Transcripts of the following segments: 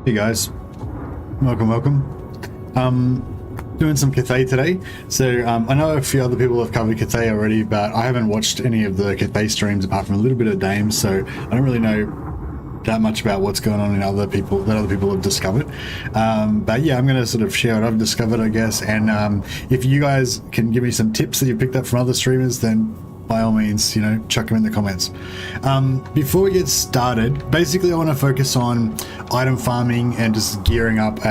Hey guys, welcome. Doing some Cathay today. So I know a few other people have covered Cathay already, but I haven't watched any of the Cathay streams apart from a little bit of Dames, so I don't really know that much about what's going on in other people have discovered. But yeah, I'm going to sort of share what I've discovered, I guess. And if you guys can give me some tips that you picked up from other streamers, then by all means, you know, chuck them in the comments. Before we get started, basically I want to focus on item farming and just gearing up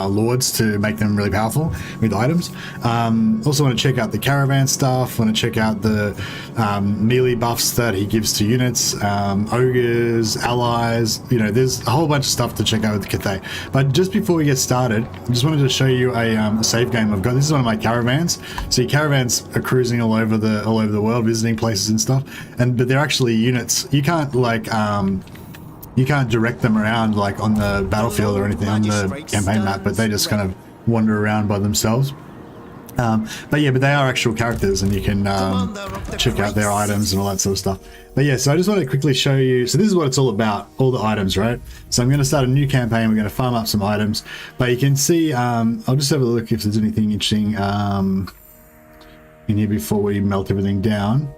lords to make them really powerful with items. Also want to check out the Caravan stuff, want to check out the melee buffs that he gives to units, Ogres, Allies, you know, there's a whole bunch of stuff to check out with Cathay. But just before we get started, I just wanted to show you a save game I've got. This is one of my caravans. So your caravans are cruising all over the world, visiting places and stuff, but they're actually units. You can't like you can't direct them around like on the battlefield or anything on the campaign map, but they just kind of wander around by themselves. But yeah, but they are actual characters, and you can check out their items and all that sort of stuff. But yeah, so I just want to quickly show you. So this is what it's all about, all the items, right? So I'm going to start a new campaign. We're going to farm up some items, but you can see. I'll just have a look if there's anything interesting in here before we melt everything down.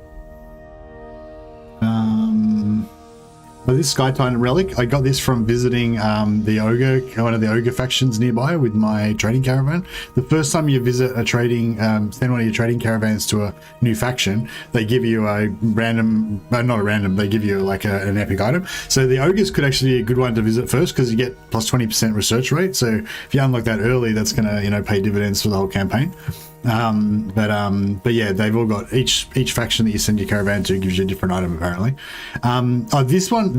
But this Sky Titan relic, I got this from visiting the Ogre, one of the Ogre factions nearby with my trading caravan. The first time you visit a trading, send one of your trading caravans to a new faction, they give you a random, not a random, they give you like an epic item. So the Ogres could actually be a good one to visit first because you get plus 20% research rate. So if you unlock that early, that's going to, you know, pay dividends for the whole campaign. But yeah, they've all got each faction that you send your caravan to gives you a different item apparently.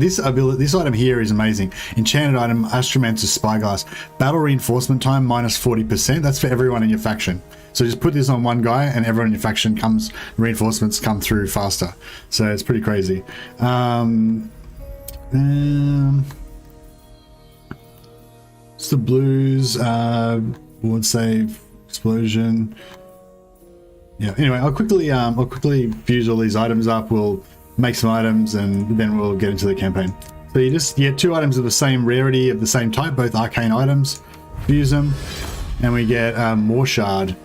This item here is amazing. Enchanted item, Astromancer's Spyglass. Battle reinforcement time minus 40%. That's for everyone in your faction. So just put this on one guy and everyone in your faction reinforcements come through faster. So it's pretty crazy. It's the blues, ward save, explosion. Yeah, anyway, I'll quickly fuse all these items up. We'll make some items and then we'll get into the campaign. So you get two items of the same rarity of the same type, both arcane items, fuse them, and we get War Shard,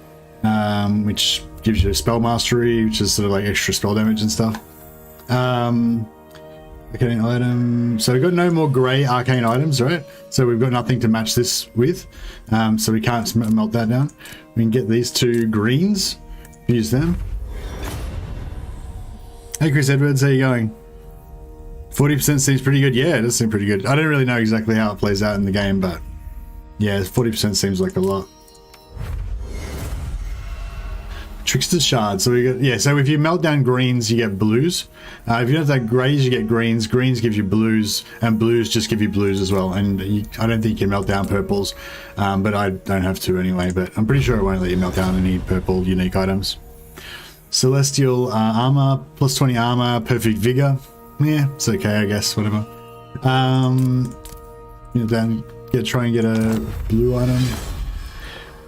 which gives you spell mastery, which is sort of like extra spell damage and stuff. Arcane item. So we've got no more grey arcane items, right? So we've got nothing to match this with. So we can't melt that down. We can get these two greens, use them. Hey Chris Edwards, how you going? 40% seems pretty good. Yeah, it does seem pretty good. I don't really know exactly how it plays out in the game, but yeah, 40% seems like a lot. Trickster's Shard. So we got, yeah, so if you melt down greens, you get blues. If you don't have that greys, you get greens. Greens give you blues, and blues just give you blues as well. And I don't think you can melt down purples, but I don't have to anyway. But I'm pretty sure it won't let you melt down any purple unique items. Celestial armor, plus 20 armor, perfect vigor. Yeah, it's okay, I guess, whatever. You know, try and get a blue item.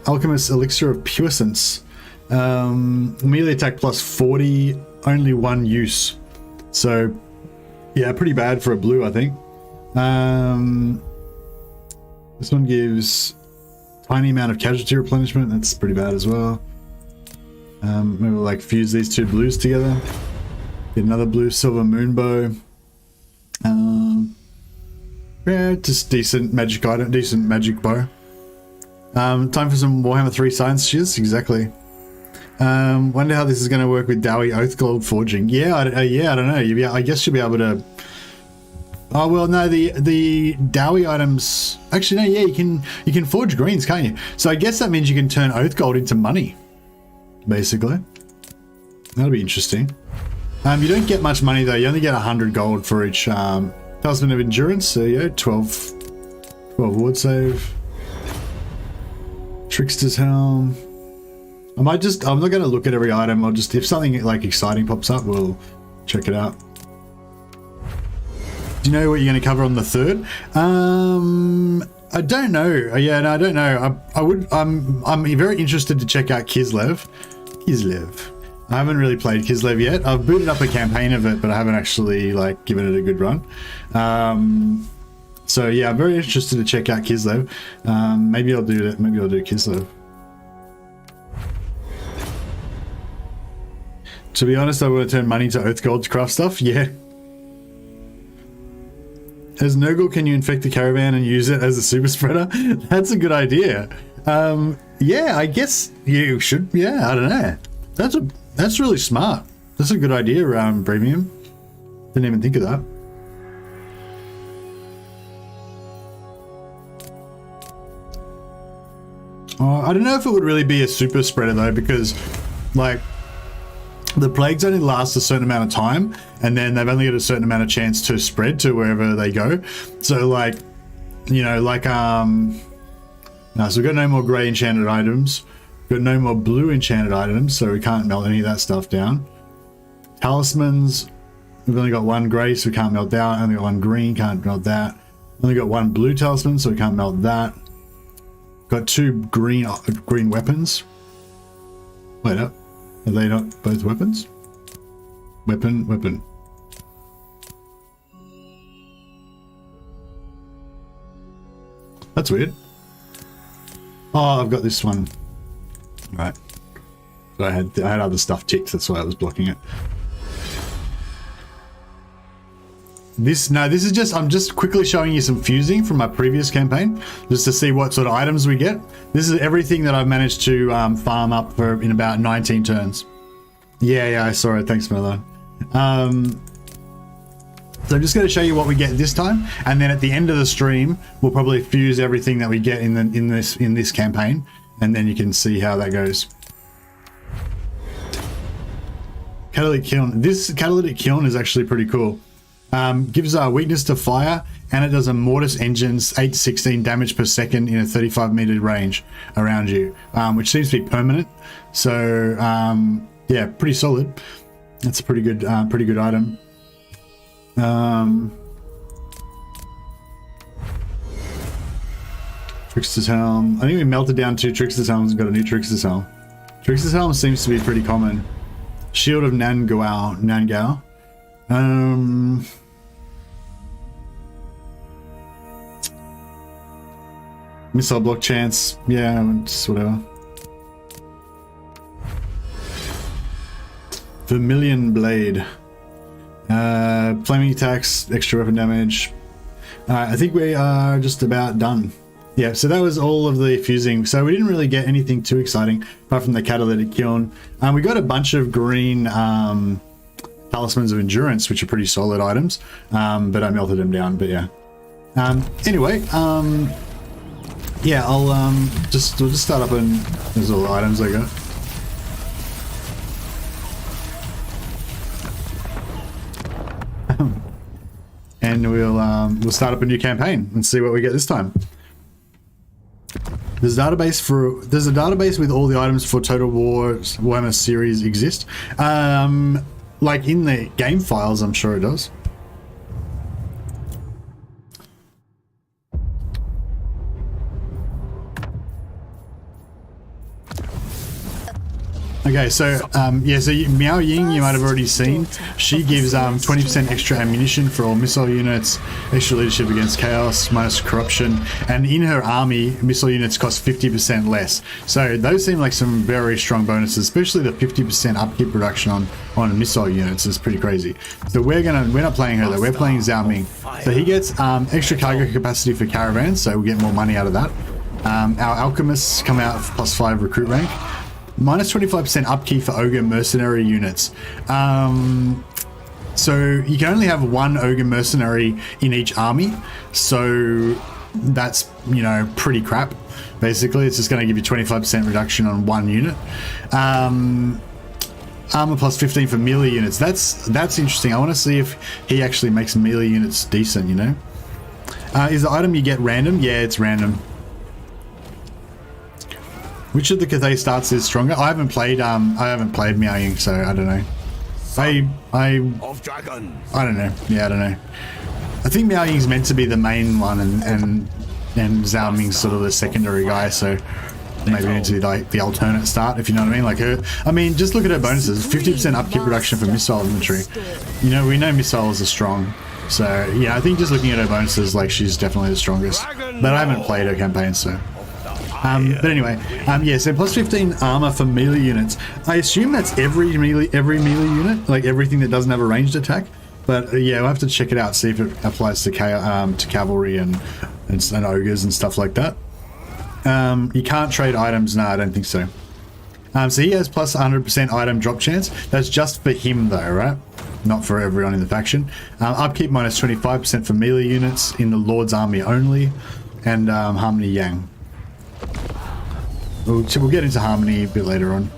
Alchemist Elixir of Puissance. Melee attack plus 40, only one use. So, yeah, pretty bad for a blue, I think. This one gives tiny amount of casualty replenishment. That's pretty bad as well. Maybe we'll like fuse these two blues together. Get another blue silver moonbow. Yeah, just decent magic item, decent magic bow. Time for some Warhammer 3 science shiz. Exactly. Wonder how this is going to work with Dowie Oath Gold forging. Yeah, I don't know. I guess you'll be able to. Oh well, no, the Dowie items. Actually, no, yeah, you can forge greens, can't you? So I guess that means you can turn Oath Gold into money. Basically, that'll be interesting. You don't get much money though. You only get 100 gold for each Talisman of Endurance. So yeah, 12 ward save. Trickster's Helm. I'm not going to look at every item. I'll just, if something like exciting pops up, we'll check it out. Do you know what you're going to cover on the 3rd? I don't know. Yeah, no, I don't know. I'm very interested to check out Kislev. I haven't really played Kislev yet. I've booted up a campaign of it, but I haven't actually like given it a good run. So yeah, I'm very interested to check out Kislev. Maybe I'll do that. Maybe I'll do Kislev. To be honest, I want to turn money to Oath Gold to craft stuff. Yeah. As Nurgle, can you infect the caravan and use it as a super spreader? That's a good idea. Yeah, I guess you should. Yeah, I don't know. That's really smart. That's a good idea, Premium. Didn't even think of that. I don't know if it would really be a super spreader though, because like the plagues only last a certain amount of time, and then they've only got a certain amount of chance to spread to wherever they go. So like, you know, like no, so we've got no more grey enchanted items, we've got no more blue enchanted items, so we can't melt any of that stuff down. Talismans, we've only got one grey, so we can't melt that. Only got one green, can't melt that. Only got one blue talisman, so we can't melt that. Got two green weapons. Wait up. Are they not both weapons? Weapon. That's weird. Oh, I've got this one. Right. So I had other stuff ticked, that's why I was blocking it. This is just, I'm just quickly showing you some fusing from my previous campaign, just to see what sort of items we get. This is everything that I've managed to farm up for in about 19 turns. Yeah, I saw it. Thanks, Milo. So I'm just going to show you what we get this time, and then at the end of the stream, we'll probably fuse everything that we get in this campaign, and then you can see how that goes. Catalytic kiln. This catalytic kiln is actually pretty cool. Gives a weakness to fire, and it does a mortis engines 8 to 16 damage per second in a 35-meter range around you, which seems to be permanent. So yeah, pretty solid. That's a pretty good item. Trickster's Helm. I think we melted down 2 Trickster's Helms and got a new Trickster's Helm. Trickster's Helm seems to be pretty common. Shield of Nangao. Missile block chance, yeah, just whatever. Vermilion Blade. Flaming attacks, extra weapon damage. I think we are just about done. Yeah, so that was all of the fusing. So we didn't really get anything too exciting apart from the catalytic kiln. We got a bunch of green talismans of endurance, which are pretty solid items, but I melted them down. But yeah. Anyway, yeah, we'll just start up, and there's all the items I got. And we'll start up a new campaign and see what we get this time. There's a database with all the items for Total War Warhammer series exist. Like in the game files, I'm sure it does. Okay, so yeah, so Miao Ying, you might have already seen. She gives 20% extra ammunition for all missile units, extra leadership against chaos, minus corruption, and in her army, missile units cost 50% less. So those seem like some very strong bonuses, especially the 50% upkeep reduction on missile units is pretty crazy. So we're not playing her though, we're playing Zhao Ming. So he gets extra cargo capacity for caravans, so we'll get more money out of that. Our alchemists come out +5 recruit rank. Minus 25% upkeep for Ogre mercenary units. So you can only have one Ogre mercenary in each army. So that's, you know, pretty crap. Basically, it's just going to give you 25% reduction on one unit. Armor +15 for melee units. That's interesting. I want to see if he actually makes melee units decent, you know. Is the item you get random? Yeah, it's random. Which of the Cathay starts is stronger? I haven't played Miao Ying, so I don't know. I don't know. Yeah, I don't know. I think Miao Ying's meant to be the main one, and Zhao Ming's sort of the secondary guy, so maybe we need to do like the alternate start, if you know what I mean. Like her, I mean, just look at her bonuses. 50% upkeep reduction for missile inventory. You know, we know missiles are strong. So yeah, I think just looking at her bonuses, like she's definitely the strongest. But I haven't played her campaign, so. But anyway, yeah, so plus 15 armor for melee units. I assume that's every melee unit, like everything that doesn't have a ranged attack. But yeah, we'll have to check it out, see if it applies to cavalry and ogres and stuff like that. You can't trade items. No, I don't think so. So he has plus 100% item drop chance. That's just for him though, right? Not for everyone in the faction. Upkeep minus 25% for melee units in the Lord's army only. And Harmony Yang. We'll get into Harmony a bit later on.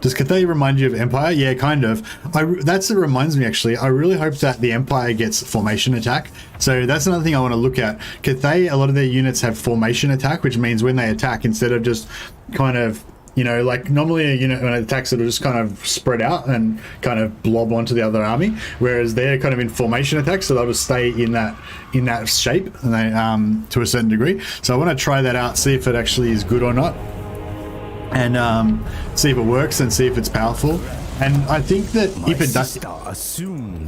Does Cathay remind you of Empire? Yeah, kind of. That's what reminds me, actually. I really hope that the Empire gets formation attack. So that's another thing I want to look at. Cathay, a lot of their units have formation attack, which means when they attack, instead of just kind of, you know, like normally a unit when it attacks, it'll just kind of spread out and kind of blob onto the other army. Whereas they're kind of in formation attack, so they'll just stay in that shape, and they, to a certain degree. So I want to try that out, see if it actually is good or not. And see if it works and see if it's powerful. And I think that if it does,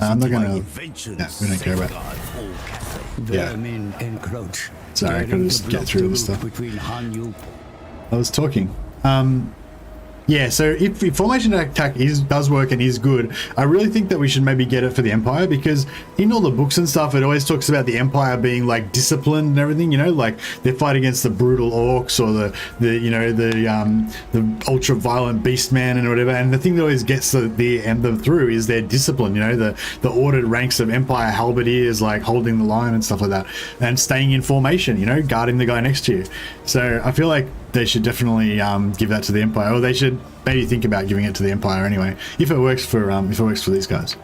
I'm not gonna. Yeah, we don't care about. Yeah. Sorry, I could just get through this stuff. I was talking. Yeah, so if formation attack does work and is good, I really think that we should maybe get it for the Empire, because in all the books and stuff, it always talks about the Empire being like disciplined and everything, you know, like they fight against the brutal orcs or the ultra violent beastman and whatever. And the thing that always gets them through is their discipline, you know, the ordered ranks of Empire halberdiers, like holding the line and stuff like that, and staying in formation, you know, guarding the guy next to you. So I feel like they should definitely give that to the Empire, or they should maybe think about giving it to the Empire anyway, if it works for these guys.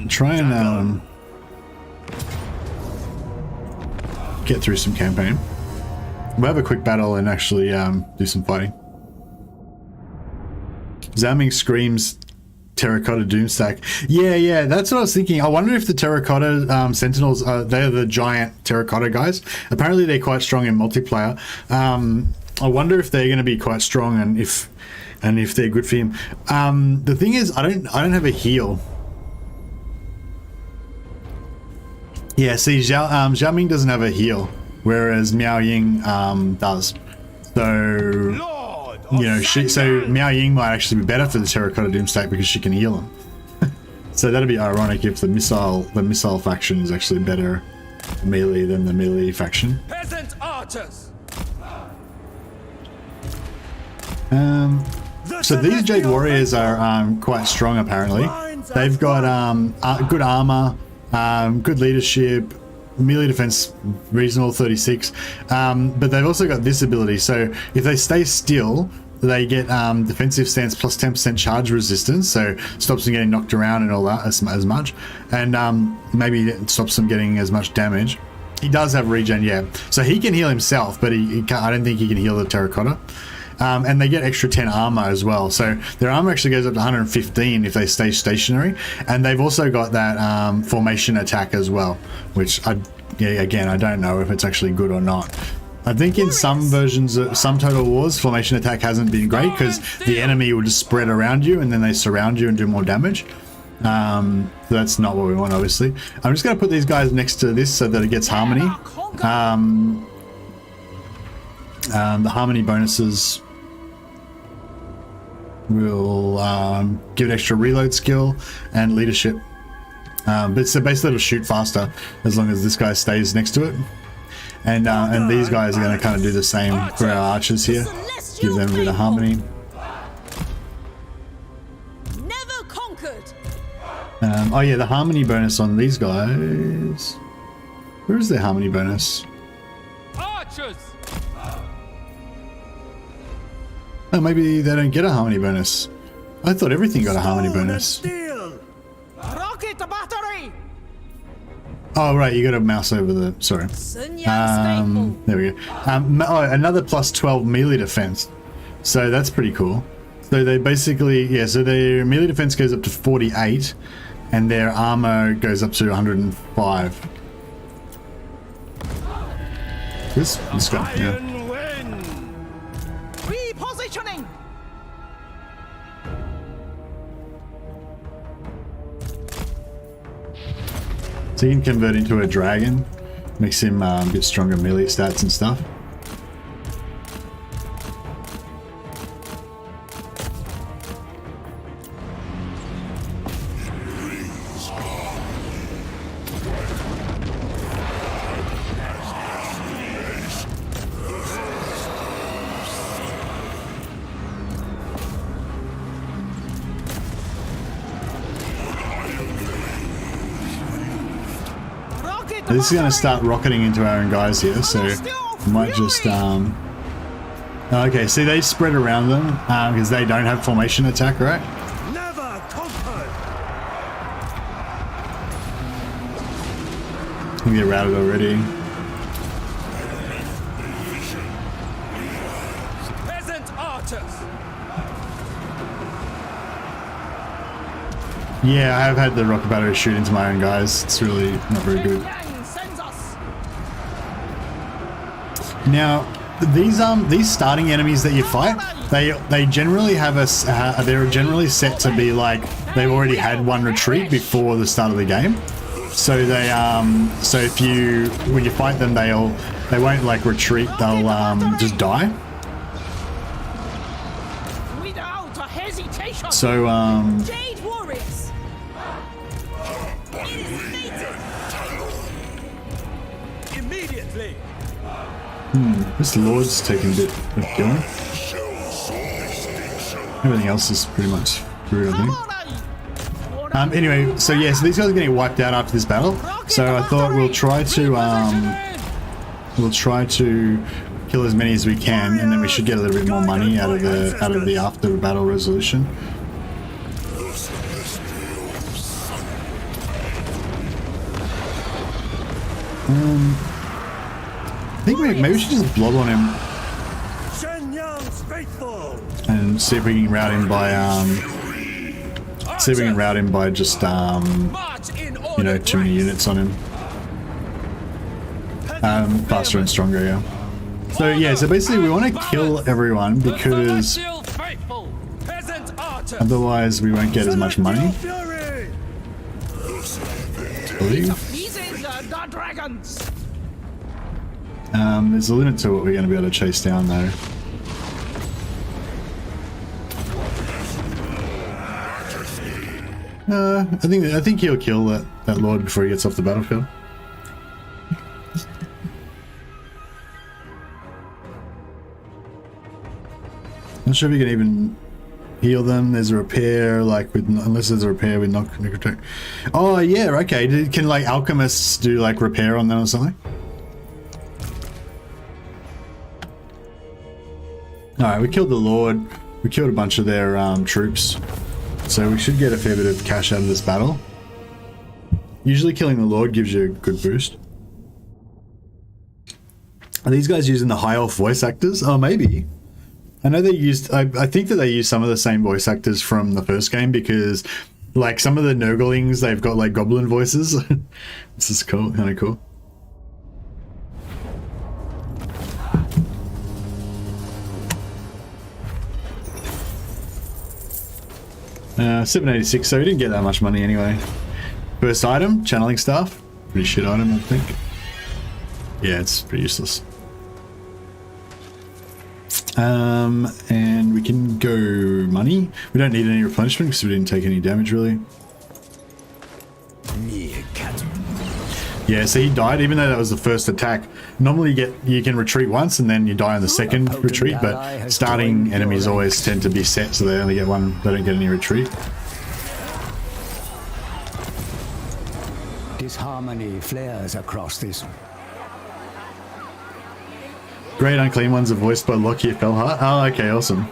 Try and get through some campaign. We'll have a quick battle and actually do some fighting. Zhao Ming screams terracotta doomstack. Yeah, that's what I was thinking. I wonder if the terracotta sentinels they're the giant terracotta guys. Apparently they're quite strong in multiplayer. I wonder if they're going to be quite strong and if they're good for him. The thing is, I don't have a heal. Yeah, see, Zhao Ming doesn't have a heal, whereas Miao Ying does. So you know, Miao Ying might actually be better for the terracotta doomstack because she can heal him. So that'd be ironic if the missile faction is actually better melee than the melee faction. Peasant archers. So these Jade Warriors are quite strong apparently. They've got good armor, good leadership, melee defense reasonable 36, but they've also got this ability. So if they stay still, they get defensive stance plus 10% charge resistance, so stops them getting knocked around and all that as much, and maybe it stops them getting as much damage. He does have regen, yeah, so he can heal himself, but he can't, I don't think he can heal the terracotta. And they get extra 10 armor as well, so their armor actually goes up to 115 if they stay stationary, and they've also got that formation attack as well, which again I don't know if it's actually good or not. I think in some versions of some Total Wars, formation attack hasn't been great because the enemy will just spread around you and then they surround you and do more damage. That's not what we want, obviously. I'm just going to put these guys next to this so that it gets harmony. The harmony bonuses will give it extra reload skill and leadership, but so basically it'll shoot faster as long as this guy stays next to it, and these guys are going to kind of do the same for our archers here, give them a bit of harmony. Never conquered. Oh yeah, the harmony bonus on these guys, where is their harmony bonus? Archers. Oh, maybe they don't get a harmony bonus. I thought everything got a harmony bonus. Rocket battery. Oh right, you got a mouse over the. Sorry. There we go. Another plus 12 melee defense. So that's pretty cool. So they basically, yeah. So their melee defense goes up to 48, and their armor goes up to 105. This guy, yeah. So he can convert into a dragon, makes him get stronger melee stats and stuff. This is going to start rocketing into our own guys here, so we might just okay, see, they spread around them because they don't have formation attack, right? Never conquered. I think they're routed already. Peasant archers. Yeah, I have had the rocket battery shoot into my own guys. It's really not very good. Now, these starting enemies that you fight, they generally have they're generally set to be like they've already had one retreat before the start of the game. So they so if you when you fight them, they won't like retreat. They'll just die. Without a hesitation. So Jade warriors. It is fated. Immediately. This Lord's taking a bit of killing. Everything else is pretty much through, I think. Anyway, so yeah, so these guys are getting wiped out after this battle. So I thought we'll try to kill as many as we can, and then we should get a little bit more money out of the after battle resolution. I think maybe we should just blob on him and see if we can route him by just you know, too many units on him. Faster and stronger, yeah. So yeah, so basically we want to kill everyone because otherwise we won't get as much money. I believe. There's a limit to what we're going to be able to chase down though. I think he'll kill that Lord before he gets off the battlefield. Not sure if you can even heal them. There's a repair, like with unless there's a repair with knock attack. Oh yeah, okay. Can like alchemists do like repair on them or something? Alright, we killed the Lord. We killed a bunch of their troops. So we should get a fair bit of cash out of this battle. Usually killing the Lord gives you a good boost. Are these guys using the high elf voice actors? Oh, maybe. I know they used... I think that they used some of the same voice actors from the first game because, like, some of the Nurglings, they've got, like, goblin voices. This is cool. Kind of cool. $786, so we didn't get that much money anyway. First item, channeling staff. Pretty shit item, I think. Yeah, it's pretty useless. And we can go money. We don't need any replenishment because we didn't take any damage really. Yeah, so he died even though that was the first attack. Normally you can retreat once and then you die on the second retreat, but starting enemies always tend to be set so they only get one, they don't get any retreat. Disharmony flares across this. Great Unclean Ones are voiced by Lockyer Fellhart. Oh, okay, awesome.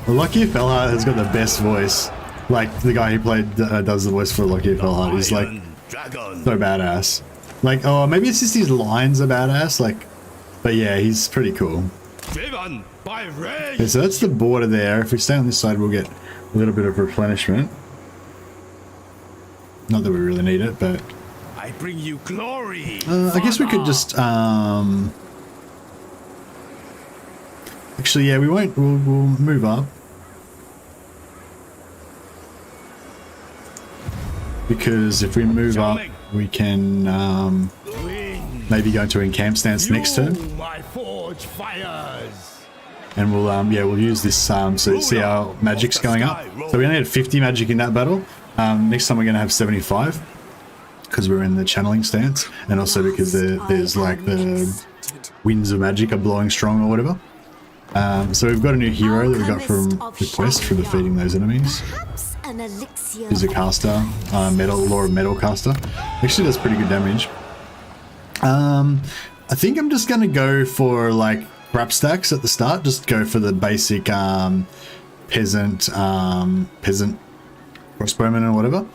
Well, Lockyer Fellhart has got the best voice. Like, the guy who played, does the voice for Lockyer Fellhart. He's like, so badass. Like, oh, maybe it's just his lines are badass, like, but yeah, he's pretty cool. Okay, so that's the border there. If we stay on this side, we'll get a little bit of replenishment. Not that we really need it, but... I bring you glory. I guess we could just, actually, yeah, we won't, we'll move up. Because if we move up, we can maybe go into encamp stance next turn, My forge fires. and we'll we'll use this so see our magic's going up. So we only had 50 magic in that battle. Next time we're going to have 75 because we're in the channeling stance, and also because there's like the winds of magic are blowing strong or whatever. So we've got a new hero that we got from the quest for defeating those enemies. He's a caster, Law of Metal caster. Actually does pretty good damage. I think I'm just going to go for like crap stacks at the start. Just go for the basic peasant crossbowman or whatever.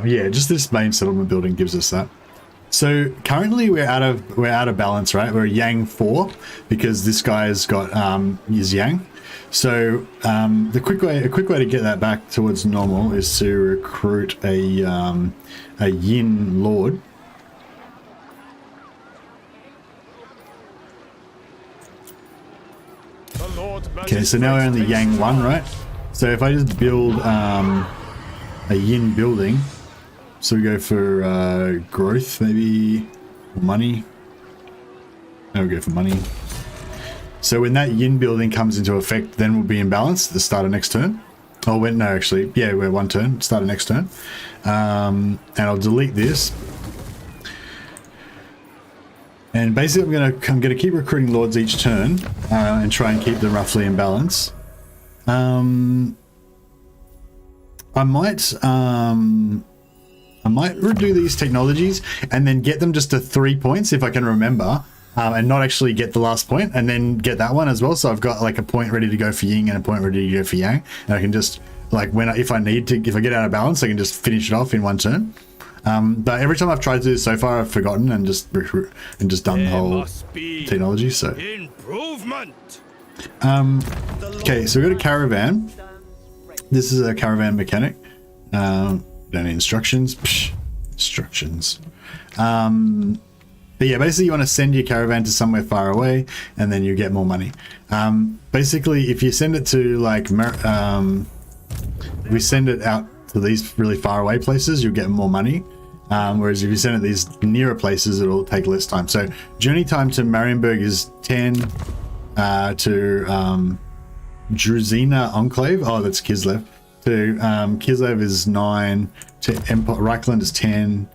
Yeah, just this main settlement building gives us that. So currently we're out of balance, right? We're Yang 4 because this guy's got his Yang. So a quick way to get that back towards normal is to recruit a Yin Lord. Okay, so now we're in the Yang 1, right? So if I just build a Yin building, so we go for growth, maybe, or money. No, we'll go for money. So when that Yin building comes into effect, then we'll be in balance at the start of next turn. Oh, no, actually, yeah, we're one turn, start of next turn. And I'll delete this. And basically, I'm gonna keep recruiting lords each turn and try and keep them roughly in balance. I might redo these technologies and then get them just to 3 points if I can remember, and not actually get the last point, and then get that one as well. So I've got like a point ready to go for Yin and a point ready to go for Yang, and I can just like if I get out of balance, I can just finish it off in one turn. But every time I've tried to do this so far, I've forgotten and just done the whole technology. So improvement. Okay, so we got a caravan. This is a caravan mechanic. Don't need instructions. Psh, instructions. But yeah, basically you want to send your caravan to somewhere far away, and then you get more money. Basically, if you send it to like, if we send it out to these really far away places, you'll get more money. Whereas if you send it these nearer places, it'll take less time. So journey time to Marienburg is 10, to Druzina Enclave. Oh, that's Kislev. To Kislev is 9. To Reichland is 10.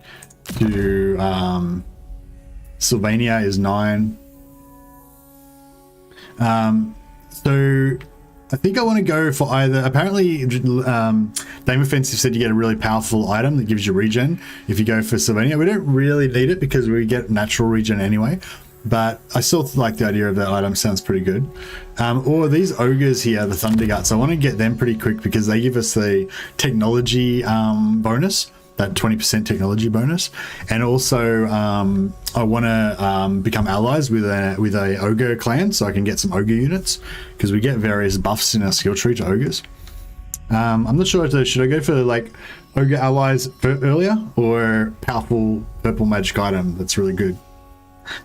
To Sylvania is 9. So I think I want to go for either. Apparently, Dame Offensive said you get a really powerful item that gives you regen if you go for Sylvania. We don't really need it because we get natural regen anyway. But I still like the idea of that item. Sounds pretty good. Or these ogres here, the Thunder Guts. I want to get them pretty quick because they give us the technology bonus, that 20% technology bonus, and also I want to become allies with a ogre clan so I can get some ogre units because we get various buffs in our skill tree to ogres. I'm not sure should I go for like ogre allies earlier or powerful purple magic item that's really good.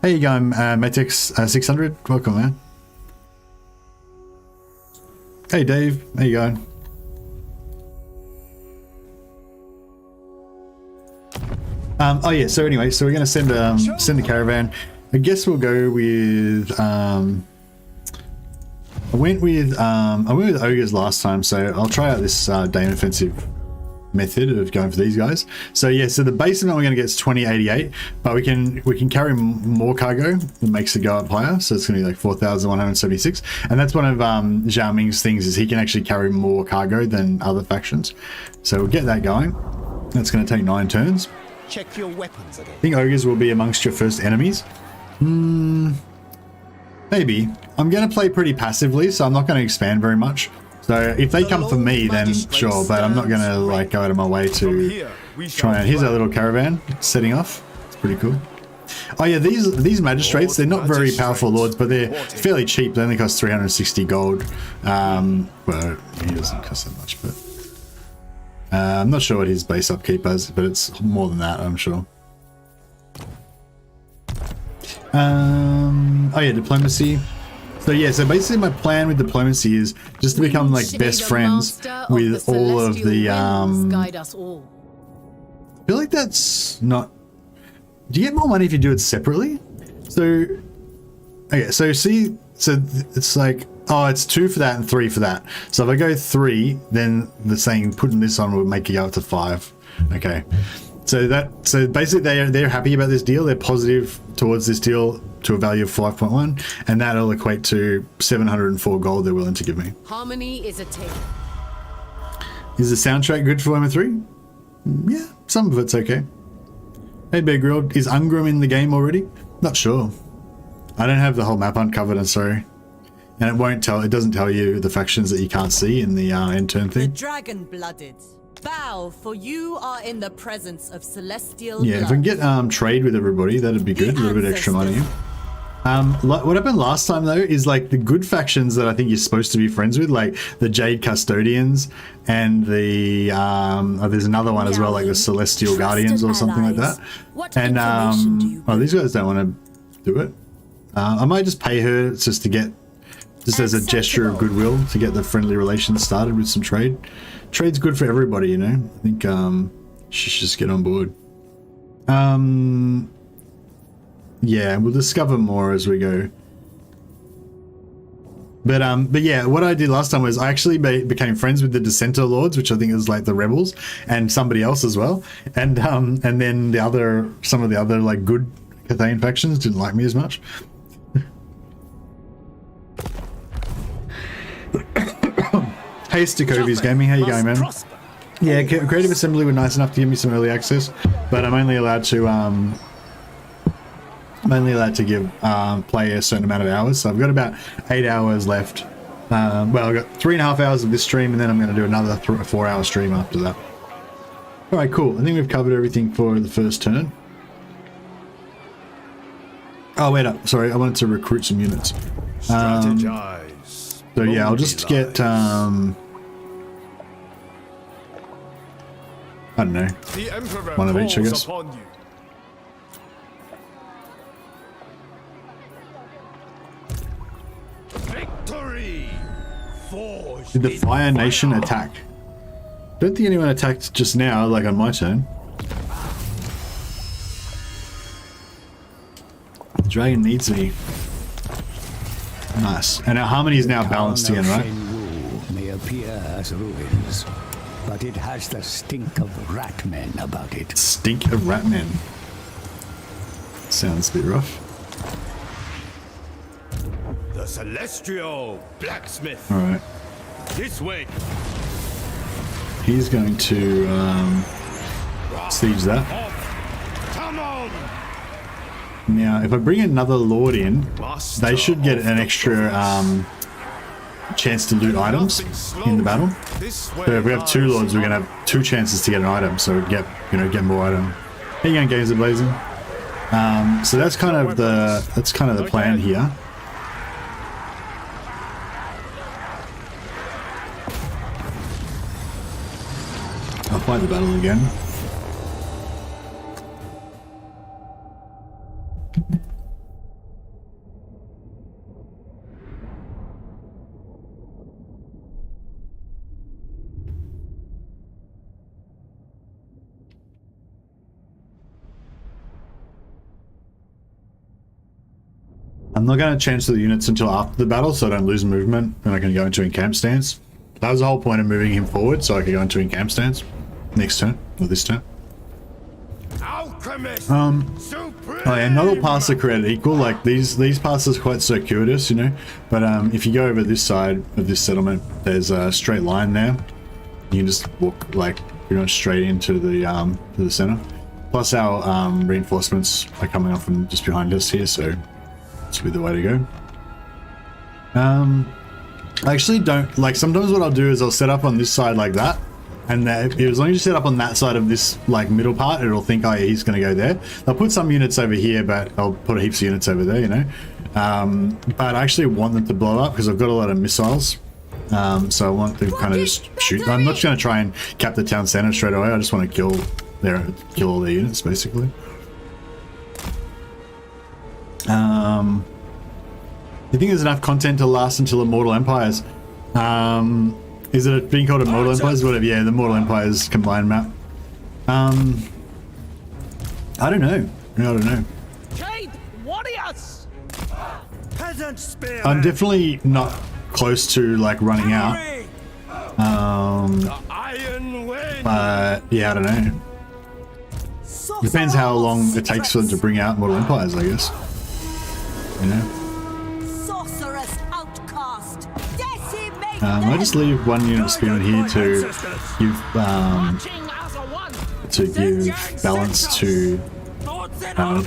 How you going, Matex 600? Welcome, man. Hey, Dave. How you going? Oh yeah. So anyway, so we're gonna send a caravan. I guess we'll go with. I went with ogres last time, so I'll try out this Dame Offensive method of going for these guys. So yeah, so the base amount we're going to get is 2088, but we can carry more cargo that makes it go up higher, so it's going to be like 4,176, and that's one of Zhao Ming's things, is he can actually carry more cargo than other factions. So we'll get that going. That's going to take 9 turns. Check your weapons again. I think ogres will be amongst your first enemies. Maybe. I'm going to play pretty passively, so I'm not going to expand very much. So if they come for me, then sure, but I'm not going to like go out of my way to try and... Here's our little caravan setting off. It's pretty cool. Oh yeah, these magistrates, they're not very powerful lords, but they're fairly cheap. They only cost 360 gold. Well, he doesn't cost that much, but I'm not sure what his base upkeep is, but it's more than that, I'm sure. Oh yeah, diplomacy. So yeah, so basically my plan with diplomacy is just to become like best friends with all of the guide us all. I feel like that's not. Do you get more money if you do it separately? So okay, so see, so it's like, oh, it's 2 for that and 3 for that. So if I go 3, then the saying putting this on will make you go up to 5. Okay. So basically they're happy about this deal. They're positive towards this deal to a value of 5.1, and that'll equate to 704 gold they're willing to give me. Harmony is a take. Is the soundtrack good for Warhammer 3? Yeah, some of it's okay. Hey Bear Grilled, is Ungram in the game already? Not sure. I don't have the whole map uncovered, I'm sorry. And it doesn't tell you the factions that you can't see in the end turn The thing. dragon-blooded. Bow, for you are in the presence of celestial Yeah, if I can get trade with everybody, that'd be good. A little bit extra money. What happened last time though is like the good factions that I think you're supposed to be friends with, like the Jade Custodians and the there's another one as well, like the Celestial Guardians or something like that. And oh, these guys don't want to do it. I might just pay her just to get, just as a gesture of goodwill, to get the friendly relations started with some trade. Trade's good for everybody, you know. I think she should just get on board. Yeah, we'll discover more as we go. But yeah, what I did last time was I actually became friends with the Dissenter Lords, which I think is like the rebels, and somebody else as well. And then some of the other like good Cathayan factions didn't like me as much. Hey Stickovies Gaming, how you going, man? Yeah, Creative Assembly were nice enough to give me some early access, but I'm only allowed to give play a certain amount of hours. So I've got about 8 hours left. Well, I've got 3.5 hours of this stream, and then I'm going to do another 4-hour stream after that. All right, cool. I think we've covered everything for the first turn. Oh wait up, sorry, I wanted to recruit some units. Strategize. So yeah, I'll just get I don't know, The Emperor one of each, I guess. upon you. Victory! Forged Did the in Fire Nation fire. attack? Don't think anyone attacked just now, like on my turn. The dragon needs me. Nice. And our harmony is now balanced again, right? Shenwu may appear as ruins, but it has the stink of ratmen about it. Stink of ratmen. Sounds a bit rough. The Celestial Blacksmith. Alright. This way. He's going to siege that. Come on! Now, if I bring another lord in, Master they should get of an the extra chance to loot items in the battle. This way So if we have 2 lies lords, we're gonna have 2 chances to get an item. So get more item. How you going, Games of Blazing? So that's kind of the plan here. I'll fight the battle again. I'm not going to change the units until after the battle, so I don't lose movement, and I can go into encamp stance. That was the whole point of moving him forward, so I could go into encamp stance next turn, or this turn. Alchemist. Supreme. Oh yeah, not all paths are created equal. Like these paths are quite circuitous, you know. But if you go over this side of this settlement, there's a straight line there. You can just walk like pretty much straight into the to the center. Plus our reinforcements are coming up from just behind us here, so this will be the way to go. I actually don't like. Sometimes what I'll do is I'll set up on this side like that. And as long as you set up on that side of this like middle part, it'll think, oh yeah, he's going to go there. They'll put some units over here, but I'll put heaps of units over there, you know. But I actually want them to blow up because I've got a lot of missiles. So I want them to kind of just shoot. I'm not just going to try and cap the town center straight away. I just want to kill all their units, basically. You think there's enough content to last until Immortal Empires? Is it being called Immortal Empires? Whatever, yeah, the Mortal Empires combined map. I don't know. I don't know. Cade warriors! Peasant spear. I'm definitely not close to like running out. The iron wind. But yeah, I don't know. Depends how long it takes for them to bring out Mortal Empires, I guess. You know. Sorceress outcast. Decimate I just leave one unit of spearmen here to give balance to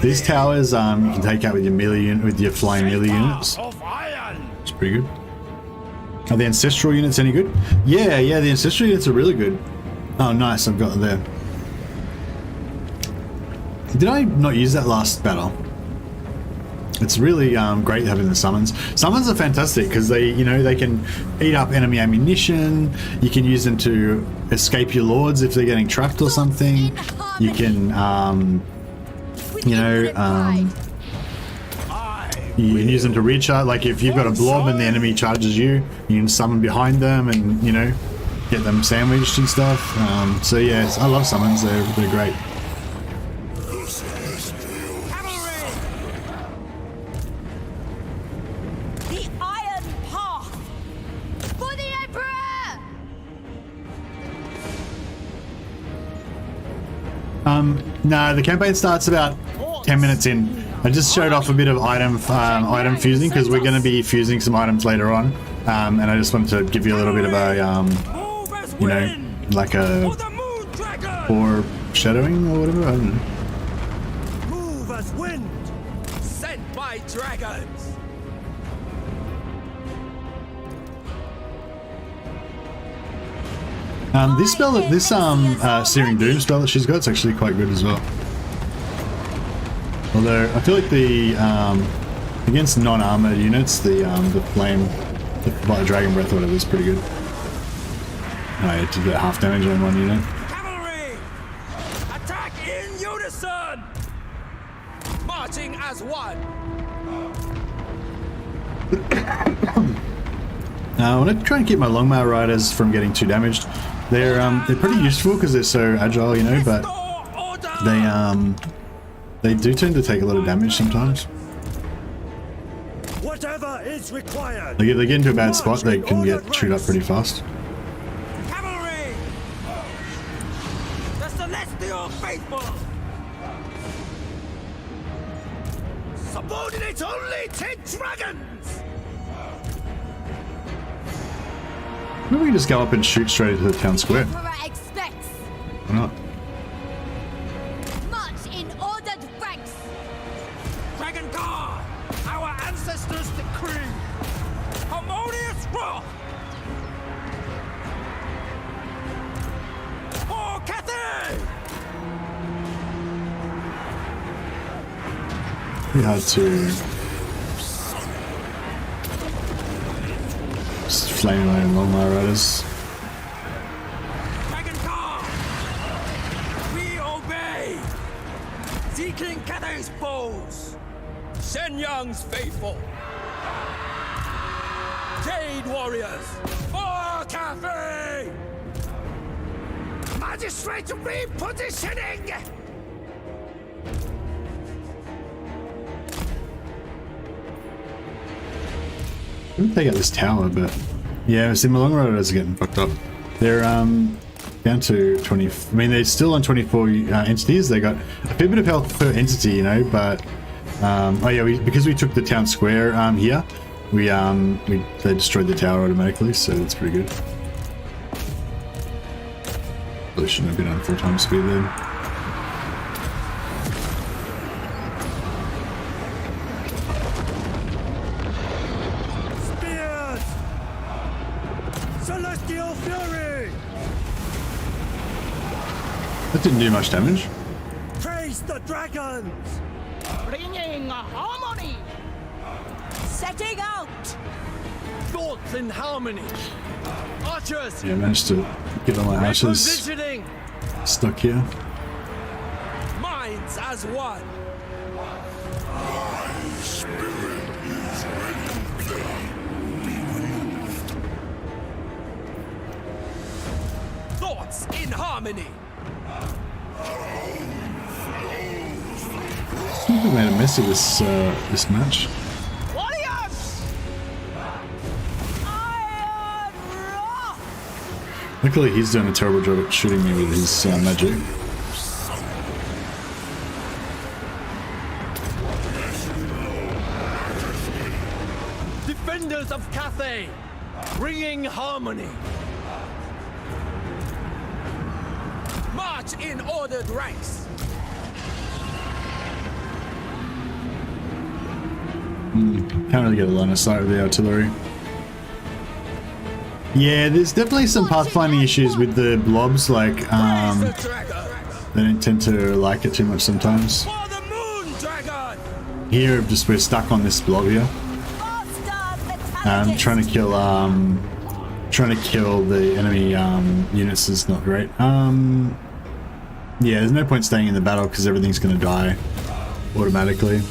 these towers. You can take out with your melee unit, with your flying melee units. Of iron. It's pretty good. Are the ancestral units any good? Yeah, the ancestral units are really good. Oh, nice! I've got it there. Did I not use that last battle? It's really great having the summons. Summons are fantastic because they can eat up enemy ammunition. You can use them to escape your lords if they're getting trapped or something. You can, you can use them to recharge. Like if you've got a blob and the enemy charges you, you can summon behind them and get them sandwiched and stuff. So yeah, I love summons. They're great. No, the campaign starts about 10 minutes in. I just showed off a bit of item fusing because we're going to be fusing some items later on, and I just wanted to give you a little bit of a, like a foreshadowing or whatever. I don't know. Move as wind, sent by dragons. This spell, this Searing Doom spell that she's got, is actually quite good as well. Although I feel like the against non-armored units, the flame, the dragon breath or whatever is pretty good. I had to get half damage on one unit. Cavalry, attack in unison, marching as one. I want to try and keep my longmail riders from getting too damaged. They're pretty useful because they're so agile, but they do tend to take a lot of damage sometimes. Whatever is required. Like if they get into a bad spot, they can get chewed up pretty fast. Cavalry, the celestial faithful. Subordinate only to dragons. Maybe we can just go up and shoot straight into the town square. Expects. Why not? March in ordered ranks. Dragon Guard, our ancestors' decree. Harmonious rock. For Cathay. We had to just flame away along my riders. Dragon Guard, we obey. Seeking Cathay's foes. Shen Yang's faithful. Jade warriors, for Cathay. Magistrate repositioning. I'm gonna take out this tower, but yeah, see, my long riders are getting fucked up. They're down to 20. I mean, they're still on 24 entities. They got a fair bit of health per entity, but oh yeah, because we took the town square here, they destroyed the tower automatically, so that's pretty good. Really shouldn't have been on 4 times speed then. That didn't do much damage. Praise the dragons. Bringing harmony. setting out. Thoughts in harmony. Archers. Yeah, I managed to get all my archers Repositioning. stuck here. Minds as one. Thoughts in harmony. I think we made a mess of this match. Warriors! Iron Rock! Luckily, he's doing a terrible job at shooting me with his magic. Defenders of Cathay, bringing harmony. March in ordered ranks. Can't really get a line of sight with the artillery. Yeah, there's definitely some pathfinding issues with the blobs, like, Raise the dragon. they don't tend to like it too much sometimes. For the moon dragon. Here, just we're stuck on this blob here. Trying to kill the enemy units is not great. Yeah, there's no point staying in the battle because everything's going to die automatically.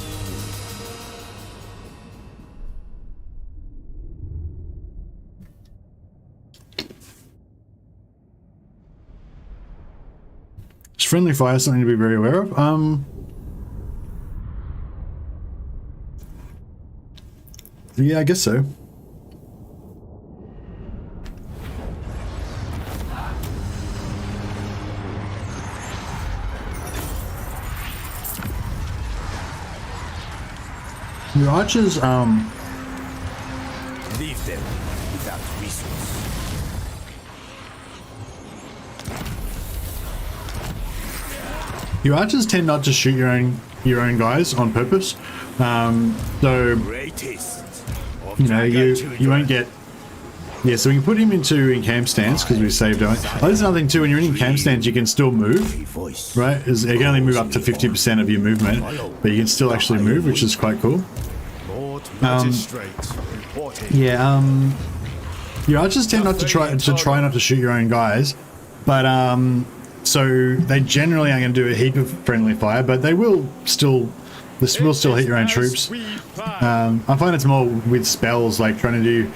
Is friendly fire something to be very aware of? Yeah, I guess so. Your archers, Leave them without resource. your archers tend not to shoot your own guys on purpose. So Greatest of you know you dragon won't get. Yeah, so we can put him into in-camp stance because we saved on. Oh, there's another thing too. When you're in in-camp stance, you can still move, voice. right? You can only move up to 50% of your movement, but you can still actually move, which is quite cool. Lord Magistrate reporting. Yeah, your archers tend not to try not to shoot your own guys, but so they generally are going to do a heap of friendly fire, but they will still hit your own troops. I find it's more with spells, like trying to do,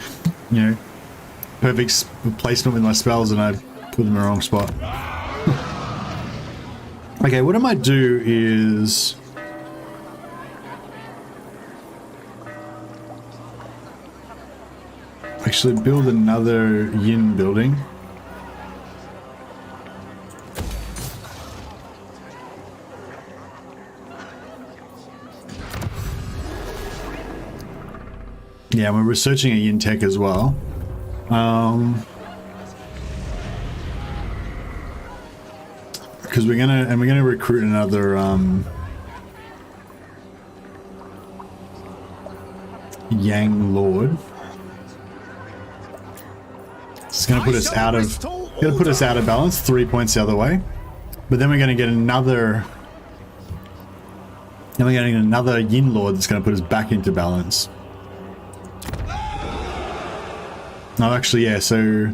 you know, perfect placement with my spells, and I put them in the wrong spot. Okay, what I might do is actually build another yin building. Yeah, we're researching a yin tech as well. Because we're gonna recruit another Yang Lord. It's gonna put us out of balance, 3 points the other way. But then we're gonna get another Yin Lord that's gonna put us back into balance. No, actually, yeah, so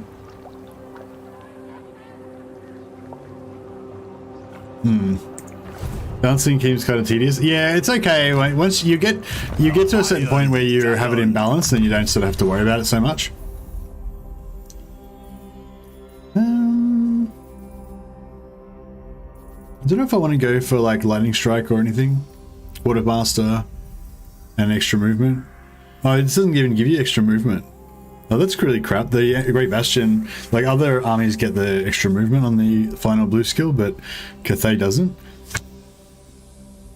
balancing keeps kind of tedious. Yeah, it's okay. Once you get to a certain point where you have it in balance, then you don't sort of have to worry about it so much. I don't know if I want to go for like lightning strike or anything. Quartermaster and extra movement. Oh, it doesn't even give you extra movement. Oh, that's really crap. The Great Bastion, like other armies get the extra movement on the final blue skill, but Cathay doesn't.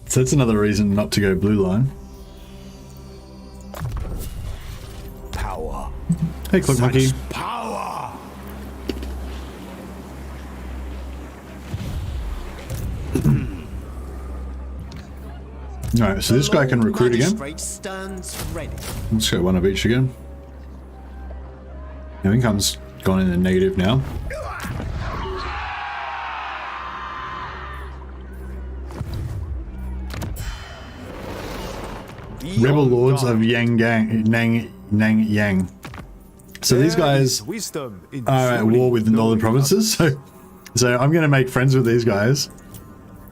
So that's another reason not to go blue line. Power. Hey, Cloak Monkey. Power. Alright, so this guy can recruit again. Stands ready. Let's go one of each again. Yeah, income's gone in the negative now. Rebel Lords of Nang Yang. So these guys are at war with the Northern Provinces, so I'm going to make friends with these guys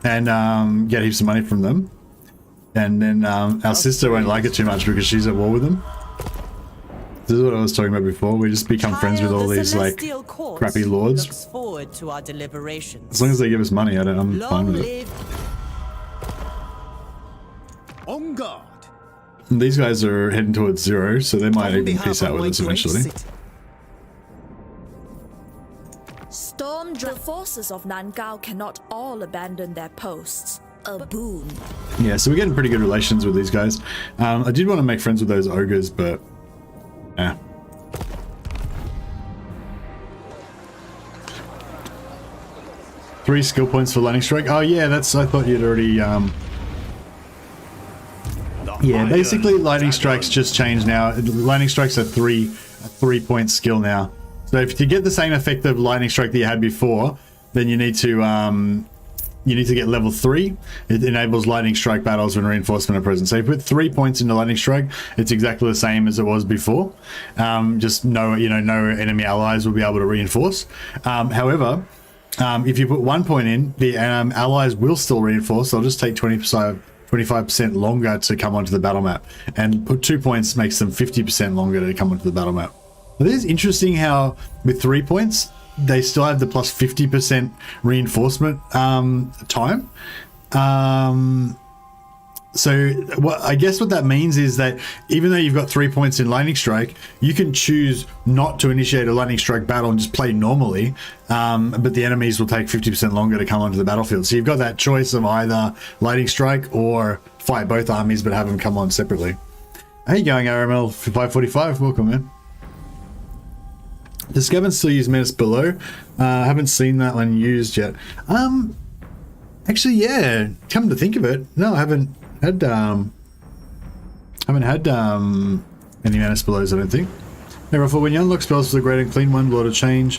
and get heaps of money from them. and then our sister won't like it too much because she's at war with them. This is what I was talking about before. We just become friends with all these like crappy lords. Looks forward to our deliberations. As long as they give us money, I'm fine with it. live On guard. And these guys are heading towards 0, so they might On even behalf peace out of with my us great eventually. city. The forces of Nangao cannot all abandon their posts. A boon. Yeah, so we're getting pretty good relations with these guys. I did want to make friends with those ogres, but yeah. Three skill points for lightning strike. Oh yeah, that's. I thought you'd already. Yeah, basically lightning strikes just changed now. Lightning strikes are a 3-point skill now. So if you get the same effect of lightning strike that you had before, then you need to get level 3. It enables lightning strike battles when reinforcement are present. So you put 3 points into lightning strike, it's exactly the same as it was before. Just no enemy allies will be able to reinforce. However, if you put 1 point in, the allies will still reinforce. They'll just take 25% longer to come onto the battle map, and put 2 points makes them 50% longer to come onto the battle map. It is interesting how with 3 points they still have the plus 50% reinforcement time. So I guess what that means is that even though you've got 3 points in lightning strike, you can choose not to initiate a lightning strike battle and just play normally, but the enemies will take 50% longer to come onto the battlefield. So you've got that choice of either lightning strike or fight both armies but have them come on separately. How you going, RML 545? Welcome, man. Does Gavin still use Menace Below? I haven't seen that one used yet. Actually, yeah, come to think of it, no, I haven't had any Menace Belows, I don't think. Hey Ruffle, when you unlock spells for the Great and Clean One, Lord of Change,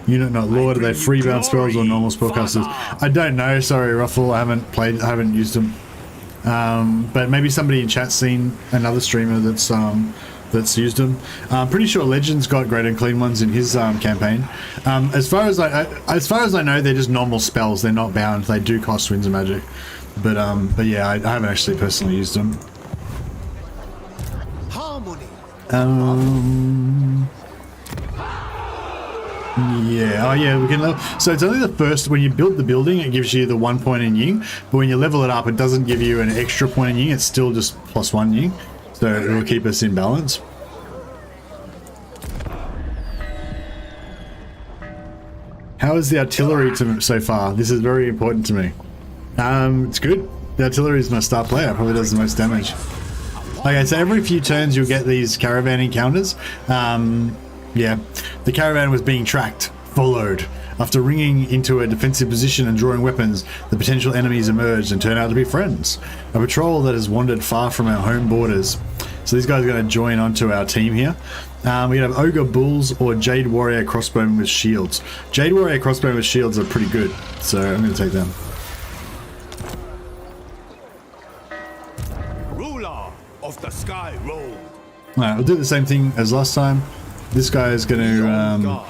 unit not Lord, are they freebound spells or normal spellcasters? I don't know, sorry Ruffle, I haven't used them. But maybe somebody in chat's seen another streamer that's used them. I'm pretty sure Legend's got Great and Clean Ones in his campaign. As far as I know, they're just normal spells. They're not bound. They do cost Winds of Magic, but yeah, I haven't actually personally used them. Harmony. Yeah, oh yeah, we can level. So it's only the first, when you build the building, it gives you the 1 point in Ying, but when you level it up, it doesn't give you an extra point in Ying. It's still just +1 Ying. So it will keep us in balance. How is the artillery so far? This is very important to me. It's good. The artillery is my star player. Probably does the most damage. Okay, so every few turns you'll get these caravan encounters. Yeah, the caravan was being tracked, followed. After ringing into a defensive position and drawing weapons, the potential enemies emerged and turned out to be friends. A patrol that has wandered far from our home borders. So these guys are going to join onto our team here. We have Ogre Bulls or Jade Warrior Crossbowmen with Shields. Jade Warrior Crossbowmen with Shields are pretty good, so I'm going to take them. Ruler of the Sky Road. Alright, we'll do the same thing as last time. This guy is going to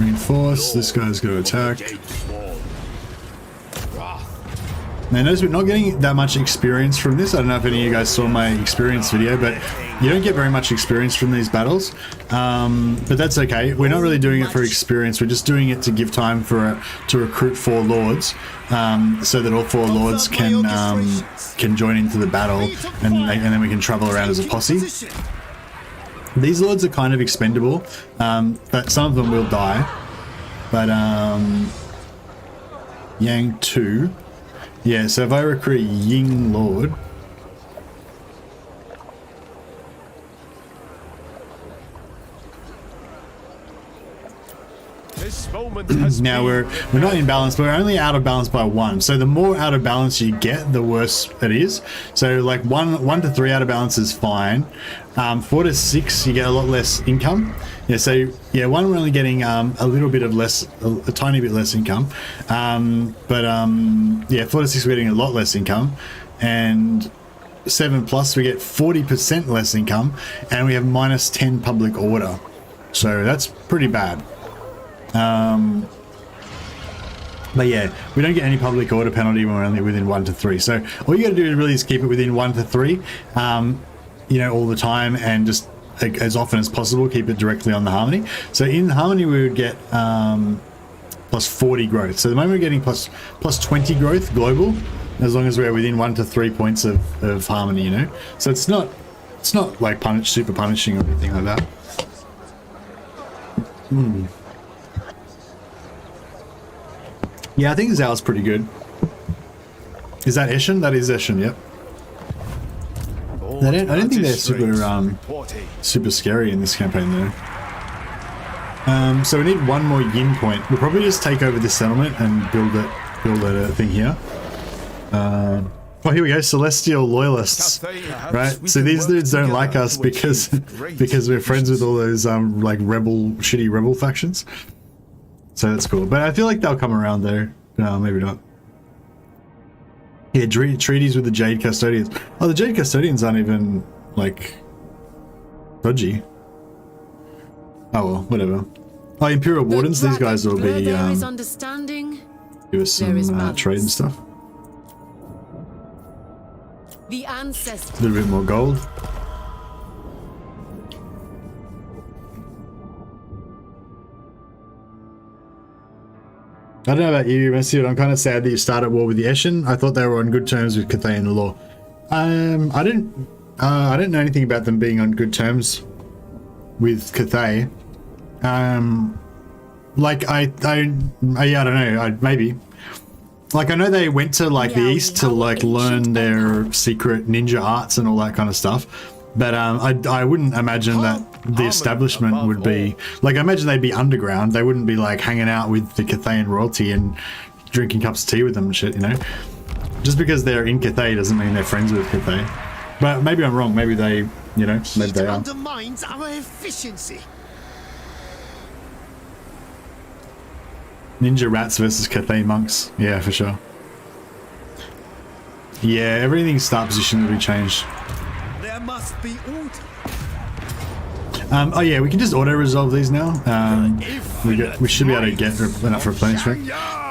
reinforce. This guy's going to attack. Now notice we're not getting that much experience from this. I don't know if any of you guys saw my experience video, but you don't get very much experience from these battles. But that's okay. We're not really doing it for experience. We're just doing it to give time to recruit 4 lords, so that all 4 lords can join into the battle, and then we can travel around as a posse. These lords are kind of expendable, but some of them will die. But Yang 2. Yeah, so if I recruit Ying Lord, This moment has now we're not in balance, but we're only out of balance by 1. So the more out of balance you get, the worse it is. So like 1 to 3 out of balance is fine. 4 to 6 you get a lot less income. Yeah, so yeah, 1 we're only getting a little bit of less, a tiny bit less income. Yeah, 4 to 6 we're getting a lot less income, and 7 plus we get 40% less income, and we have minus 10 public order. So that's pretty bad. But yeah, we don't get any public order penalty when we're only within 1 to 3. So all you got to do really is keep it within 1 to 3, you know, all the time, and just as often as possible keep it directly on the harmony. So in harmony we would get plus 40 growth. So at the moment we're getting plus 20 growth global, as long as we're within 1 to 3 points of harmony, you know. So it's not like super punishing or anything like that. Yeah, I think Zhao's pretty good. Is that Eshin? That is Eshin, yep. I don't think they're super scary in this campaign though. So we need one more yin point. We'll probably just take over this settlement and build a thing here. Oh, here we go, Celestial Loyalists. Right, so these dudes don't like us because we're friends with all those like shitty rebel factions. So that's cool, but I feel like they'll come around though. No, maybe not. Yeah, treaties with the Jade Custodians. Oh, the Jade Custodians aren't even like dodgy. Oh well, whatever. Oh, Imperial Wardens. These guys will be give us some trade and stuff. The ancestors. A little bit more gold. I don't know about you, Messi, but I'm kind of sad that you started war with the Eshin. I thought they were on good terms with Cathay and the law. I didn't know anything about them being on good terms with Cathay. Like I don't know. Maybe. Like I know they went to like the East to like learn their secret ninja arts and all that kind of stuff. But I wouldn't imagine that the establishment would be like, I imagine they'd be underground. They wouldn't be like hanging out with the Cathayan royalty and drinking cups of tea with them and shit, you know. Just because they're in Cathay doesn't mean they're friends with Cathay. But maybe I'm wrong. Maybe they, you know, maybe they are. Undermines our efficiency. Ninja rats versus Cathay monks. Yeah, for sure. Yeah, everything's start position will be changed. There must be order. Oh yeah, we can just auto-resolve these now. We should be able to get enough replenishment.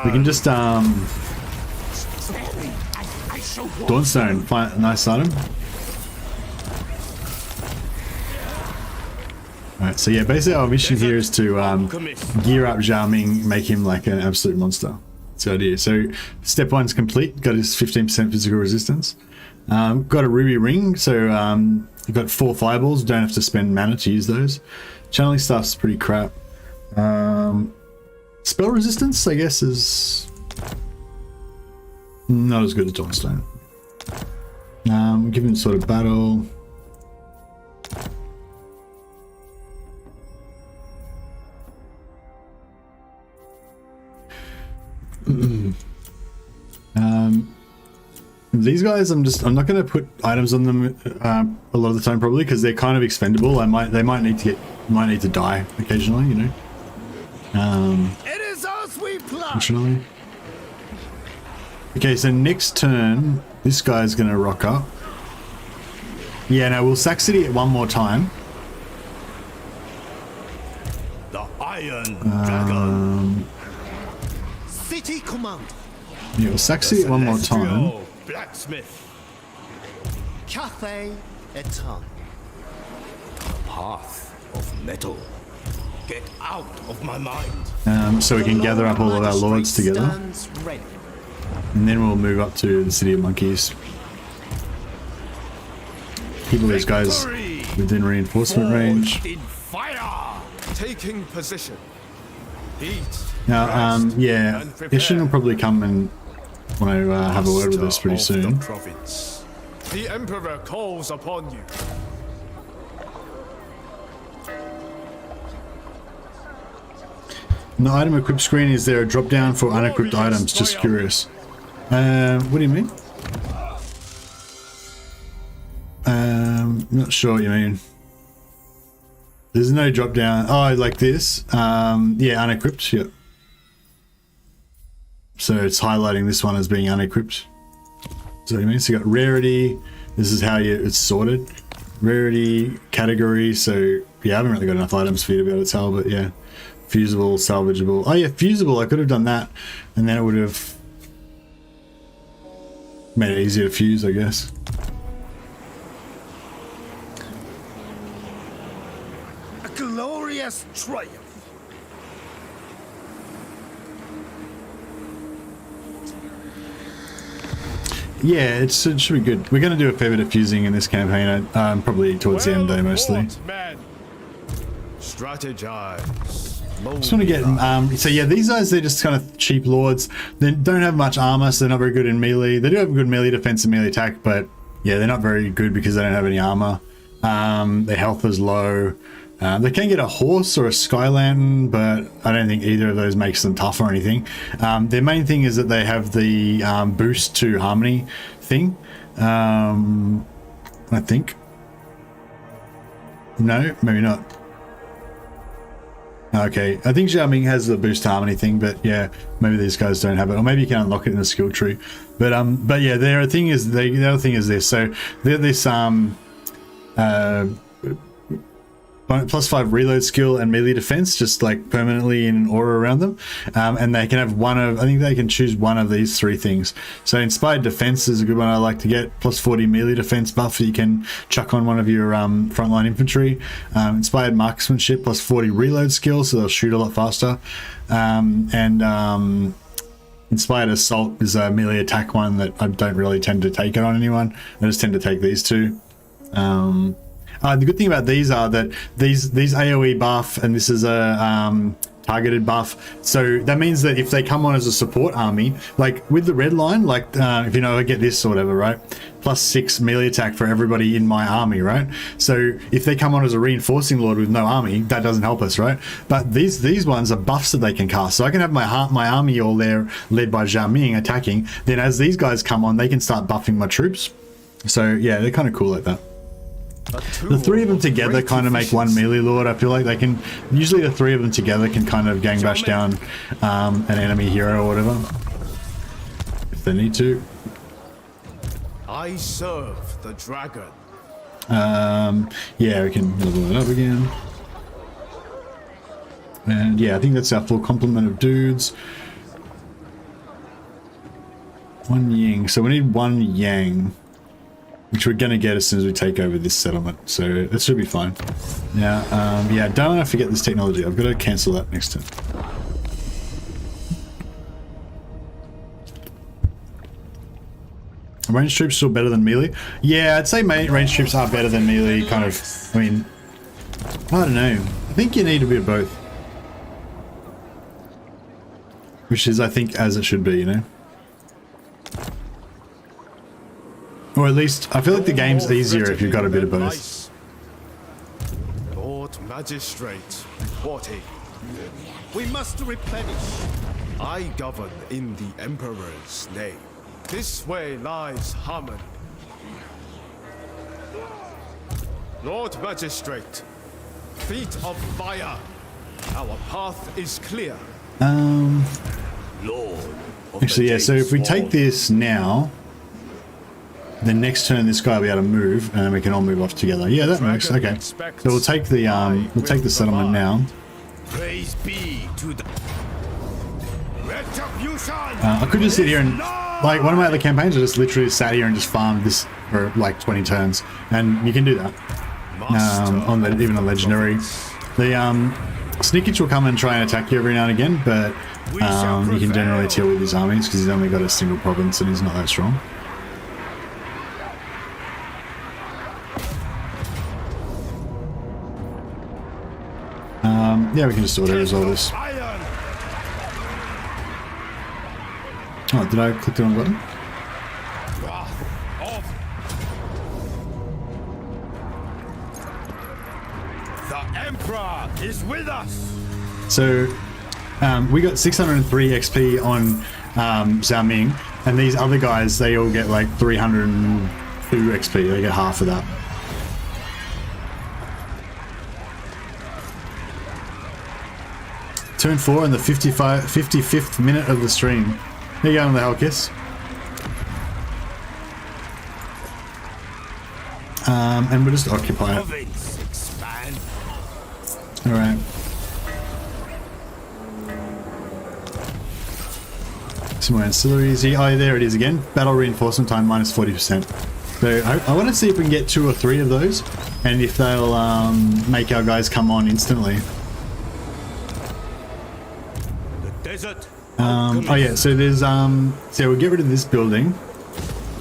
We can just Dawnstone, find a nice item. Alright, so yeah, basically our mission here is to gear up Zhao Ming, make him like an absolute monster. That's the idea. So step 1's complete, got his 15% physical resistance. Got a ruby ring, so you've got 4 fireballs, don't have to spend mana to use those. Channeling stuff's pretty crap. Spell resistance, I guess, is not as good as Dawnstone. Given sort of battle. These guys, I'm not going to put items on them a lot of the time probably because they're kind of expendable. They might need to die occasionally, you know. It is as we plan. Unfortunately. Okay, so next turn, this guy's going to rock up. Yeah, no, we'll sack City it one more time. The Iron Dragon. City command. Yeah, we'll sack City it one more time. Blacksmith. Cathay Etan. Path of metal. Get out of my mind. So we can gather up all of our lords together. And then we'll move up to the City of Monkeys. Keep all these guys within reinforcement range. In fire. Taking position. Heat. Now, yeah, Ishin will probably come and want to have a word with us pretty soon. The Emperor calls upon you. In the item equip screen, is there a drop down for unequipped items? Just curious. What do you mean? Not sure what you mean. There's no drop down. Oh, like this? Yeah, unequipped. Yep. So it's highlighting this one as being unequipped. So you mean? So you got rarity. This is how it's sorted. Rarity, category. So yeah, I haven't really got enough items for you to be able to tell, but yeah. Fusible, salvageable. Oh yeah, fusible. I could have done that, and then it would have made it easier to fuse, I guess. A glorious triumph. Yeah, it should be good. We're going to do a fair bit of fusing in this campaign, probably towards the end though, mostly. Strategize. Just want to get, so yeah, these guys, they're just kind of cheap lords. They don't have much armor, so they're not very good in melee. They do have good melee defense and melee attack, but yeah, they're not very good because they don't have any armor. Their health is low. They can get a horse or a sky lantern, but I don't think either of those makes them tough or anything. Their main thing is that they have the boost to harmony thing. I think. No, maybe not. Okay, I think Zhao Ming has the boost harmony thing, but yeah, maybe these guys don't have it, or maybe you can unlock it in the skill tree. But yeah, the other thing is this. So they're this +5 reload skill and melee defense, just like permanently in an aura around them, and they can have one of, I think they can choose one of these three things. So inspired defense is a good one I like to get, +40 melee defense buff that you can chuck on one of your frontline infantry. Inspired marksmanship +40 reload skill, so they'll shoot a lot faster, and inspired assault is a melee attack one that I don't really tend to take it on anyone. I just tend to take these two. The good thing about these are that these AoE buff, and this is a targeted buff, so that means that if they come on as a support army, like with the red line, like if you know, I get this or whatever, right, +6 melee attack for everybody in my army, right? So if they come on as a reinforcing lord with no army, that doesn't help us, right? But these ones are buffs that they can cast, so I can have my army all there led by Zhao Ming attacking, then as these guys come on, they can start buffing my troops. So yeah, they're kind of cool like that. The three of them together kind of make one melee lord. I feel like they can, usually the three of them together can kind of gang bash down an enemy hero or whatever, if they need to. I serve the dragon. Yeah, we can level it up again. And yeah, I think that's our full complement of dudes. One yang, so we need one yang, which we're going to get as soon as we take over this settlement, so that should be fine. Now, yeah, don't want to forget this technology. I've got to cancel that next turn. Ranged troops still better than melee? Yeah, I'd say ranged troops are better than melee, kind of. I mean, I don't know. I think you need a bit of both. Which is, I think, as it should be, you know? Or at least, I feel like the game's easier if you've got a bit of both. Lord Magistrate, reporting. We must replenish. I govern in the Emperor's name. This way lies harmony. Lord Magistrate, feet of fire. Our path is clear. Lord. Actually, yeah, so if we take this now, then next turn this guy will be able to move, and then we can all move off together. Yeah, that works. Okay, so we'll take the settlement now. Praise be to the retribution. I could just sit here and, like, one of my other campaigns, I just literally sat here and just farmed this for like 20 turns, and you can do that on even a legendary. The Sneakage will come and try and attack you every now and again, but you can generally deal with his armies because he's only got a single province and he's not that strong. Yeah, we can just auto-resolve this. Oh, did I click the wrong button? The Emperor is with us. So, we got 603 XP on Zhao Ming, and these other guys, they all get like 302 XP. They get half of that. Turn 4 in the 55th minute of the stream. There you go on the Hellkiss. And we'll just occupy it. Alright. Some more ancillaries here. Oh, there it is again. Battle reinforcement time minus 40%. So I want to see if we can get 2 or 3 of those, and if they'll make our guys come on instantly. The desert. Oh yeah, so there's so we'll get rid of this building,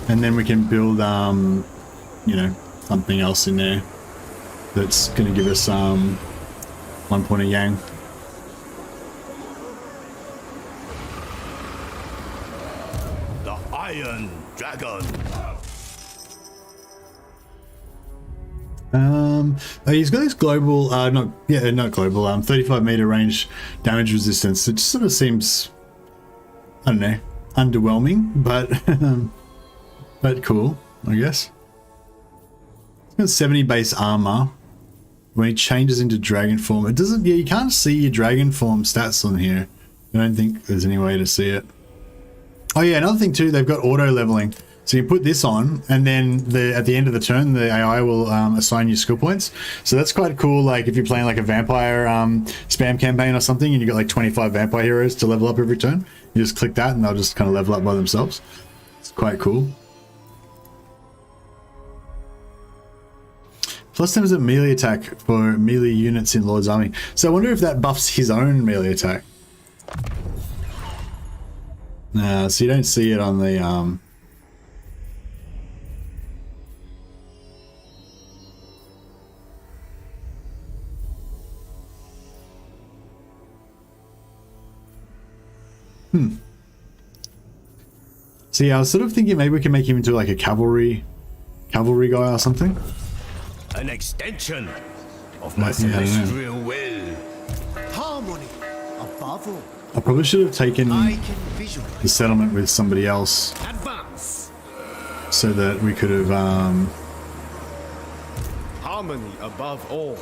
and then we can build you know, something else in there that's going to give us 1 point of yang. The Iron Dragon. He's got this global, not global, 35 meter range damage resistance. It just sort of seems, I don't know, underwhelming, but cool, I guess. He's got 70 base armor. When he changes into dragon form, it doesn't, yeah, you can't see your dragon form stats on here. I don't think there's any way to see it. Oh yeah, another thing too, they've got auto leveling. So you put this on, and then at the end of the turn, the AI will assign you skill points. So that's quite cool. Like if you're playing like a vampire spam campaign or something, and you got like 25 vampire heroes to level up every turn, you just click that, and they'll just kind of level up by themselves. It's quite cool. Plus 10% melee attack for melee units in Lord's army. So I wonder if that buffs his own melee attack. No, so you don't see it on the See, I was sort of thinking maybe we can make him into like a cavalry guy or something. An extension of my celestial will. Harmony above all. I probably should have taken I can visualize. the settlement with somebody else Advance. so that we could have Harmony above all.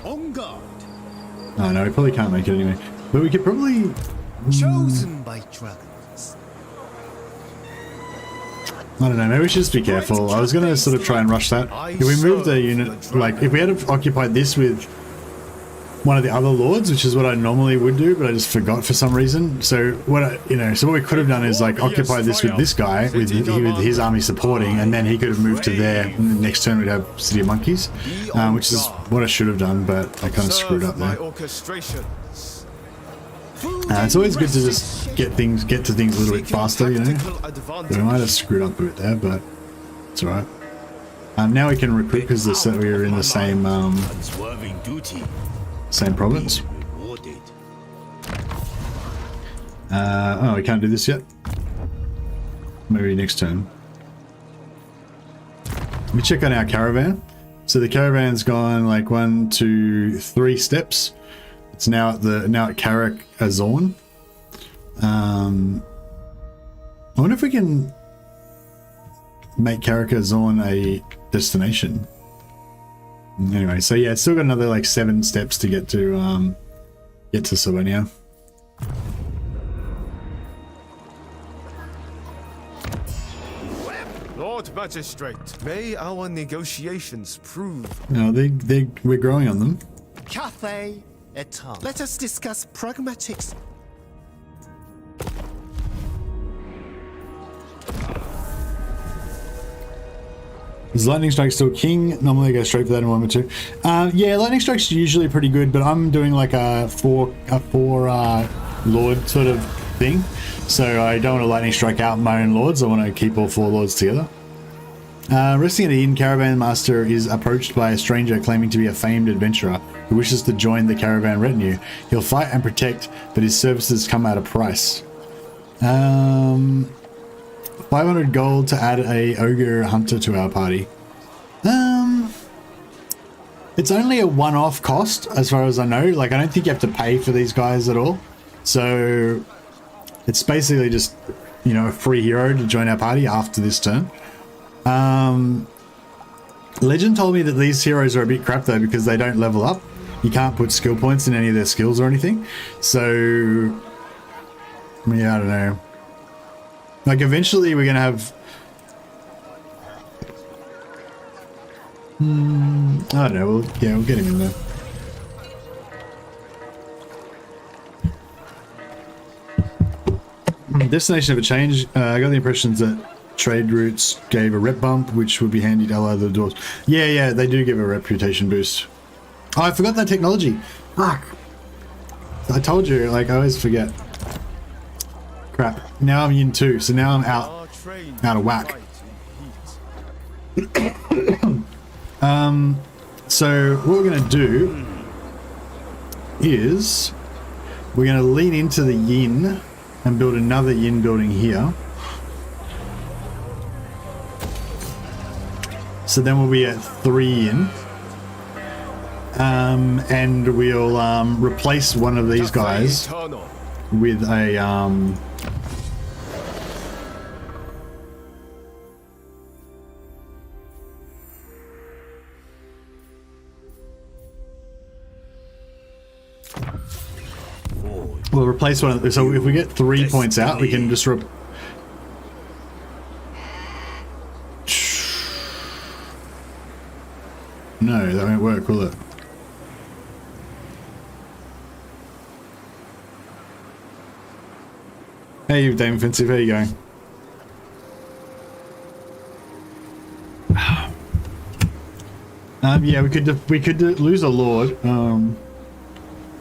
On guard. oh no, we probably can't make it anyway. But we could probably Chosen by dragons. I don't know, maybe we should just be careful. I was gonna sort of try and rush that. If we moved the unit, like if we had occupied this with one of the other lords, which is what I normally would do, but I just forgot for some reason. So what so what we could have done is like occupy this with this guy with his army supporting, and then he could have moved to there, and the next turn we'd have City of Monkeys, which is what I should have done, but I kind of screwed up there. It's always good to just get to things a little bit faster, you know. But I might have screwed up a bit there, but it's alright. Now we can recruit because we are in the same same province. Oh, we can't do this yet. Maybe next turn. Let me check on our caravan. So the caravan's gone like 1, 2, 3 steps. It's now at Carrick Azorn. I wonder if we can make Carrick Azorn a destination. Anyway, so yeah, it's still got another like 7 steps to get to Slovenia. Lord Magistrate, may our negotiations prove. No, we're growing on them. Cathay et al. Let us discuss pragmatics. Is Lightning Strike still king? Normally I go straight for that in 1 or 2. Yeah, Lightning Strike's usually pretty good, but I'm doing like a four lord sort of thing. So I don't want to Lightning Strike out my own lords. I want to keep all 4 lords together. Resting at Eden, Caravan Master is approached by a stranger claiming to be a famed adventurer who wishes to join the caravan retinue. He'll fight and protect, but his services come at a price. 500 gold to add a Ogre Hunter to our party. It's only a one-off cost as far as I know. Like, I don't think you have to pay for these guys at all. So it's basically just, you know, a free hero to join our party after this turn. Legend told me that these heroes are a bit crap though because they don't level up. You can't put skill points in any of their skills or anything. So yeah, I don't know. Like eventually we're gonna have I don't know, we'll get him in there. Destination of a change. I got the impressions that trade routes gave a rep bump, which would be handy to ally the doors. Yeah, they do give a reputation boost. Oh, I forgot that technology. Fuck. I told you, like, I always forget. Crap. Now I'm in 2, so now I'm out of whack. So what we're going to do is we're going to lean into the yin and build another yin building here. So then we'll be at 3 yin. And we'll replace one of these guys with a we'll replace one of the, so if we get 3 points out, we can just no, that won't work, will it? Hey, Dame Offensive, how you going? Yeah, we could lose a lord.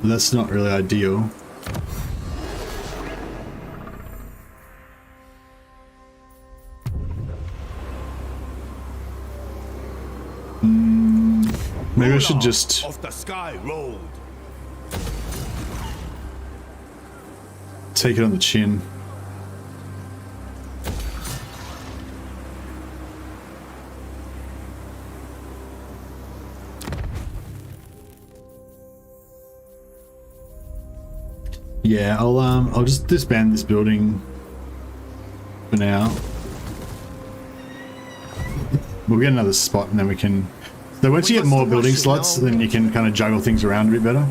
That's not really ideal. Maybe I should just of the sky road. take it on the chin. Yeah, I'll just disband this building for now. We'll get another spot and then we can. So once you get more building slots, then you can kind of juggle things around a bit better.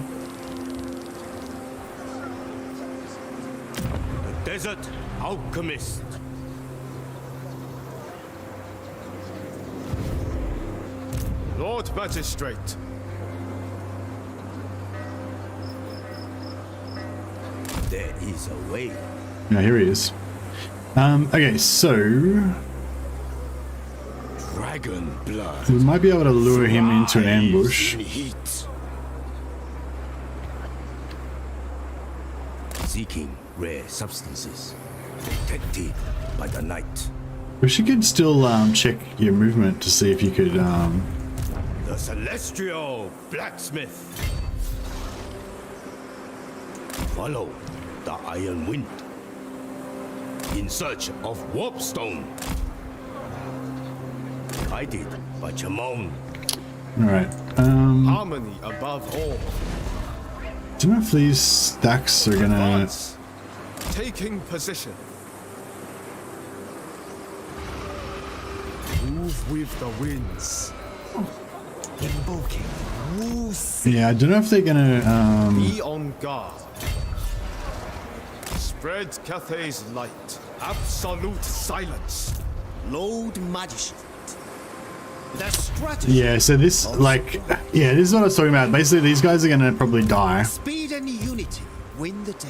The desert alchemist. Lord Magistrate. There is a way. Yeah, here he is. Okay, so Dragon blood. we might be able to lure him into an ambush. In heat. Seeking rare substances. Protected by the night. Wish you could still check your movement to see if you could. The celestial blacksmith. Follow the iron wind. In search of warpstone. Guided by Chamon. All right. Harmony above all. Do you know if these stacks are gonna? Advance. Taking position. Move with the winds. Invoking. Yeah, I don't know if they're gonna. Be on guard. Spread Cathay's light. Absolute silence. Lord Magistrate. The strategy. Yeah, so this, like, yeah, this is what I was talking about. Basically, these guys are gonna probably die. Speed and unity win the day.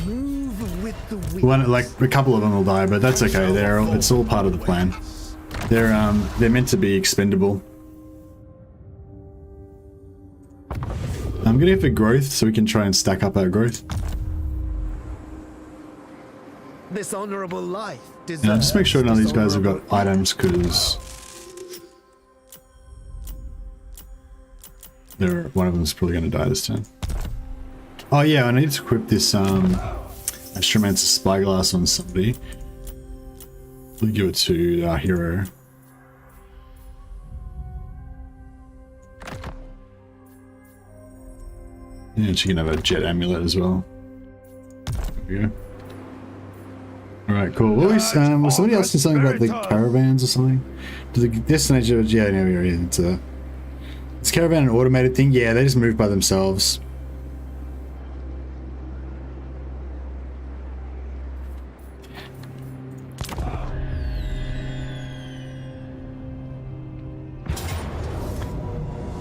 Move with the wind. One, like, a couple of them will die, but that's okay. It's all part of the plan. They're meant to be expendable. I'm gonna go for growth so we can try and stack up our growth. This honorable life. Yeah, just make sure none of these guys have got items, because one of them is probably going to die this time. Oh yeah, I need to equip this Astromancer Spyglass on somebody. We'll give it to our hero. Yeah, she can have a jet amulet as well. There we go. Alright, cool. What was somebody else saying something about the caravans or something? Do the destination? Yeah, no, we're into that. Is Caravan an automated thing? Yeah, they just move by themselves.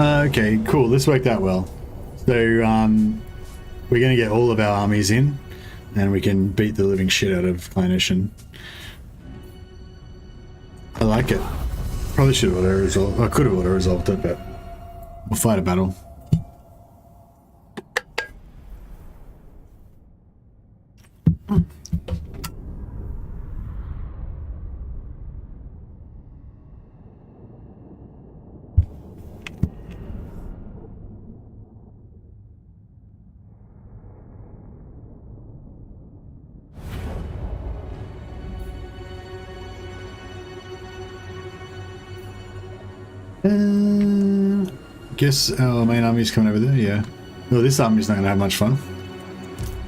Okay, cool. This worked out well. So, we're going to get all of our armies in. and we can beat the living shit out of Clinician. I like it. Probably should have auto-resolved. I could have auto-resolved it, but we'll fight a battle. Guess our main army's coming over there, yeah. Well, this army's not gonna have much fun.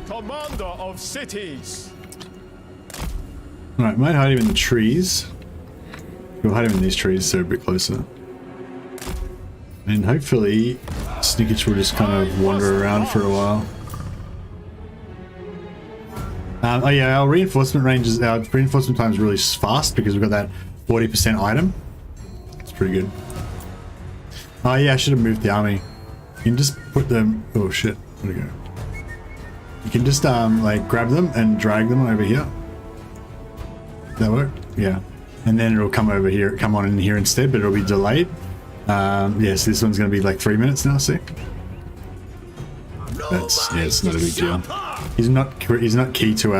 Commander of cities. Alright, might hide him in the trees. We'll hide him in these trees so a bit closer. And hopefully Snickage will just kind of wander around for a while. Oh yeah, our reinforcement time is really fast because we've got that 40% item. It's pretty good. Oh yeah, I should have moved the army. You can just put them. Oh shit, where'd it go? You can just like grab them and drag them over here. Does that work? Yeah. And then it'll come over here, come on in here instead, but it'll be delayed. Yes, this one's gonna be like 3 minutes now. See? That's yeah, it's not a big deal. He's not key to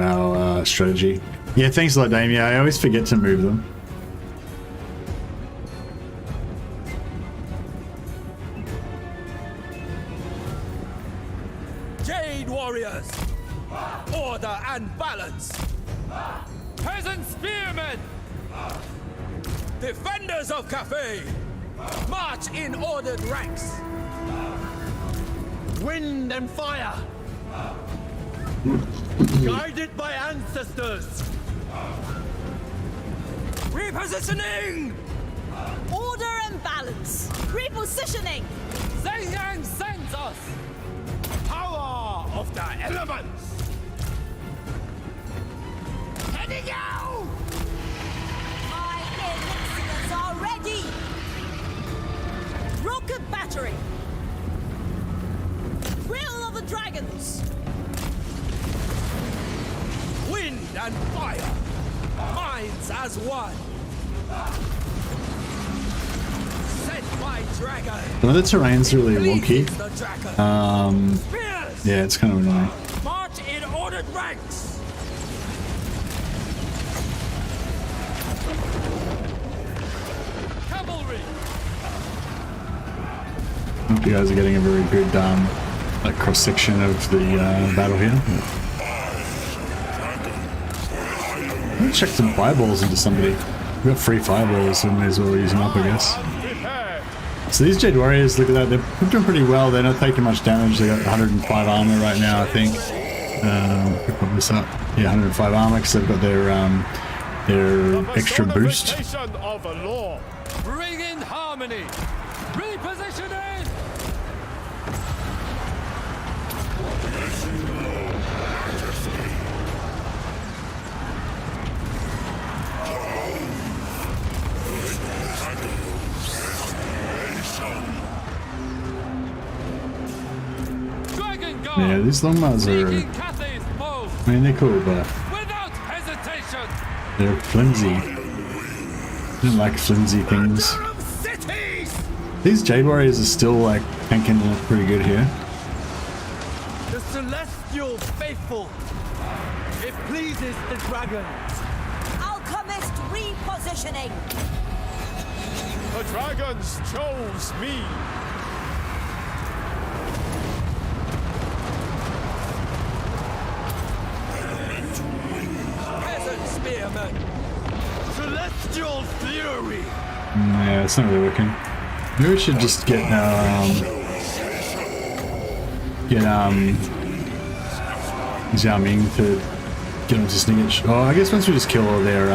our strategy. Yeah, thanks a lot, Damien. I always forget to move them. Warriors, order and balance. Peasant spearmen, defenders of Cathay, march in ordered ranks. Wind and fire, guided by ancestors. Repositioning, Order and balance. Repositioning. Zhang sends us. Power of the elements! Heading out! My elixirs are ready. Rocket battery. Will of the dragons. Wind and fire! Minds as one! Sent by dragon! Some of the terrain's really wonky. The dragon. Yeah, it's kind of annoying. March in ordered ranks! Cavalry! I hope you guys are getting a very good like cross section of the battle here. I'm gonna check some fireballs into somebody. We've got 3 fireballs, so we may as well use them up, I guess. So these Jade Warriors, look at that, they're doing pretty well. They're not taking much damage. They got 105 armor right now, I think. Put this up. Yeah, 105 armor because they've got their extra boost. Bring in harmony! Repositioning! Yeah, these Longmars are, I mean, they're cool, but they're flimsy. I don't like flimsy things. These Jade Warriors are still like tanking it pretty good here. The celestial faithful. It pleases the dragon. Alchemist repositioning. The dragons chose me. Peasant spearmen. Celestial fury. Yeah, it's not really working. Maybe we should just get Zhao Ming to get onto Snickage. Oh, I guess once we just kill all their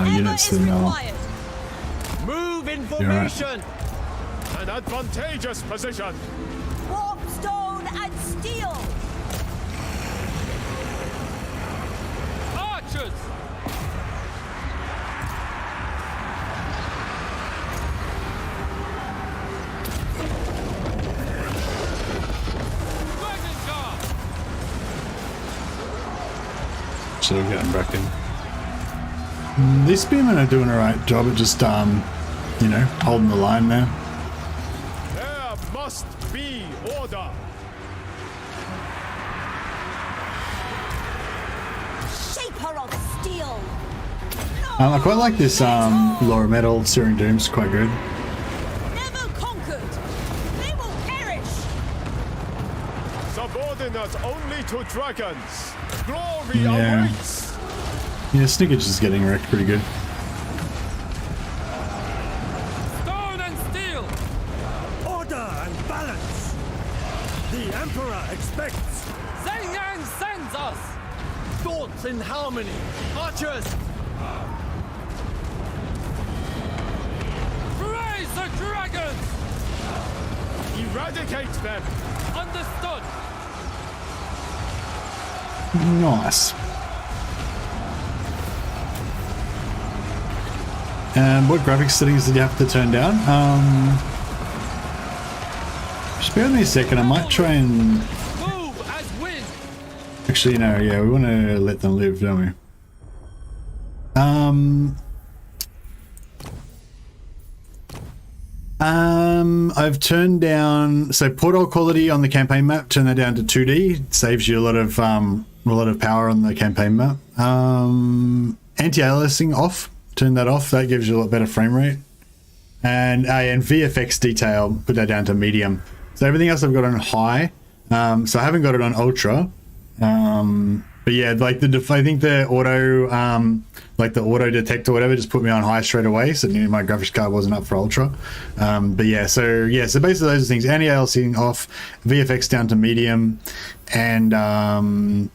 units, then they'll Move in be alright. formation. An advantageous position. Warp stone and steel. Archers. still getting back in. These spearmen are doing a right job at just, you know, holding the line there. There must be order. Shaper of steel. I quite like this Laura Metal Searing Doom's quite good. Never conquered. They will perish. Subordinate only to dragons. Glory awaits. Yeah, Snickage is getting wrecked pretty good. Stone and steel. Order and balance. The Emperor expects. Zhang Yang sends us. Thoughts in harmony. Archers. Raise the dragons. Eradicate them. Understood. Nice. And what graphics settings did you have to turn down? Just bear with me a second. I might try and... Move as wind. Actually, no, yeah, we want to let them live, don't we? I've turned down, so portal quality on the campaign map, turn that down to 2D. It saves you a lot of power on the campaign map. Anti-aliasing off, turn that off. That gives you a lot better frame rate. And VFX detail, put that down to medium. So everything else I've got on high. So I haven't got it on ultra. But yeah, like I think the auto, like the auto detect or whatever, just put me on high straight away. So my graphics card wasn't up for ultra. But yeah, so basically those are things. Anti-aliasing off, VFX down to medium, and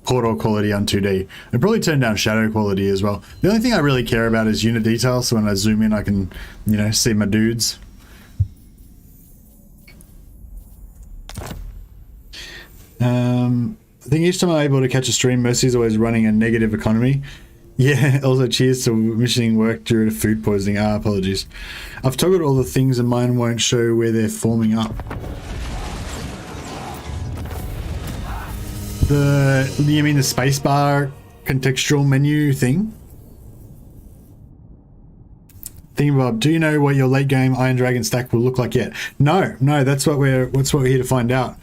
portal quality on 2D. I'd probably turn down shadow quality as well. The only thing I really care about is unit detail. So when I zoom in, I can, you know, see my dudes. I think each time I'm able to catch a stream, Mercy's always running a negative economy. Yeah, also cheers to missing work due to food poisoning. Apologies. I've toggled all the things and mine won't show where they're forming up. You mean the spacebar contextual menu thing? Thingamabob, do you know what your late game Iron Dragon stack will look like yet? No, that's what we're here to find out.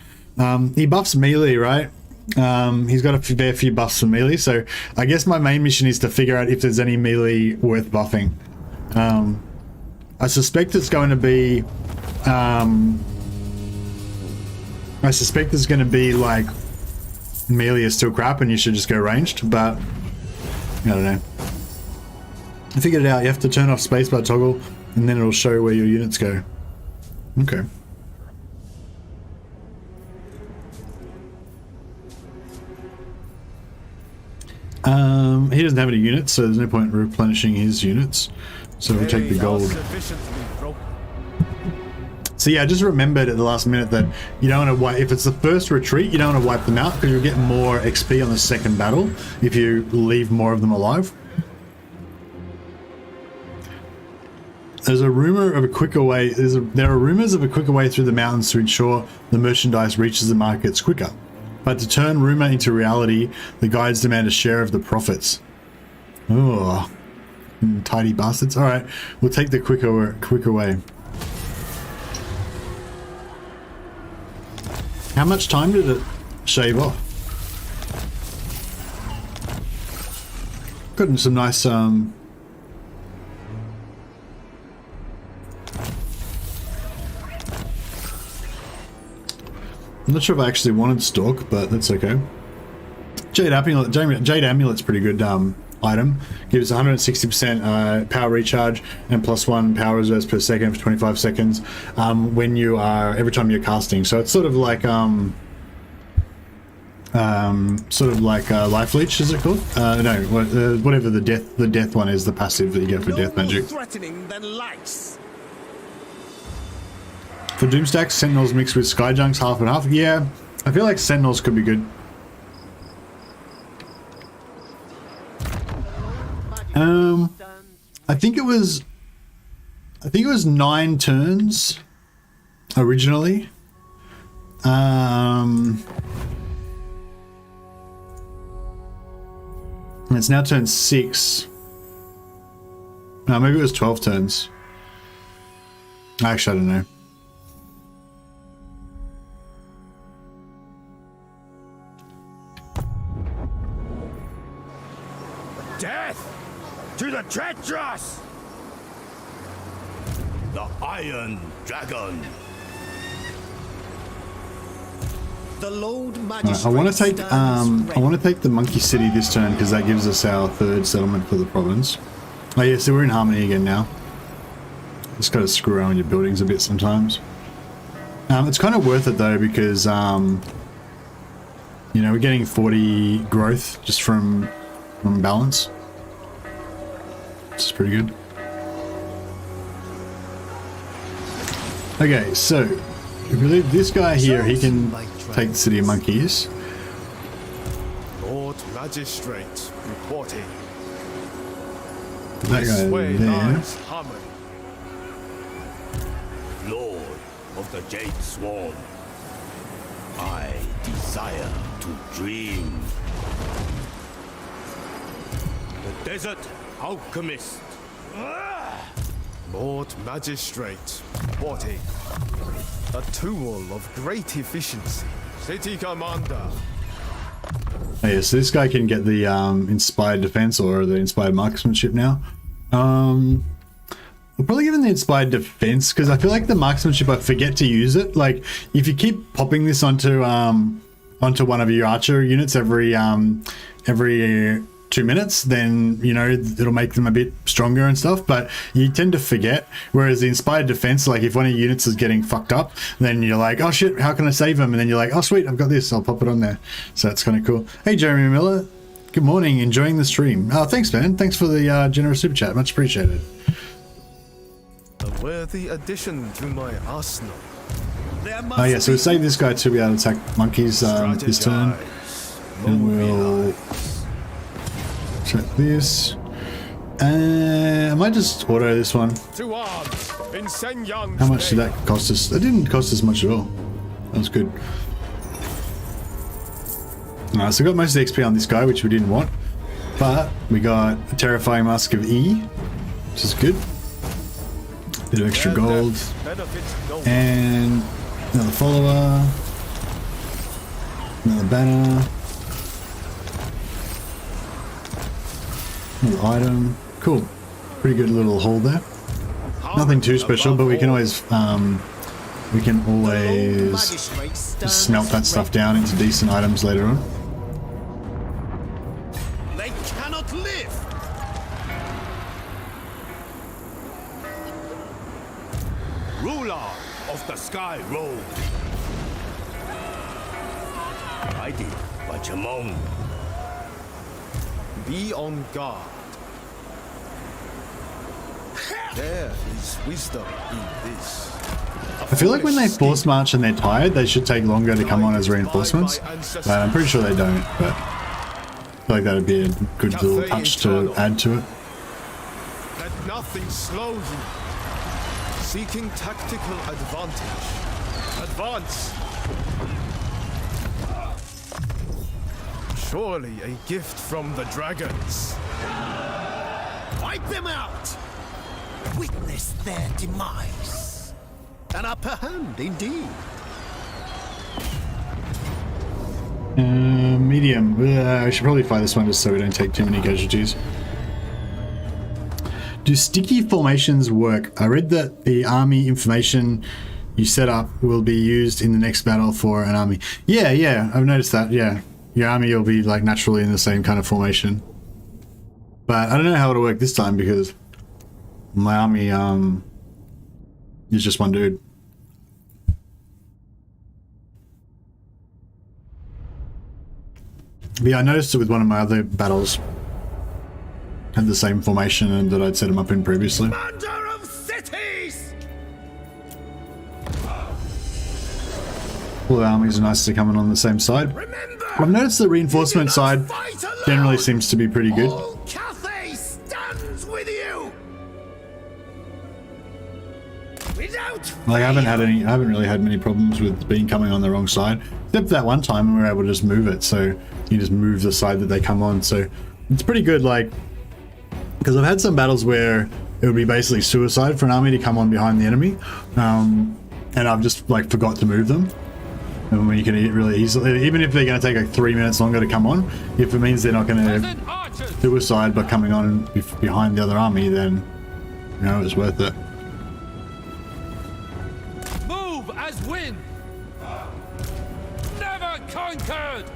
He buffs melee, right? He's got a fair few buffs for melee, so I guess my main mission is to figure out if there's any melee worth buffing. I suspect it's going to be like melee is still crap and you should just go ranged, but I don't know. I figured it out. You have to turn off spacebar toggle and then it'll show where your units go. Okay. He doesn't have any units, so there's no point in replenishing his units. So we'll take the gold. So yeah, I just remembered at the last minute that you don't want to wipe, if it's the first retreat, you don't want to wipe them out because you'll get more XP on the second battle if you leave more of them alive. There's a rumor of a quicker way. There are rumors of a quicker way through the mountains to ensure the merchandise reaches the markets quicker. But to turn rumor into reality, the guides demand a share of the profits. Oh, tidy bastards. All right, we'll take the quicker way. How much time did it shave off? Gotten some nice I'm not sure if I actually wanted Stalk, but that's okay. Jade Amulet's pretty good item. Gives 160% power recharge and +1 power reserves per second for 25 seconds every time you're casting. So it's sort of like Life Leech, is it called? No, whatever the death one is, the passive that you get for death magic. Threatening than lice. For Doomstacks, Sentinels mixed with Skyjunks, half and half. Yeah, I feel like Sentinels could be good. I think it was 9 turns originally. And it's now turn 6. No, maybe it was 12 turns. Actually, I don't know. Death to the treacherous! The Iron Dragon. The Lord Right, Magistrate I want to take stands I want to take the Monkey City this turn because that gives us our 3rd settlement for the province. Oh yeah, so we're in harmony again now. Just got to screw around with your buildings a bit sometimes. It's kind of worth it though because you know, we're getting 40 growth just from balance. Which is pretty good. Okay, so if we leave this guy here, he can take the City of Monkeys. Lord Magistrate reporting. That guy This way there. lies harmony. Lord of the Jade Swarm. I desire to dream. The Desert Alchemist. Lord Magistrate reporting. A tool of great efficiency. City Commander. Oh, yeah, so this guy can get the inspired defense or the inspired marksmanship now. We'll probably give him the inspired defense because I feel like the marksmanship, I forget to use it. Like if you keep popping this onto one of your archer units every 2 minutes, then you know it'll make them a bit stronger and stuff, but you tend to forget. Whereas the inspired defense, like if one of your units is getting fucked up, then you're like, oh shit, how can I save them? And then you're like, oh sweet, I've got this, I'll pop it on there. So that's kind of cool. Hey Jeremy Miller, good morning, enjoying the stream. Oh, thanks man, thanks for the generous super chat, much appreciated. A worthy addition to my arsenal. Oh yeah, so we'll save this guy to be able to attack monkeys this turn. And we'll check this. I might just auto this one. To arms in Sen Yang's How much did name. that cost us? It didn't cost us much at all. That was good. Alright, so we got most of the XP on this guy, which we didn't want. But we got a Terrifying Mask of E, which is good. Bit of extra gold. Benefits no one. And another follower. Another banner. Another item. Cool. Pretty good little haul there. Nothing too special, but we can always just smelt that stuff down into decent items later on. They cannot live. Ruler of the Sky Road. Guided by Chamon. Be on guard. There is wisdom in this. I feel like when they force march and they're tired, they should take longer to come on as reinforcements. But I'm pretty sure they don't. But I feel like that would be a good little touch to add to it. Let nothing slow you. Seeking tactical advantage. Advance. Surely a gift from the dragons. Wipe them out! Witness their demise. An upper hand, indeed. Medium. I should probably fire this one just so we don't take too many casualties. Do sticky formations work? I read that the army information you set up will be used in the next battle for an army. Yeah, I've noticed that, yeah. Your army will be like naturally in the same kind of formation. But I don't know how it'll work this time because my army is just one dude. But yeah, I noticed it with one of my other battles. Had the same formation and that I'd set him up in previously. Commander of cities. All the armies are nice to come in on the same side. Remember, I've noticed the reinforcement side fight alone. generally seems to be pretty good. All Cathay stands with you. Without Like I haven't really had many problems with being coming on the wrong side. Except that one time we were able to just move it, so you just move the side that they come on. So it's pretty good, like, because I've had some battles where it would be basically suicide for an army to come on behind the enemy, and I've just like forgot to move them. And when you can eat really easily, even if they're going to take like 3 minutes longer to come on, if it means they're not going to suicide by coming on behind the other army, then you know it's worth it. Move as wind. Never conquered.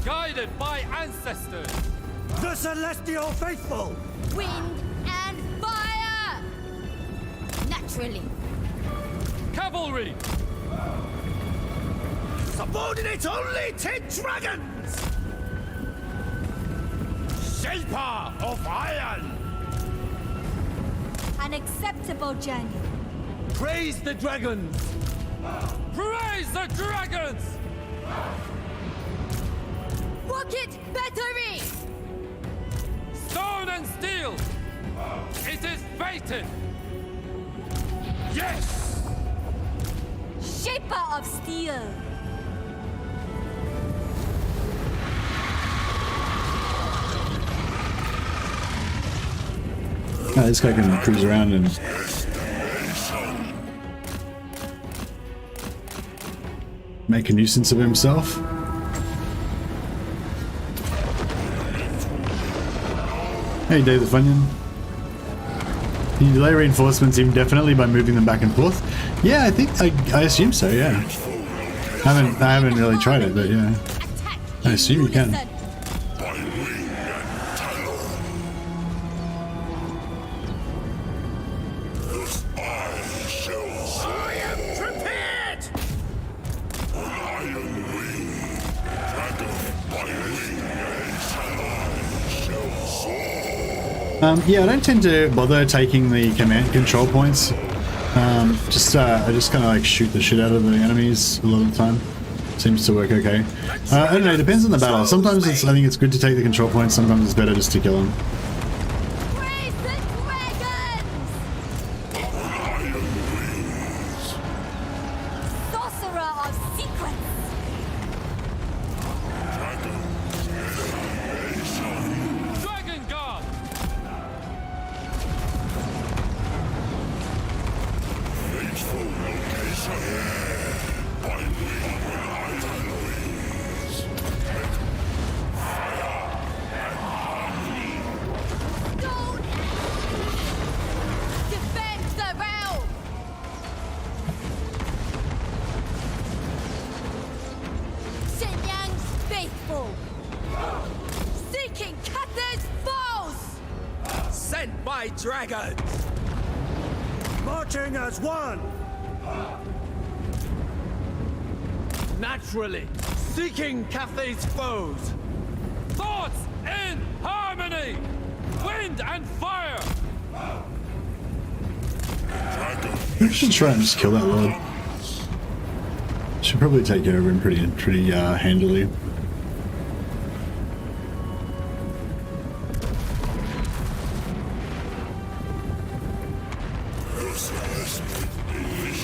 Guided by ancestors. The Celestial Faithful! Wind and fire! Naturally. Cavalry. Subordinate only 10 dragons! Shaper of iron. An acceptable journey. Praise the dragons. Praise the dragons. Rocket battery! Stone and steel. It is fated. Yes. Shaper of steel. This guy can cruise around and make a nuisance of himself. Hey, Dave the Funyun. Can you delay reinforcements indefinitely by moving them back and forth? Yeah, I think I assume so. Yeah, I haven't really tried it, but yeah, I assume you can. Yeah, I don't tend to bother taking the command control points. I just kind of like shoot the shit out of the enemies a lot of the time. Seems to work okay. I don't know, it depends on the battle. Sometimes I think it's good to take the control points, sometimes it's better just to kill them. Praise the dragons! Sorcerer of secrets! Dragon Guard. Don't defend the realm! Shenyang's faithful! Seeking Cathay's foes! Sent by dragons. Marching as one! Naturally. Seeking Cathay's foes. Thoughts in harmony. Wind and fire. I should try and just kill that lord. Should probably take care of him pretty handily.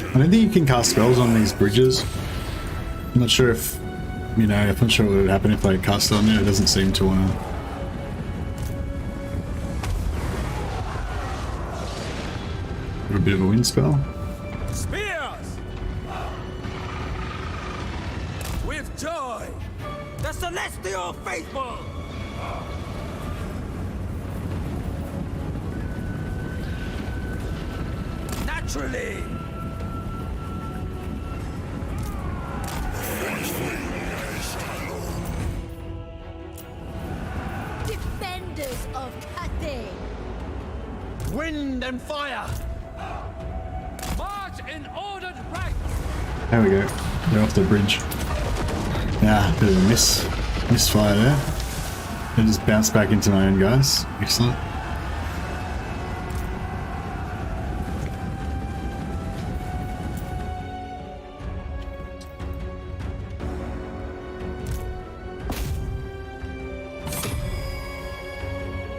I don't think you can cast spells on these bridges. I'm not sure if, you know, I'm not sure what would happen if I cast it on there. It doesn't seem to want to. A bit of a wind spell. Spears. With joy. The Celestial Faithful. Naturally. Defenders of Cathay! Wind and fire. March in ordered ranks. There we go. They're off the bridge. Yeah, bit of a misfire there. I just bounced back into my own guys. Excellent.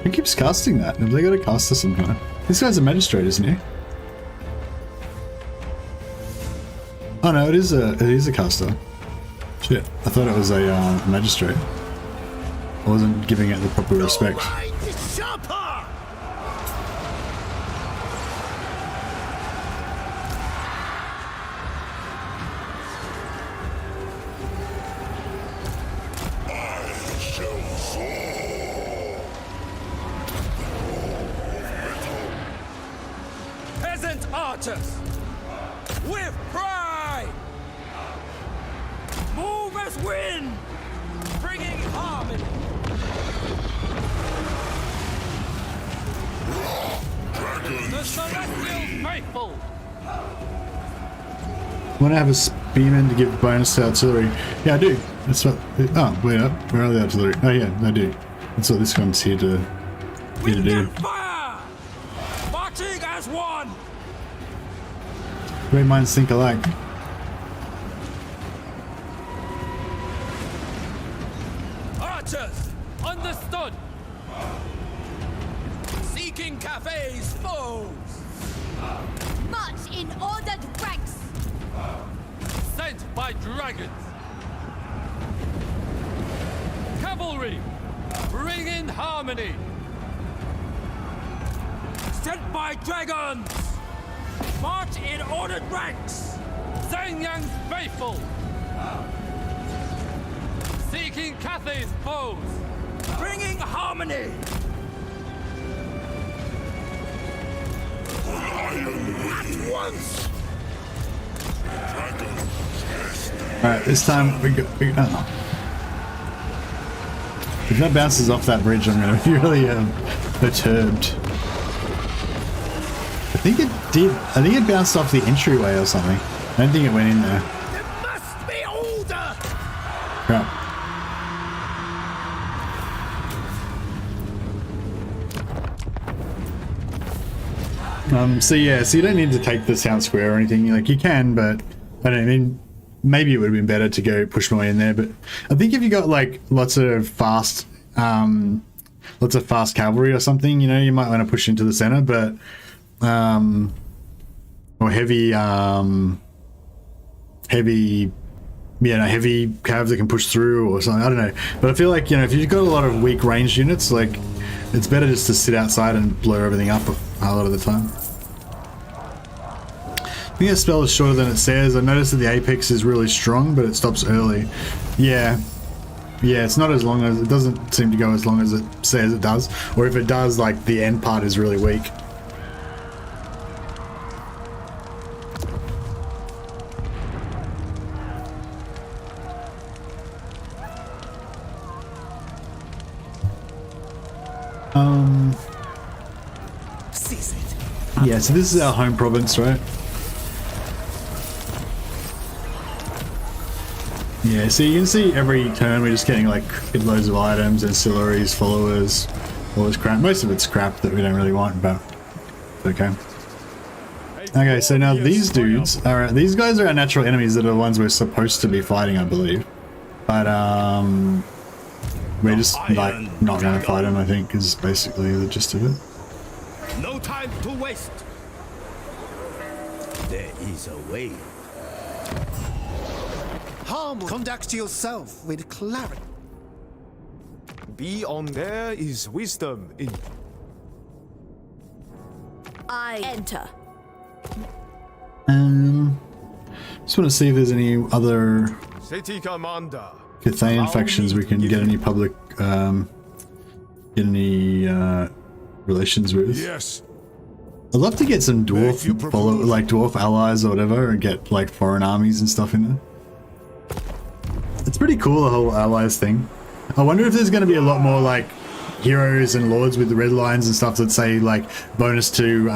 Who keeps casting that? Have they got a caster some kind? This guy's a magistrate, isn't he? Oh no, it is a caster. Shit, I thought it was a magistrate. I wasn't giving it the proper respect. Peasant archers, with pride, move as wind, bringing harmony. The celestial faithful. Want to have a spearman to give bonus to artillery? Yeah, I do. That's what. Oh, wait up. Where are the artillery? Oh yeah, I do. That's what this one's here to do. Fire! Marching as one. Great minds think alike. Archers, understood. Seeking Cathay's foes. March in ordered ranks. Sent by dragons. Cavalry, bring in harmony. Sent by dragons. March in ordered ranks. Zangyang's faithful. Seeking Cathay's foes. Bringing harmony. At once. Alright, this time we go. If that bounces off that bridge, I'm going to be really perturbed. I think it did. I think it bounced off the entryway or something. I don't think it went in there. There must be order. Crap. So yeah, so you don't need to take the town square or anything. Like you can, but I don't mean. Maybe it would have been better to go push more in there, but I think if you got like lots of fast cavalry or something, you know, you might want to push into the center, but or heavy heavy cav that can push through or something. I don't know, but I feel like, you know, if you've got a lot of weak ranged units, like it's better just to sit outside and blow everything up a lot of the time. I think the spell is shorter than it says. I noticed that the apex is really strong, but it stops early. Yeah, it's not as long as, it doesn't seem to go as long as it says it does. Or if it does, like the end part is really weak. Yeah, so this is our home province, right? Yeah, so you can see every turn we're just getting like loads of items, ancillaries, followers, all this crap. Most of it's crap that we don't really want, but it's okay. Okay, so now these dudes are, these guys are our natural enemies that are the ones we're supposed to be fighting, I believe. But we're just like not going to fight them, I think, is basically the gist of it. No time to waste. There is a way. Conduct yourself with clarity. Beyond there is wisdom in. I enter. Just want to see if there's any other City Commander. Cathayan factions we can get any public, get any relations with. Yes. I'd love to get some dwarf dwarf allies or whatever, and get like foreign armies and stuff in there. It's pretty cool, the whole allies thing. I wonder if there's going to be a lot more like heroes and lords with the red lines and stuff that say like bonus to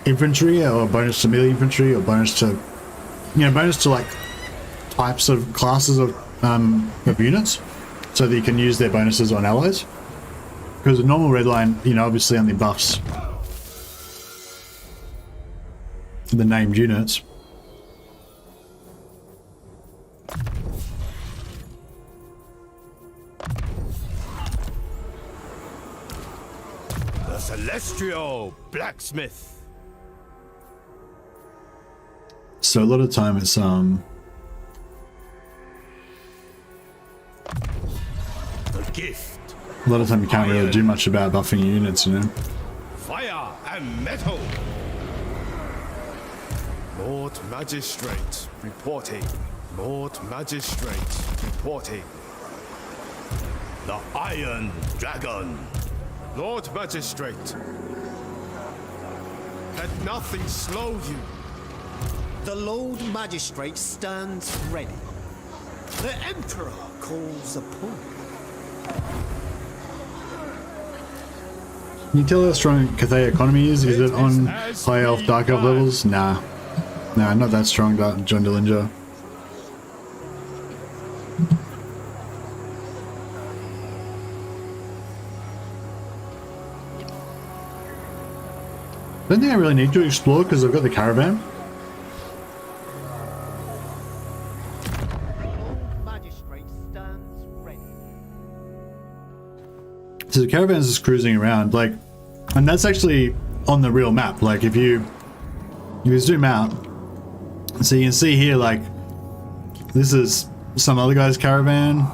infantry, or bonus to melee infantry, or bonus to, you know, bonus to like types of classes of units, so that you can use their bonuses on allies. Because the normal red line, you know, obviously only buffs the named units. The Celestial Blacksmith. So a lot of time it's The gift A lot of time you can't really do much about buffing your units, you know. Fire and metal. Lord Magistrate reporting. Lord Magistrate reporting. The Iron Dragon. Lord Magistrate. Let nothing slow you. The Lord Magistrate stands ready. The Emperor calls upon. Can you tell how strong Cathay economy is? Is it on high elf, dark elf levels? Nah. Nah, not that strong, John Dillinger. I don't think I really need to explore because I've got the Caravan. So the Caravan's just cruising around, like, and that's actually on the real map. Like, if you zoom out, so you can see here, like, this is some other guy's Caravan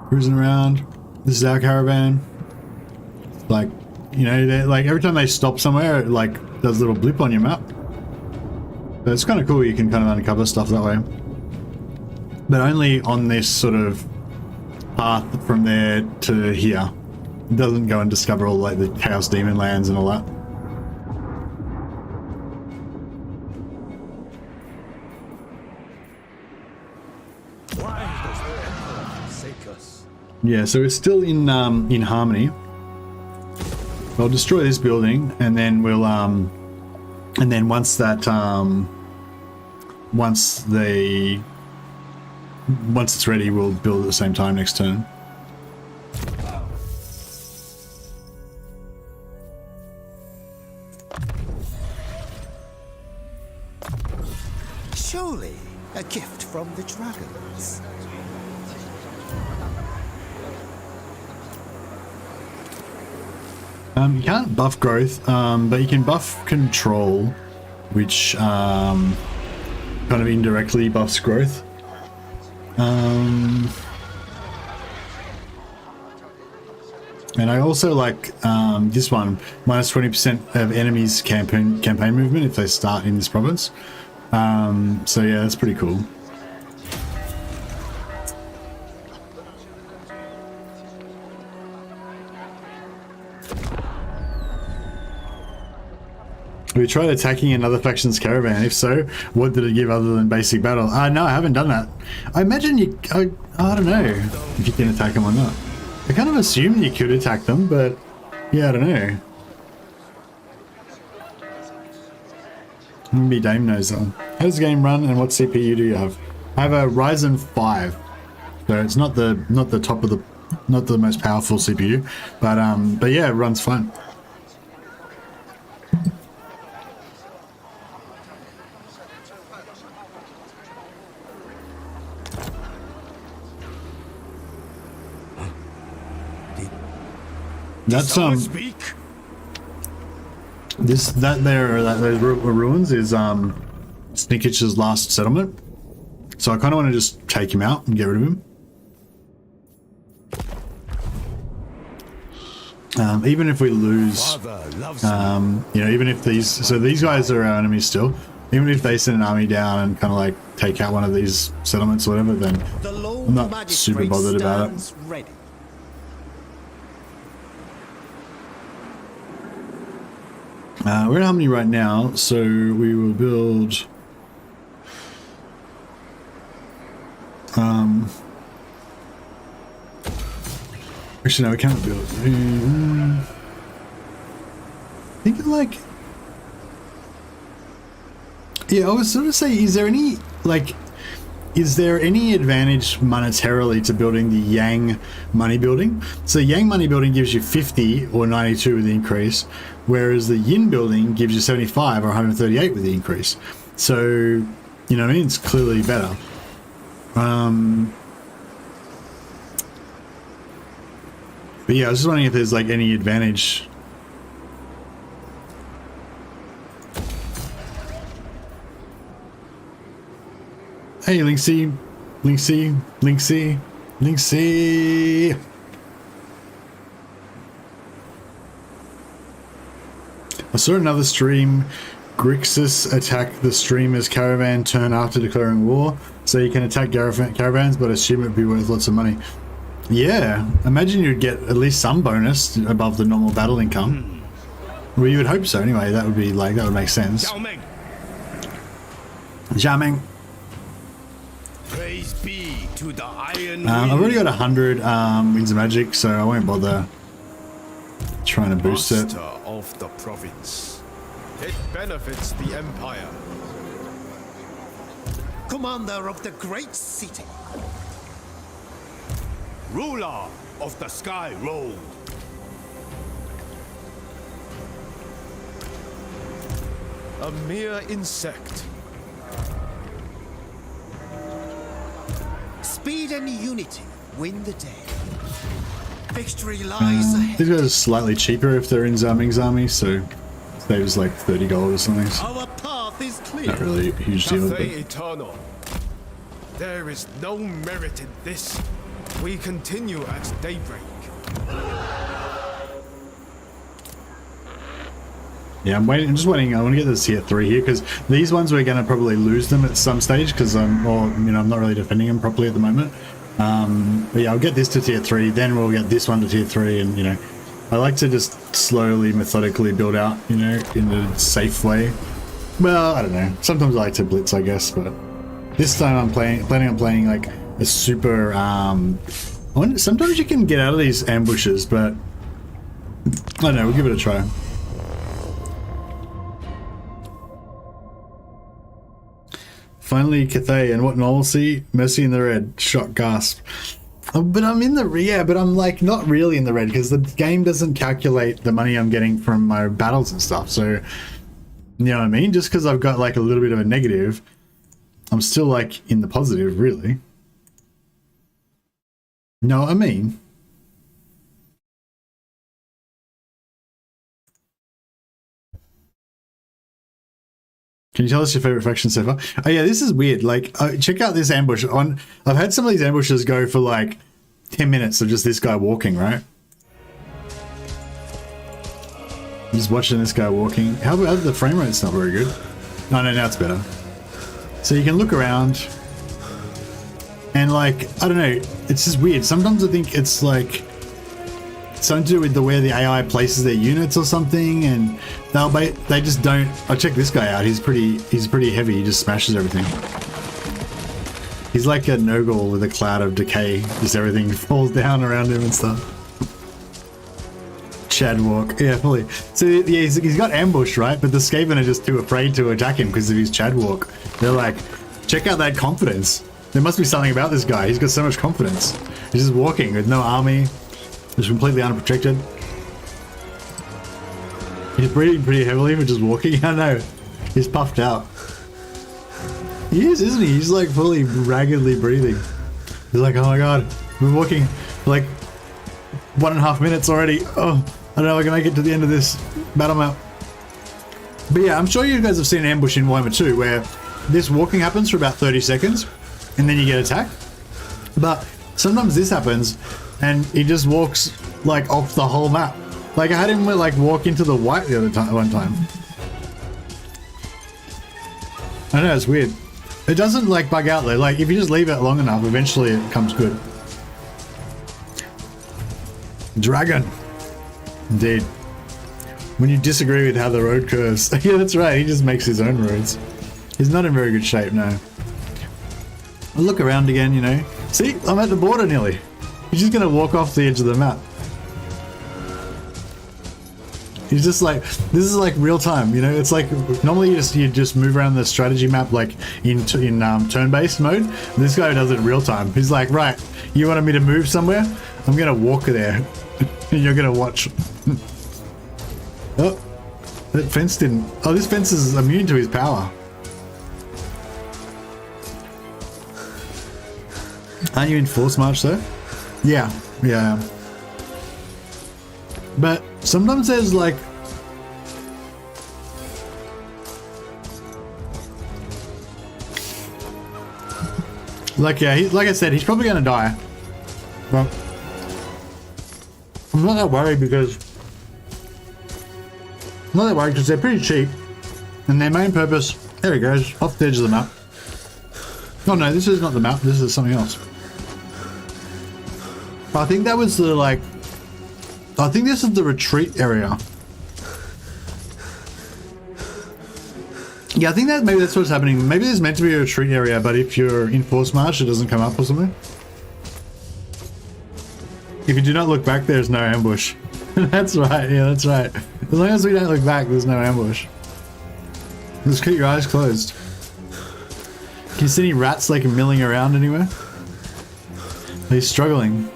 cruising around. This is our Caravan. Like, you know, like every time they stop somewhere, it like does a little blip on your map. So it's kind of cool. You can kind of uncover stuff that way, but only on this sort of path from there to here. It doesn't go and discover all like the Chaos Demon lands and all that. Why does the Emperor forsake us? Yeah, so it's still in Harmony. I'll destroy this building, and then we'll and then once that once it's ready, we'll build at the same time next turn. Surely a gift from the dragons. You can't buff growth, but you can buff control, which kind of indirectly buffs growth. And I also like this one, minus 20% of enemies' campaign movement if they start in this province. So yeah, that's pretty cool. We tried attacking another faction's Caravan. If so, what did it give other than basic battle? No, I haven't done that. I imagine you... I don't know if you can attack them or not. I kind of assumed you could attack them, but yeah, I don't know. Maybe Dame knows that one. How does the game run and what CPU do you have? I have a Ryzen 5. So it's not the top of the... not the most powerful CPU. But yeah, it runs fine. That's those ruins is Snickitch's last settlement, so I kind of want to just take him out and get rid of him. Even if we lose, you know, even if these guys are our enemies still, even if they send an army down and kind of like take out one of these settlements or whatever, then I'm not super bothered about it. Ready. We're in Harmony right now, so we will build actually no, we can't build I think like, yeah, I was sort of say, is there any advantage monetarily to building the Yang money building? So Yang money building gives you 50 or 92 with the increase, whereas the Yin building gives you 75 or 138 with the increase. So, you know what I mean? It's clearly better. But yeah, I was just wondering if there's like any advantage. Hey, Linksy. I saw another stream. Grixis attack the streamer's caravan turn after declaring war. So you can attack caravans, but assume it'd be worth lots of money. Yeah, imagine you'd get at least some bonus above the normal battle income. Well, you would hope so anyway. That would be like, that would make sense. Zhao Ming. Zhao Ming. Praise be to the Iron I've already got 100 Winds of Magic, so I won't bother trying to boost it. Master of the province. It benefits the Empire. Commander of the great city. Ruler of the Sky Road. A mere insect. Speed and unity win the day. Victory lies ahead. These guys are slightly cheaper if they're in Zhao Ming's army, so saves like $30 or something. Our path is clear. Not really a huge deal. Cathay But Eternal. There is no merit in this. We continue at daybreak. yeah, I'm waiting. I'm just waiting. I want to get this tier 3 here because these ones we're going to probably lose them at some stage because I'm not really defending them properly at the moment. But yeah, I'll get this to tier 3, then we'll get this one to tier 3, and I like to just slowly, methodically build out, in a safe way. Well, I don't know. Sometimes I like to blitz, I guess, but this time I'm planning on playing like a super. Sometimes you can get out of these ambushes, but I don't know. We'll give it a try. Finally, Cathay, and what normalcy? Mercy in the red. Shock, gasp. Oh, but I'm in the but I'm like not really in the red because the game doesn't calculate the money I'm getting from my battles and stuff. So, you know what I mean? Just because I've got like a little bit of a negative, I'm still like in the positive, really. Know what I mean? Can you tell us your favorite faction so far? Oh yeah, this is weird. Like, check out this ambush. I've had some of these ambushes go for like 10 minutes of just this guy walking, right? Just watching this guy walking. How about the frame rate's not very good? No, now it's better. So you can look around and like, I don't know, it's just weird. Sometimes I think it's like something to do with the way the AI places their units or something, and they just don't. Oh, check this guy out. He's pretty heavy. He just smashes everything. He's like a Noggle with a cloud of decay. Just everything falls down around him and stuff. Chadwalk, yeah, fully. So yeah, he's got ambushed, right? But the Skaven are just too afraid to attack him because of his Chadwalk. They're like, check out that confidence. There must be something about this guy. He's got so much confidence. He's just walking with no army. Just completely unprotected. He's breathing pretty heavily for just walking. I know. He's puffed out. He is, isn't he? He's like fully raggedly breathing. He's like, oh my god, we're walking for like 1.5 minutes already. Oh, I don't know if I can make it to the end of this battle map. But yeah, I'm sure you guys have seen an ambush in Warhammer 2 where this walking happens for about 30 seconds and then you get attacked. But sometimes this happens and he just walks like off the whole map. Like I had him like walk into the white the other time, one time. I know, it's weird. It doesn't like bug out though. Like if you just leave it long enough, eventually it comes good. Dragon. Indeed. When you disagree with how the road curves. Yeah, that's right. He just makes his own roads. He's not in very good shape, no. I'll look around again, you know. See, I'm at the border nearly. He's just gonna walk off the edge of the map. He's just like, this is like real time, you know. It's like normally you just move around the strategy map like in turn-based mode. This guy does it in real time. He's like, right, you wanted me to move somewhere? I'm gonna walk there, and you're gonna watch. Oh, that fence didn't. Oh, this fence is immune to his power. Aren't you in force march though? Yeah, yeah. But sometimes there's like yeah, like I said, he's probably gonna die. But I'm not that worried because Not that worried because they're pretty cheap. And their main purpose, there it goes, off the edge of the map. Oh no, this is not the map, this is something else. I think that was the like, I think this is the retreat area. Yeah, I think that maybe that's what's happening. Maybe there's meant to be a retreat area, but if you're in force march, it doesn't come up or something. If you do not look back, there's no ambush. That's right, yeah, that's right. As long as we don't look back, there's no ambush. Just keep your eyes closed. Can you see any rats like milling around anywhere? He's struggling.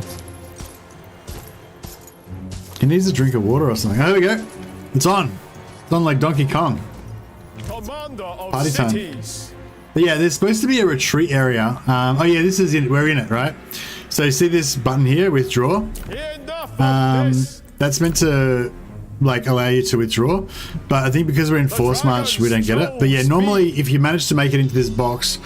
He needs a drink of water or something. Oh, there we go. It's on. It's on like Donkey Kong. Commander of Party time. cities. But yeah, there's supposed to be a retreat area. Oh yeah, this is it. We're in it, right? So you see this button here, withdraw? Enough of this. That's meant to like allow you to withdraw, but I think because we're in force march, we don't get it. But yeah, normally if you manage to make it into this box,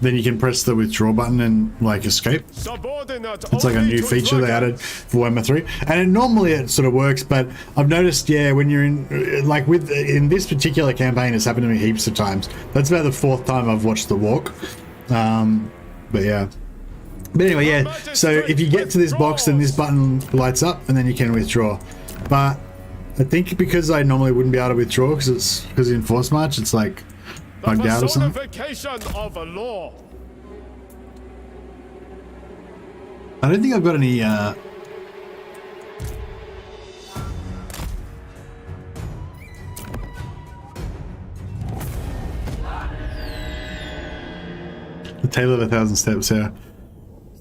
then you can press the withdraw button and like escape. It's like a new feature they added for Warhammer 3, and normally it sort of works. But I've noticed, yeah, when you're in like in this particular campaign, it's happened to me heaps of times. That's about the 4th time I've watched the walk. But yeah. But anyway, yeah. So if you get to this box, then this button lights up, and then you can withdraw. But I think because I normally wouldn't be able to withdraw because in force march, it's like bugged out or something. Of a law. I don't think I've got any. The Tale of 1,000 Steps here.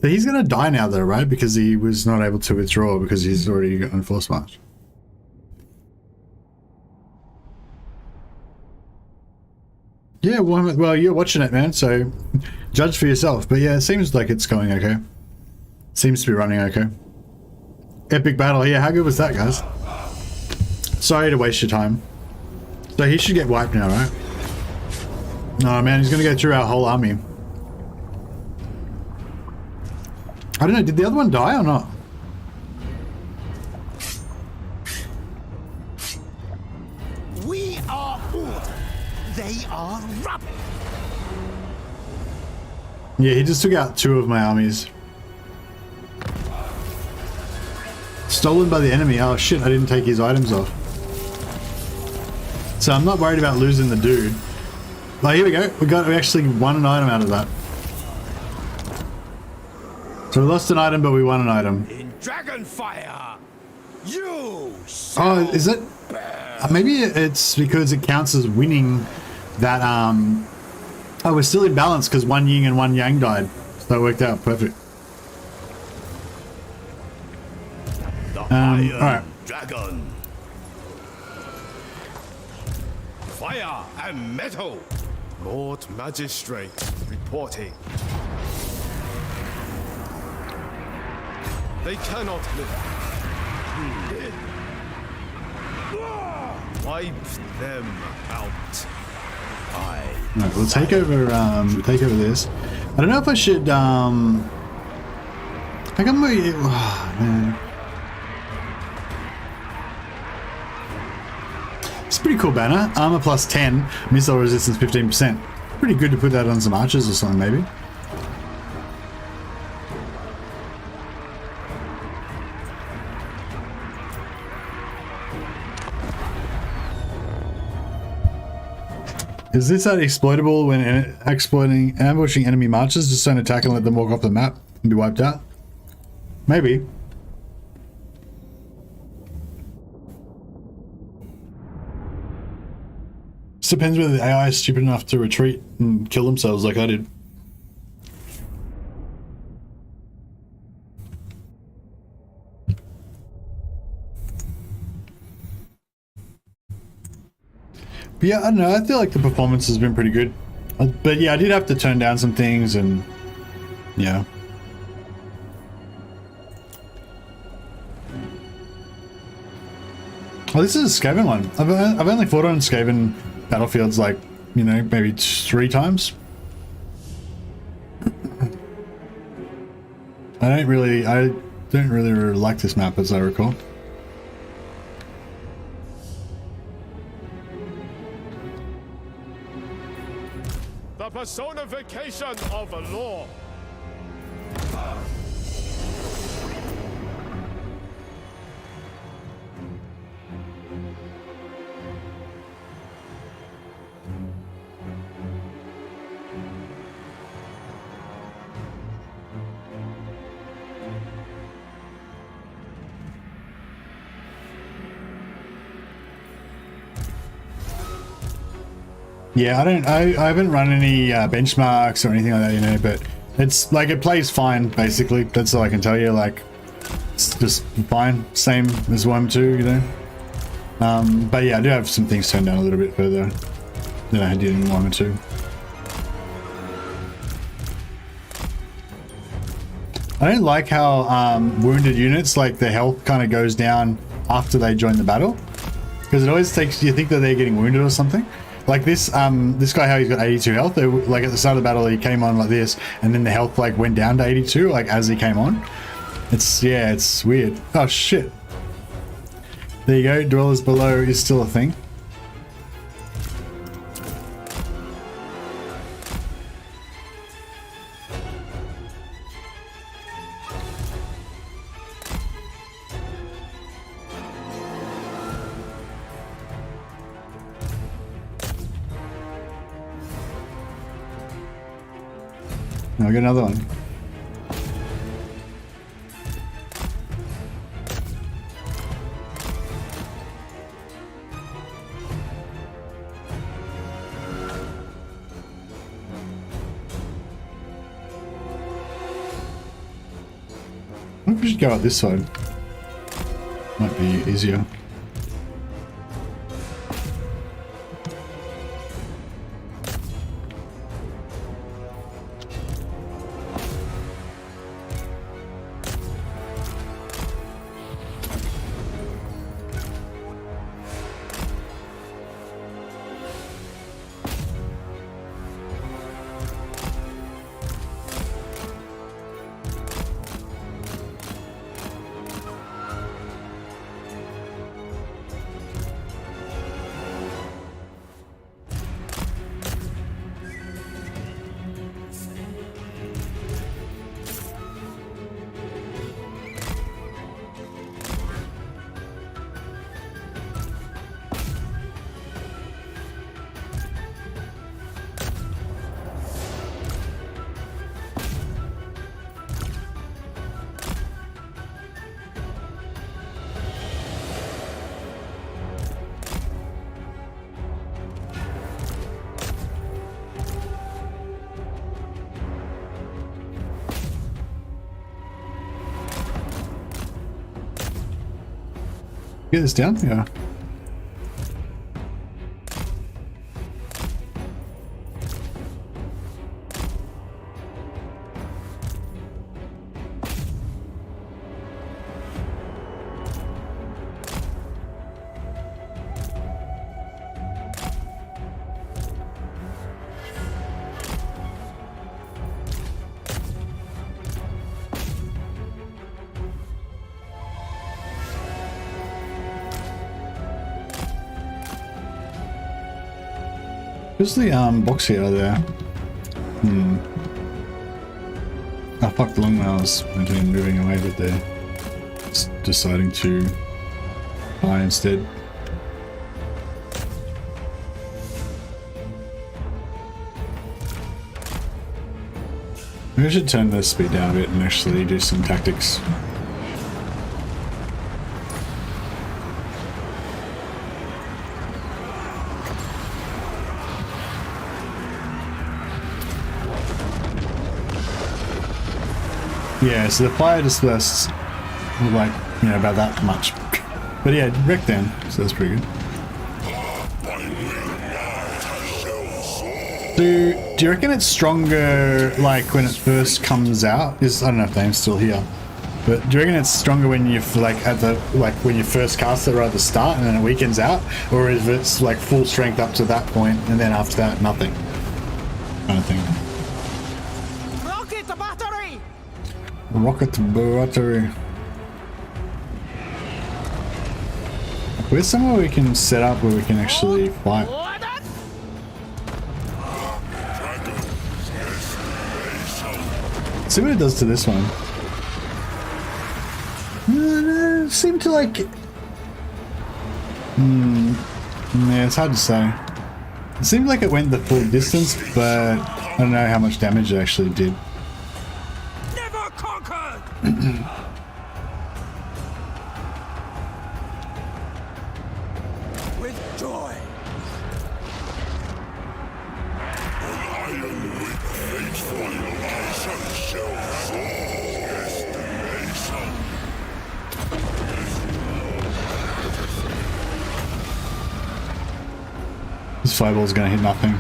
So he's gonna die now, though, right? Because he was not able to withdraw because he's already got on force march. Yeah, well, you're watching it, man, so judge for yourself. But yeah, it seems like it's going okay. Seems to be running okay. Epic battle. Yeah, how good was that, guys? Sorry to waste your time. So he should get wiped now, right? Oh man, he's gonna go through our whole army. I don't know, did the other one die or not? We are order. They are rubble. Yeah, he just took out 2 of my armies. Stolen by the enemy. Oh shit, I didn't take his items off. So I'm not worried about losing the dude. Oh, here we go. We actually won an item out of that. So we lost an item, but we won an item. In Dragonfire, you. Oh, is it? Maybe it's because it counts as winning that. Oh, we're still in balance because 1 yin and 1 yang died. So that worked out perfect. Alright. Dragon. Fire and metal. Lord Magistrate reporting. They cannot live. Wipe them out. Right, we'll take over this. I don't know if I should how come we man. It's a pretty cool banner. Armor plus 10, missile resistance 15%. Pretty good to put that on some archers or something, maybe. Is this that exploitable when ambushing enemy marches? Just don't attack and let them walk off the map and be wiped out? Maybe. Just depends whether the AI is stupid enough to retreat and kill themselves like I did. But yeah, I don't know, I feel like the performance has been pretty good. But yeah, I did have to turn down some things and yeah. Oh, this is a Skaven one. I've only fought on Skaven battlefields like, you know, maybe 3 times. I don't really like this map as I recall. the personification of law. Yeah, I haven't run any benchmarks or anything like that, you know, but it's like it plays fine basically. That's all I can tell you. Like it's just fine, same as Warhammer 2, you know. But yeah, I do have some things turned down a little bit further than I did in Warhammer 2. I don't like how wounded units, like their health kind of goes down after they join the battle, because it always takes you think that they're getting wounded or something. Like this this guy, how he's got 82 health. Like at the start of the battle, he came on like this, and then the health like went down to 82, like as he came on. It's weird. Oh shit! There you go. Dwellers below is still a thing. I'll get another one. I think we should go out this side. Might be easier. Get this down? Yeah. Where's the box here there? I fucked along when I was moving away, but they're deciding to buy instead. Maybe I should turn the speed down a bit and actually do some tactics. Yeah, so the fire disperses like, you know, about that much. But yeah, wrecked then, so that's pretty good. Do you reckon it's stronger like when it first comes out? I don't know if they're still here. But do you reckon it's stronger when you when you first cast it right at the start and then it weakens out? Or is it like full strength up to that point and then after that nothing? Kind of thing. Rocket battery. Where's somewhere we can set up where we can actually fight? See what it does to this one. Seem to like. Yeah, it's hard to say. It seemed like it went the full distance, but I don't know how much damage it actually did. Never conquered. With joy. This fireball's gonna hit nothing.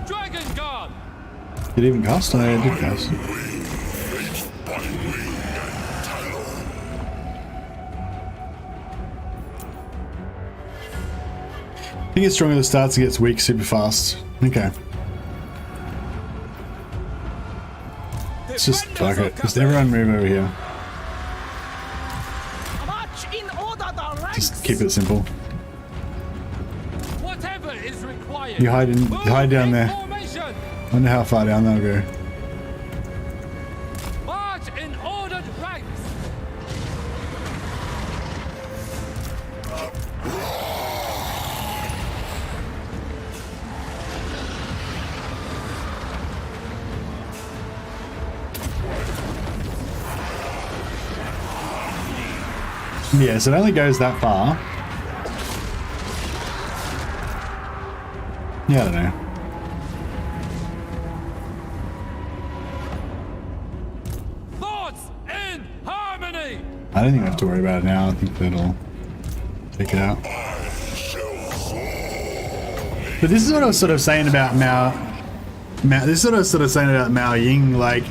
Dragon Guard. Did it even cast? Oh, yeah, it did cast. I think it's stronger at the start, so it gets weak super fast. Okay. Let's just fuck it. Just everyone move over here. Just keep it simple. Whatever is required. You hide down there. Wonder how far down they'll go. March in ordered ranks. Yeah, so it only goes that far. Yeah, I don't know. Thoughts in harmony. I don't think I have to worry about it now. I think that'll take it out. But this is what I was sort of saying about this is what I was sort of saying about Mao Ying. Like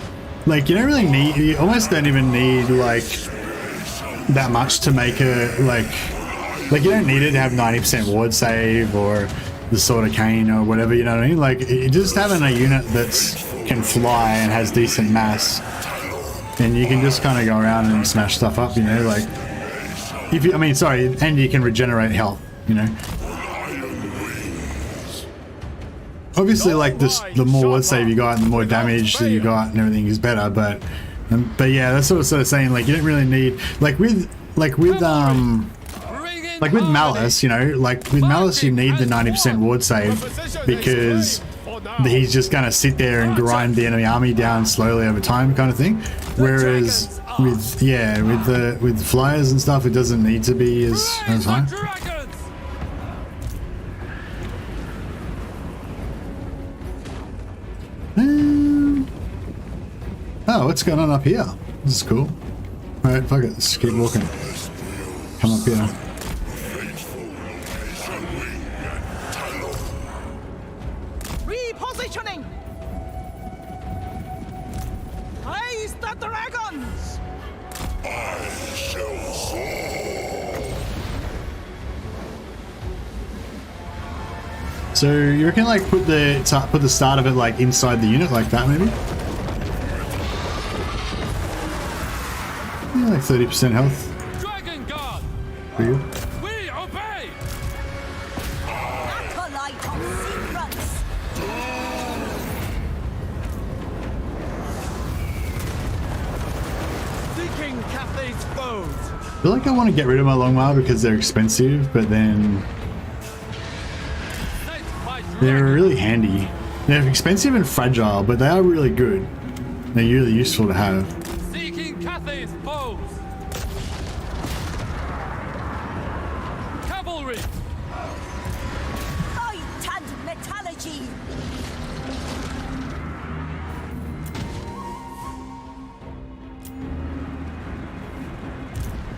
you don't really need. You almost don't even need like that much to make a like you don't need it to have 90% ward save or the Sword of Cain or whatever, you know what I mean? Like just having a unit that's can fly and has decent mass, and you can just kind of go around and smash stuff up, you know, like if you, I mean, sorry, and you can regenerate health, you know. Obviously, like this, the more ward save you got and the more damage that you got and everything is better, but yeah, that's what I was sort of saying. Like you don't really need like with Malice, you know, like with Malice you need the 90% ward save because he's just gonna sit there and grind the enemy army down slowly over time, kind of thing. Whereas with the flyers and stuff, it doesn't need to be as high. Oh, what's going on up here? This is cool. Alright, fuck it, let's keep walking. Come up here. Repositioning. Raise the dragons. I shall soar. So you reckon like put the start of it like inside the unit like that maybe? Yeah, like 30% health. Dragon Guard. For you. We obey. Acolyte of secrets. Seeking Cathay's foes. I feel like I want to get rid of my Longmire because they're expensive, but then they're really handy. They're expensive and fragile, but they are really good. They're really useful to have. Seeking Cathay's foes. Cavalry. Fight and metallurgy.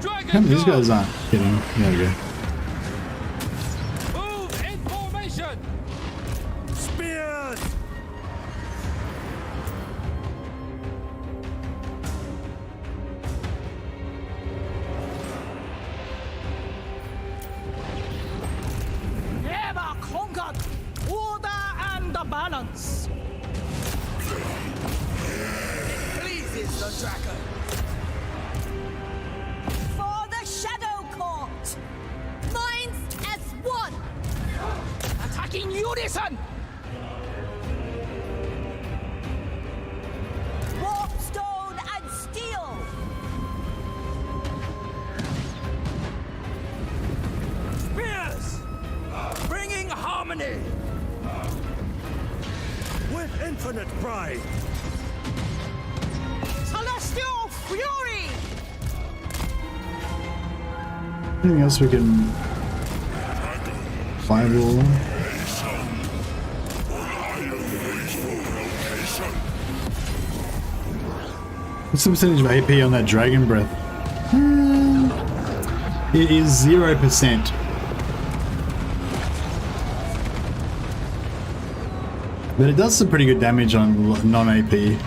Dragon These Guard. guys aren't getting. There we go. Move in formation. Spears. Never conquered. Order and balance. It pleases the dragon. For the Shadow Court. Minds as one. Ammunition! Warp stone and steel! Spears! Bringing harmony! With infinite pride. Celestial fury! Anything else we can fireball? What's the percentage of AP on that dragon breath? It is 0%. But it does some pretty good damage on non-AP.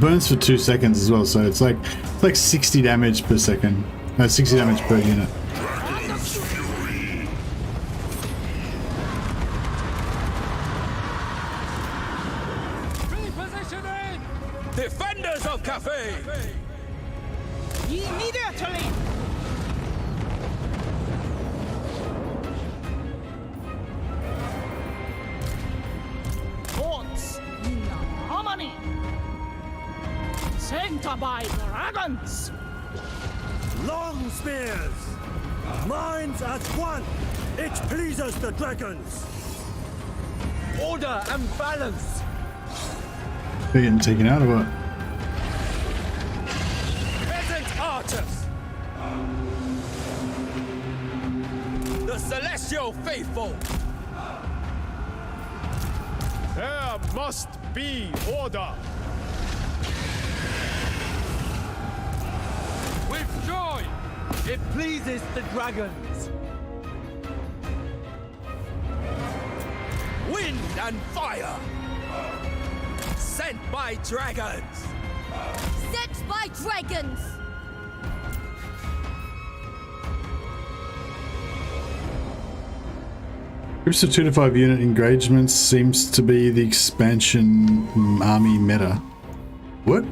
Burns for 2 seconds as well, so it's like 60 damage per second. No, 60 damage per unit. Repositioning! Defenders of Cathay! Immediately! Forts in harmony! Sent by dragons! Long spears. Minds as one. It pleases the dragons. Order and balance! They're getting taken out of it. Peasant archers! The celestial faithful! There must be order. With joy! It pleases the dragons! Wind and fire! Sent by dragons! Sent by dragons! Groups of 2 to 5 unit engagements seems to be the expansion army meta. What?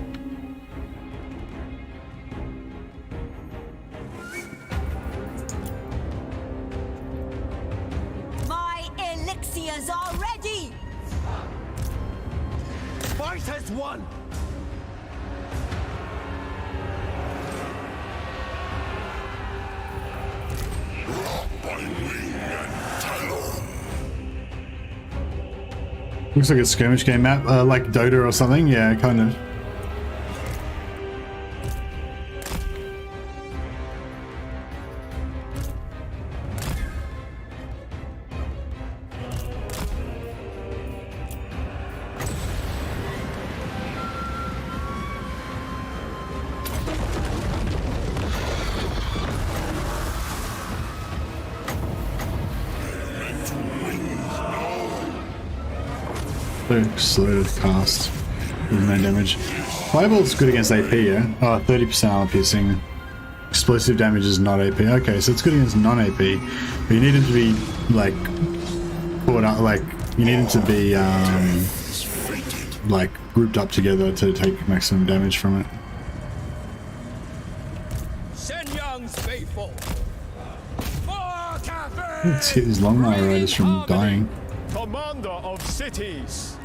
My elixirs are ready! Fight as one! Looks like a skirmish game map, like Dota or something. Yeah, kind of. So slow to cast with no damage. Fireball's good against AP, yeah? Oh, 30% armor piercing. Explosive damage is not AP. Okay, so it's good against non-AP. But you need it to be, like, caught up, like, you need it to be, like, grouped up together to take maximum damage from it. Shenyang's faithful! For Cathay! Let's hit these Longmire Riders from dying. Commander of cities.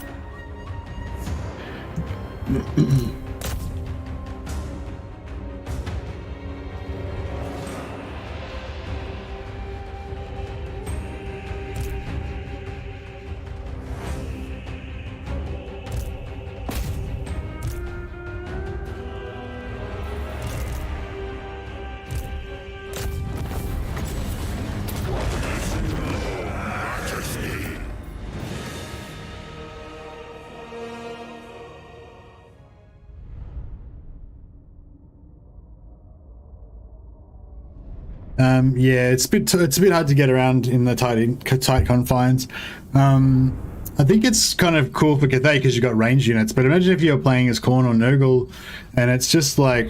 Yeah, it's a bit hard to get around in the tight confines. I think it's kind of cool for Cathay because you've got range units, but imagine if you're playing as Khorne or Nurgle and it's just like,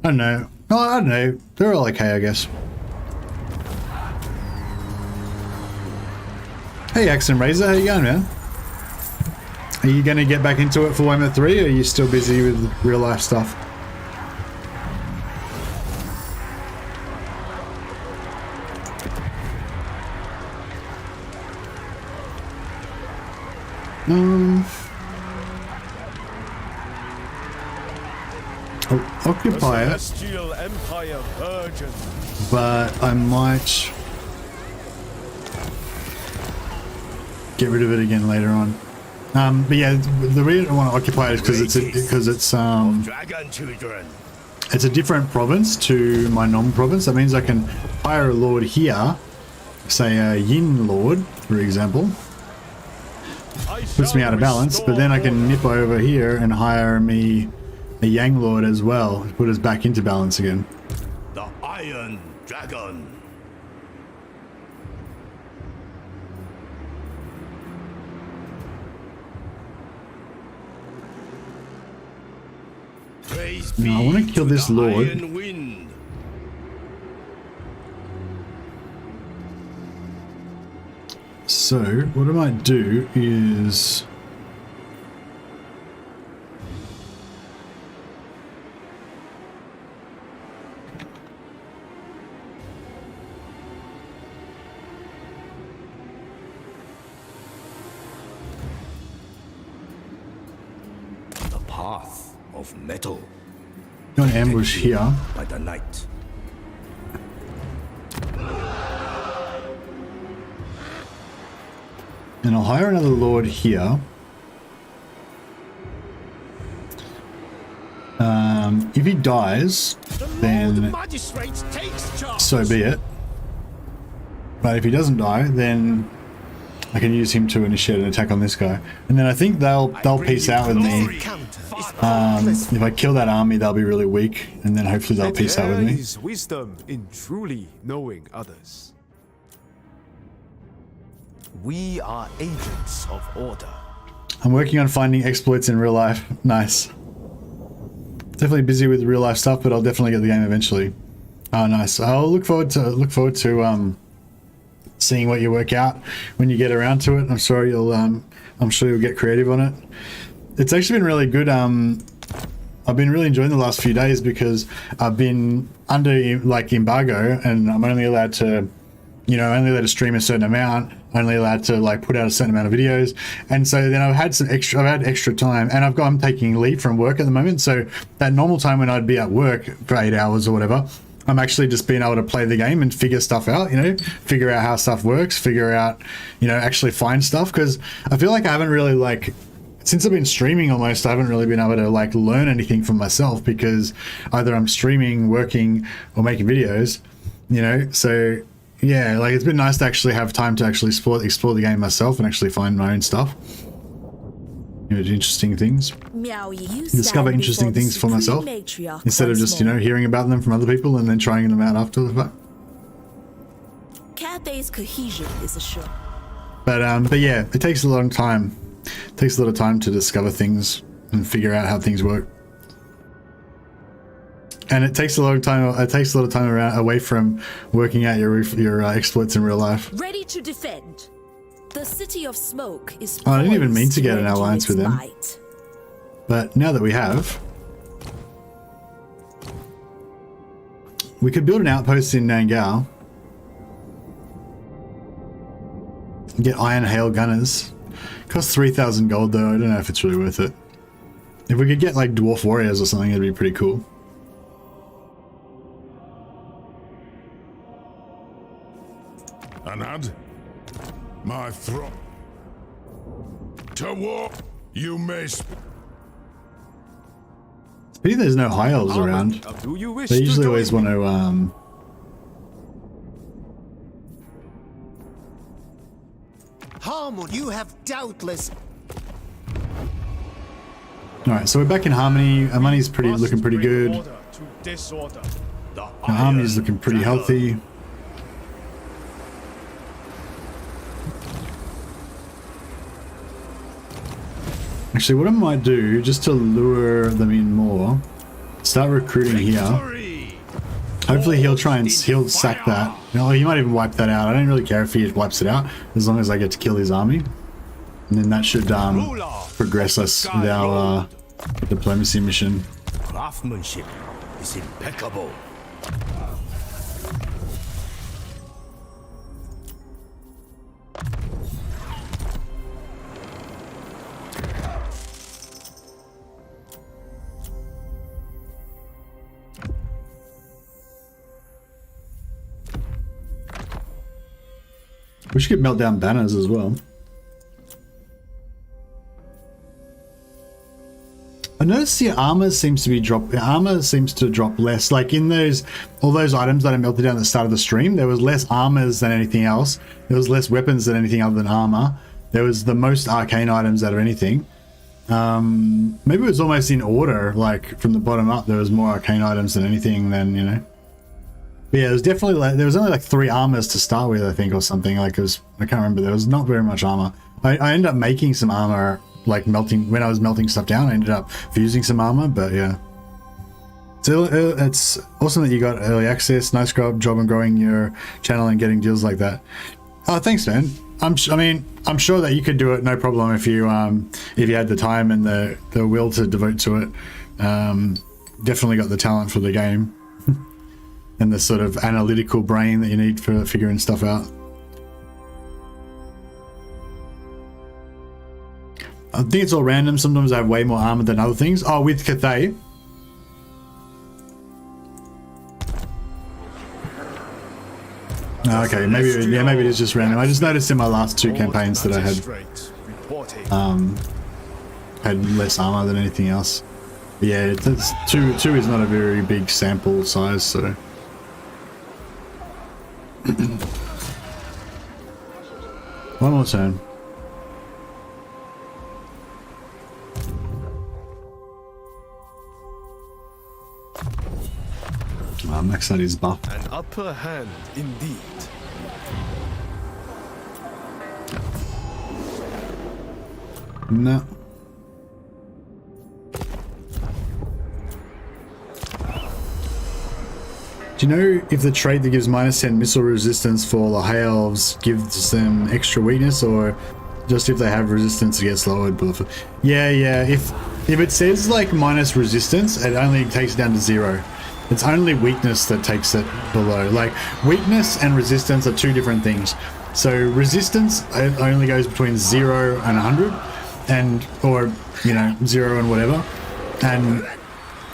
I don't know. Oh, I don't know. They're all okay, I guess. Hey, Axe and Razor, how you going, man? Are you going to get back into it for Warhammer 3 or are you still busy with real life stuff? I'll occupy it, Celestial Empire Virgin. but I might get rid of it again later on. But yeah, the reason I want to occupy it is because Dragon children. it's a different province to my non-province. That means I can hire a lord here, say a Yin lord, for example. Puts me out of balance, but then I can nip over here and hire me a Yang lord as well, put us back into balance again. The Iron Dragon. Praise Now, I be want to kill this the lord. Iron Wind. So what I might do is The path of metal. go and ambush here. By the night. And I'll hire another lord here. If he dies, then so be it. But if he doesn't die, then I can use him to initiate an attack on this guy. And then I think they'll peace out with me. If I kill that army, they'll be really weak, and then hopefully they'll peace out with me. There is wisdom in truly knowing others. We are agents of order. I'm working on finding exploits in real life. Nice. Definitely busy with real life stuff, but I'll definitely get the game eventually. Oh, nice. I'll look forward to seeing what you work out when you get around to it. I'm sure you'll get creative on it. It's actually been really good. I've been really enjoying the last few days because I've been under like embargo, and I'm only allowed to, only allowed to stream a certain amount. Only allowed to like put out a certain amount of videos, and so then I've had extra time, and I'm taking leave from work at the moment. So that normal time when I'd be at work for 8 hours or whatever, I'm actually just being able to play the game and figure stuff out. Figure out how stuff works, figure out, actually find stuff, because I feel like I haven't really since I've been streaming almost, I haven't really been able to learn anything for myself, because either I'm streaming, working, or making videos, so yeah, it's been nice to actually have time to actually explore the game myself and actually find my own stuff. Interesting things. Discover interesting things for myself instead of just, hearing about them from other people and then trying them out after the fact. Cathay's cohesion is assured. But yeah, it takes a long time. It takes a lot of time to discover things and figure out how things work. And it takes a lot of time. It takes a lot of time away from working out your exploits in real life. Ready to defend. The city of smoke is. I didn't even mean to get an alliance with them, but now that we have, we could build an outpost in Nangao. Get iron hail gunners. Costs 3,000 gold though. I don't know if it's really worth it. If we could get dwarf warriors or something, it'd be pretty cool. Anad, my throne. To war, you may. Pity there's no high elves around. They usually always want to. Harmon, you have doubtless. All right, so we're back in harmony. Our money's looking pretty good. Our army's looking pretty healthy. Actually, what I might do, just to lure them in more, start recruiting here. Hopefully he'll sack that. He might even wipe that out. I don't really care if he wipes it out, as long as I get to kill his army. And then that should progress us with our diplomacy mission. Craftsmanship is impeccable. We should get melt down banners as well. I noticed the armor seems to drop less. Like in all those items that I melted down at the start of the stream, there was less armors than anything else. There was less weapons than anything other than armor. There was the most arcane items out of anything. Maybe it was almost in order, like from the bottom up, there was more arcane items than anything then, you know. But yeah, it was definitely like, there was only like 3 armors to start with, I think, or something. Like it was, I can't remember, there was not very much armor. I ended up making some armor, like melting, when I was melting stuff down, I ended up fusing some armor, but yeah. So it's awesome that you got early access. Nice job on growing your channel and getting deals like that. Oh, thanks, man. I'm sure that you could do it, no problem, if you had the time and the will to devote to it. Definitely got the talent for the game and the sort of analytical brain that you need for figuring stuff out. I think it's all random. Sometimes I have way more armor than other things. Oh, with Cathay. Oh, okay, maybe it is just random. I just noticed in my last 2 campaigns that I had less armor than anything else. But yeah, that's two is not a very big sample size, so. One more turn. Max out his buff. An upper hand indeed. No. Do you know if the trait that gives -10 missile resistance for the High Elves gives them extra weakness, or just if they have resistance it gets lowered? Yeah. If it says like minus resistance, it only takes it down to 0. It's only weakness that takes it below. Like, weakness and resistance are 2 different things. So resistance only goes between 0 and 100, or you know, 0 and whatever. And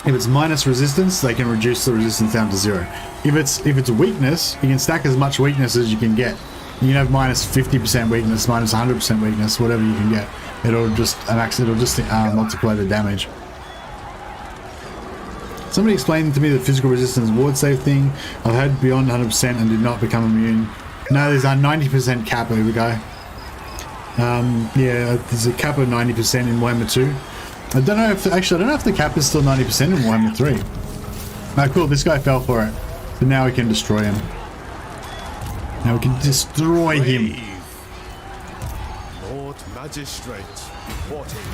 if it's minus resistance, they can reduce the resistance down to 0. If it's weakness, you can stack as much weakness as you can get. You can have minus 50% weakness, minus 100% weakness, whatever you can get. It'll just multiply the damage. Somebody explained to me the physical resistance ward save thing. I've had beyond 100% and did not become immune. No, there's a 90% cap over guy. Yeah, there's a cap of 90% in Warhammer 2. I don't know if the cap is still 90% in Warhammer 3. Oh, cool, this guy fell for it. So now we can destroy him. Now we can destroy him. Lord Magistrate reporting.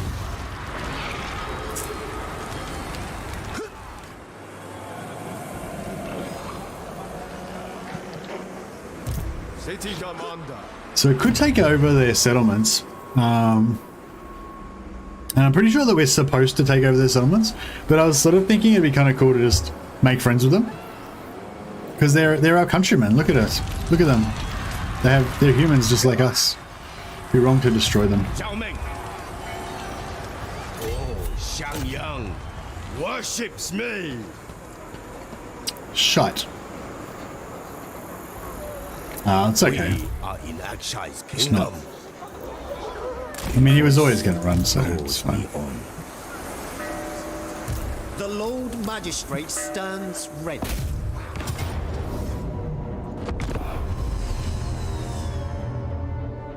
City Commander. So it could take over their settlements. And I'm pretty sure that we're supposed to take over their settlements, but I was sort of thinking it'd be kind of cool to just make friends with them. Because they're our countrymen. Look at us. Look at them. They're humans just like us. It'd be wrong to destroy them. Zhao Ming. Oh, Xiangyang worships me. Shut. It's okay. We are in Akshai's It's kingdom. not. I mean, he was always going to run, so it's fine. The Lord Magistrate stands ready.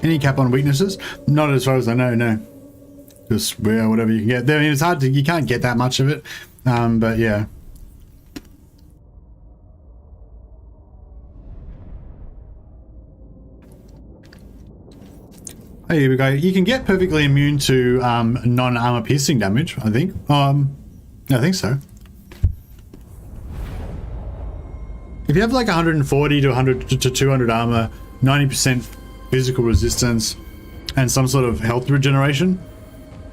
Any cap on weaknesses? Not as far as I know, no. Just whatever you can get. I mean, it's hard to, you can't get that much of it, but yeah. Hey, here we go. You can get perfectly immune to non-armor piercing damage, I think. I think so. If you have like 140 to 100 to 200 armor, 90% physical resistance, and some sort of health regeneration,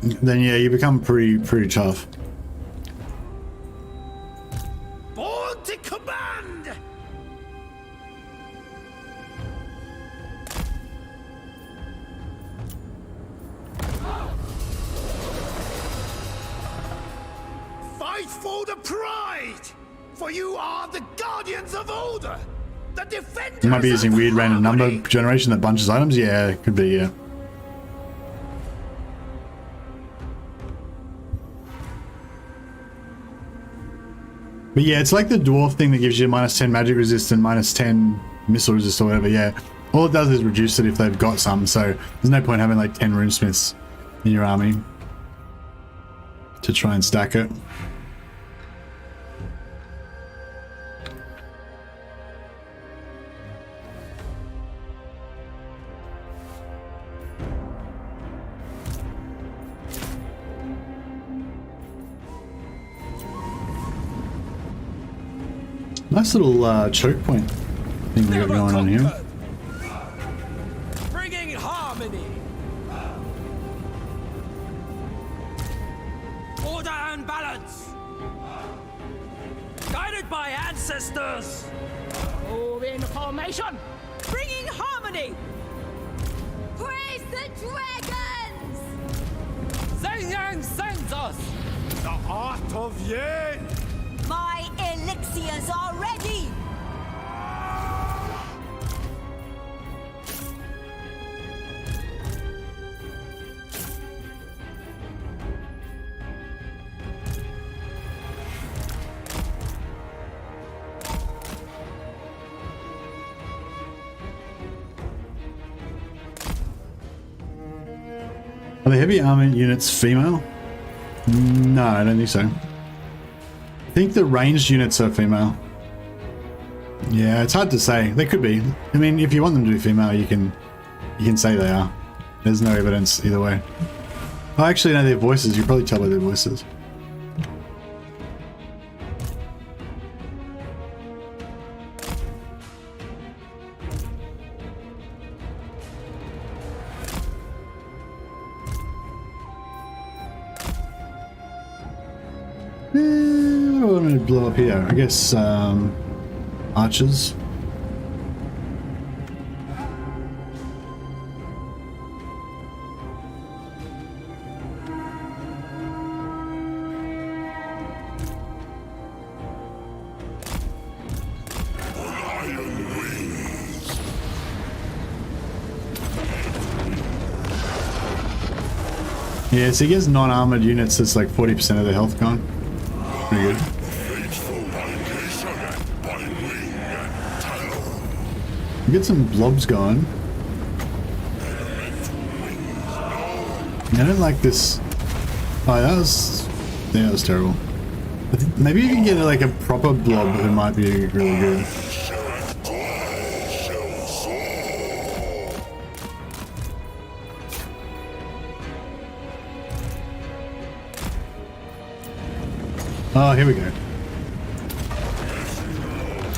then yeah, you become pretty tough. Born to command. Fight for the pride! For you are the guardians of order! The defenders. You might be using weird random number generation that bunches items. Yeah, it could be, yeah. But yeah, it's like the dwarf thing that gives you -10 magic resist and -10 missile resist or whatever, yeah. All it does is reduce it if they've got some, so there's no point having like 10 runesmiths in your army to try and stack it. Nice little choke point thing we got going on here. Bringing harmony. Order and balance. Guided by ancestors. Move in formation. Bringing harmony. Praise the dragons! Zhang Yang sends us. The art of Yen! My elixirs are ready! Are the heavy armor units female? No, I don't think so. I think the ranged units are female. Yeah, it's hard to say. They could be. I mean, if you want them to be female, you can say they are. There's no evidence either way. Oh, actually, no, their voices. You can probably tell by their voices. What do I want to blow up here? I guess archers. Yeah, so he gets non-armored units that's like 40% of their health gone. Pretty good. Get some blobs going. I don't like this. Oh, that was terrible. I think maybe you can get like a proper blob that might be really good. Oh, here we go.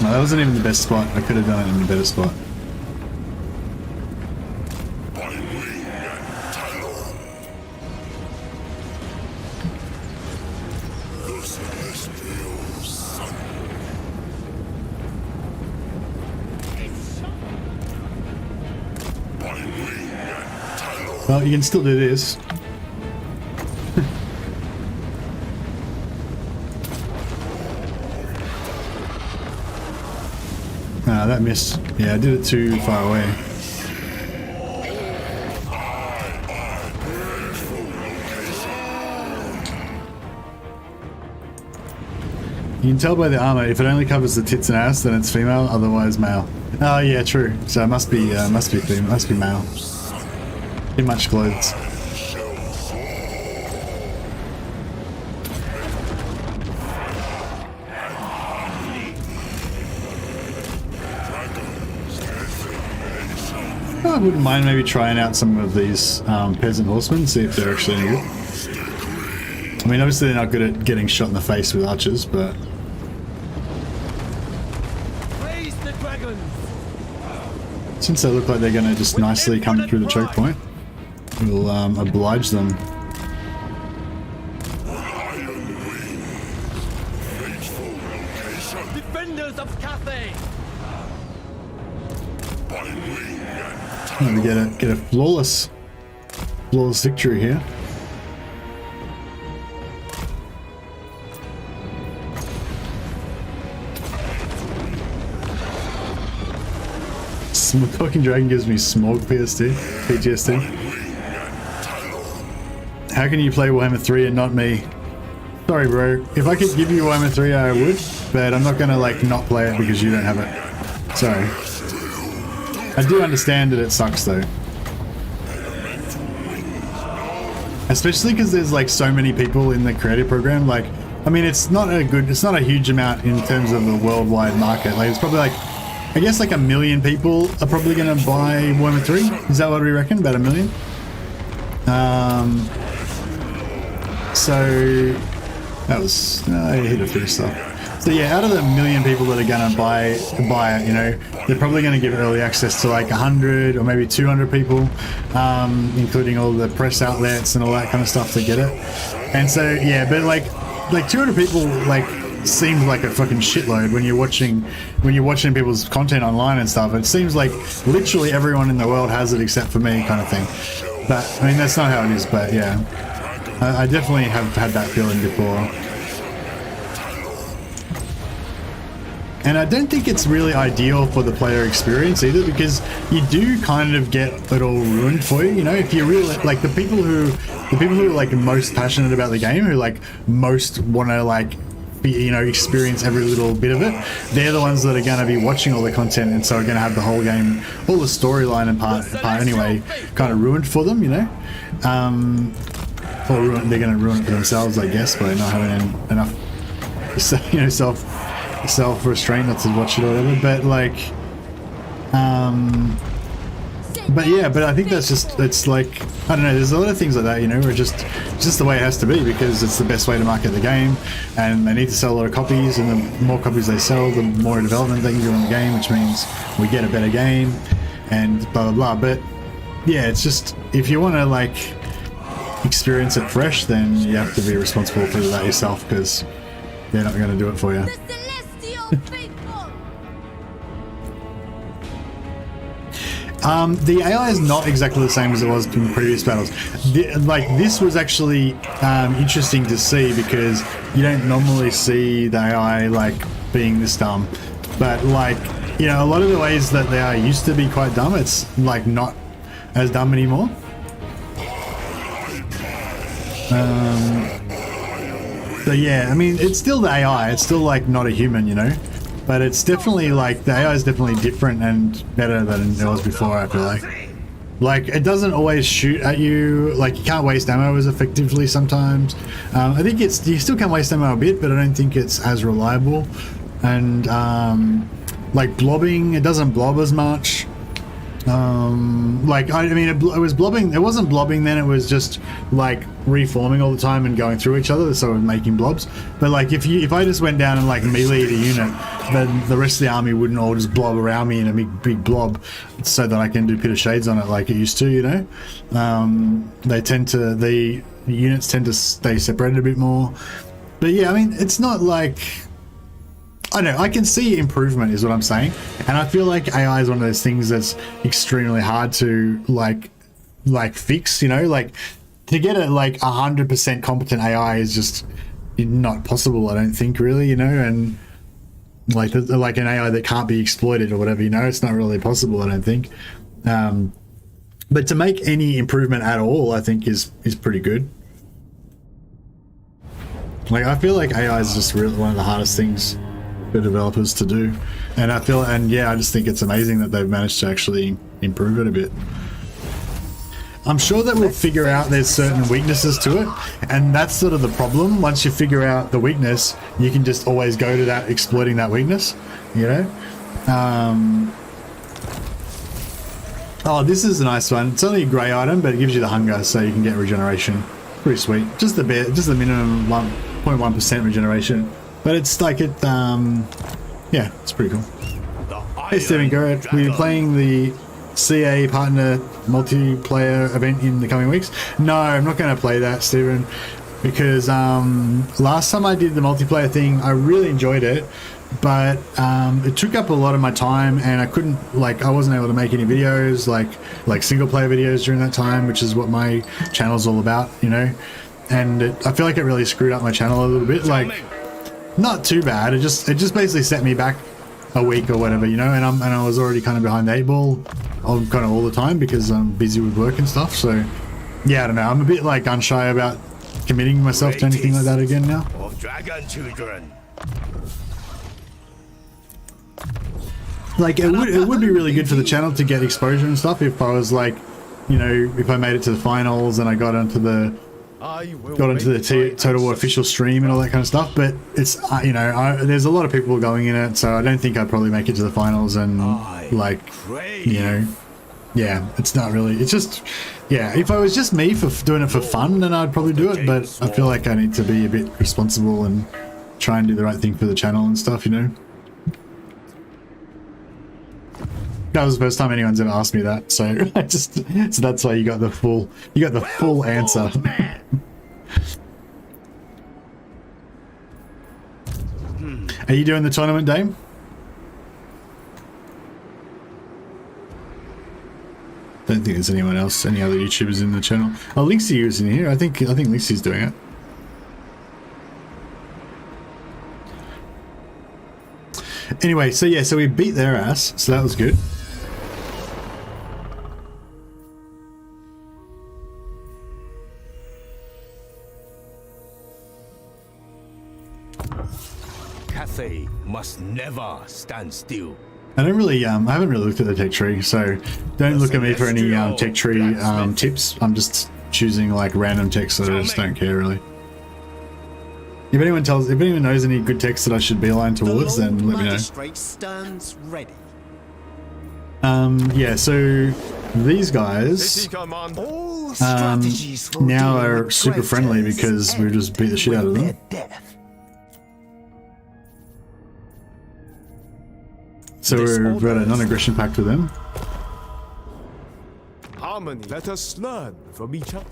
No, that wasn't even the best spot. I could have done it in a better spot. Well, you can still do this. That missed. Yeah, I did it too far away. You can tell by the armor, if it only covers the tits and ass, then it's female, otherwise male. Oh yeah, true. So it must be female, must be male. Too much clothes. I wouldn't mind maybe trying out some of these peasant horsemen, see if they're actually any good. I mean, obviously they're not good at getting shot in the face with archers, but... Praise the dragons. Since they look like they're going to just nicely come through the choke point, we'll oblige them. Defenders of Cathay. And we get a flawless victory here. Talking Dragon gives me smog PTSD. How can you play Warhammer 3 and not me? Sorry, bro. If I could give you Warhammer 3, I would, but I'm not gonna like not play it because you don't have it. Sorry. I do understand that it sucks though. Especially because there's like so many people in the creative program. Like, I mean, it's not a huge amount in terms of the worldwide market. Like, it's probably like, I guess like 1 million people are probably gonna buy Warhammer 3. Is that what we reckon? About 1 million? So that was I hit a few stuff. So yeah, out of the 1 million people that are gonna buy it, you know, they're probably gonna give early access to like 100 or maybe 200 people, including all the press outlets and all that kind of stuff to get it. And so yeah, but like 200 people like seems like a fucking shitload when you're watching people's content online and stuff. It seems like literally everyone in the world has it except for me, kind of thing. But I mean, that's not how it is. But yeah, I definitely have had that feeling before. And I don't think it's really ideal for the player experience either, because you do kind of get it all ruined for you. You know, if you really like the people who are like most passionate about the game, who like most want to like be, you know, experience every little bit of it, they're the ones that are going to be watching all the content, and so are going to have the whole game, all the storyline and part anyway, kind of ruined for them. You know, or they're going to ruin it for themselves, I guess, by not having enough, you know, self-restraint not to watch it or whatever. But like but yeah, but I think that's just, it's like, I don't know, there's a lot of things like that, you know, where it's just the way it has to be, because it's the best way to market the game, and they need to sell a lot of copies, and the more copies they sell, the more development they can do on the game, which means we get a better game and blah blah blah. But yeah, it's just, if you want to like experience it fresh, then you have to be responsible for that yourself, because they're not going to do it for you. The AI is not exactly the same as it was in previous battles. Like, this was actually interesting to see, because you don't normally see the AI like being this dumb. But like, you know, a lot of the ways that the AI used to be quite dumb, it's like not as dumb anymore. So yeah, I mean, it's still the AI, it's still like not a human, you know, but it's definitely like, the AI is definitely different and better than it was before, I feel like. Like, it doesn't always shoot at you, like you can't waste ammo as effectively sometimes. I think you still can waste ammo a bit, but I don't think it's as reliable. And like blobbing, it doesn't blob as much. Like, I mean, it was blobbing, it wasn't blobbing then, it was just like reforming all the time and going through each other, so it was making blobs. But like, if I just went down and like melee'd a unit, then the rest of the army wouldn't all just blob around me in a big blob, so that I can do Pit of Shades on it like it used to, you know. The units tend to stay separated a bit more. But yeah, I mean, it's not like, I don't know, I can see improvement is what I'm saying, and I feel like AI is one of those things that's extremely hard to like fix, you know. Like, to get a like 100% competent AI is just not possible, I don't think, really, you know. And like an AI that can't be exploited or whatever, you know, it's not really possible, I don't think. But to make any improvement at all, I think is pretty good. Like, I feel like AI is just really one of the hardest things for developers to do, and I just think it's amazing that they've managed to actually improve it a bit. I'm sure that we'll figure out there's certain weaknesses to it, and that's sort of the problem. Once you figure out the weakness, you can just always go to that, exploiting that weakness, you know. Oh, this is a nice one. It's only a grey item, but it gives you the hunger, so you can get regeneration. Pretty sweet. Just the minimum 1.1% regeneration. But it's like it, yeah, it's pretty cool. Hey Stephen Garrett, we're playing the CA partner multiplayer event in the coming weeks. No, I'm not going to play that, Stephen, because last time I did the multiplayer thing, I really enjoyed it, but it took up a lot of my time, and I wasn't able to make any videos, like single player videos during that time, which is what my channel's all about, you know. And I feel like it really screwed up my channel a little bit. Like, not too bad. It just basically set me back a week or whatever, you know, and I was already kind of behind the 8 ball kind of all the time because I'm busy with work and stuff. So yeah, I don't know, I'm a bit like gun shy about committing myself to anything like that again now. Of dragon children. Like it would be really good for the channel to get exposure and stuff if I was like, you know, if I made it to the finals and I got onto the Total War official stream and all that kind of stuff. But it's you know, there's a lot of people going in it, so I don't think I'd probably make it to the finals. And like, you know, yeah, it's not really. It's just, yeah. If I was just me for doing it for fun, then I'd probably do it. But I feel like I need to be a bit responsible and try and do the right thing for the channel and stuff, you know. That was the first time anyone's ever asked me that, so so that's why you got the full answer. Are you doing the tournament, Dame? Don't think there's anyone else, any other YouTubers in the channel. Oh, Linksy is in here. I think Linksy's doing it. Anyway, so yeah, so we beat their ass, so that was good. Cathay must never stand still. I don't really, I haven't really looked at the tech tree, so don't look at me for any tech tree tips. I'm just choosing like random techs that I just don't care really. If anyone knows any good techs that I should be aligned towards, then let me know. Stands ready. Yeah, so these guys now are super friendly because we just beat the shit out of them. So we've got a non-aggression pact with them. Harmony, let us learn from each other.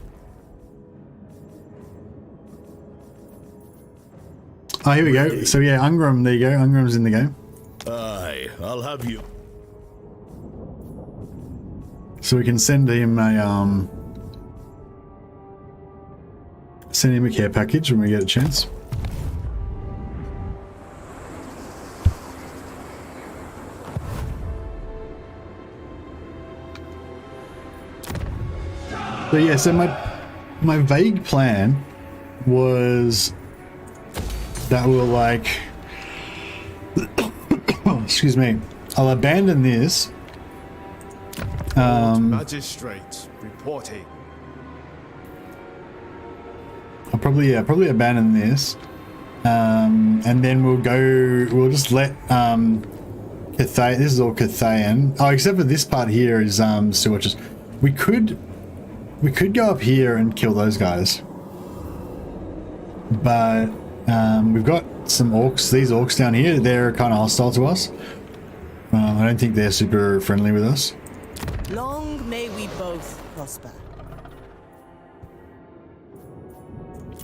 Oh, here we go. So yeah, Ungram, there you go. Ungram's in the game. Aye, I'll have you. So we can send him a care package when we get a chance. So yeah, so my vague plan was that we'll like excuse me, I'll abandon this. Magistrates reporting. I'll probably abandon this. And then we'll just let Cathay, this is all Cathayan. Oh, except for this part here is still just we could go up here and kill those guys. But we've got some orcs, these orcs down here, they're kind of hostile to us. I don't think they're super friendly with us. Long may we both prosper.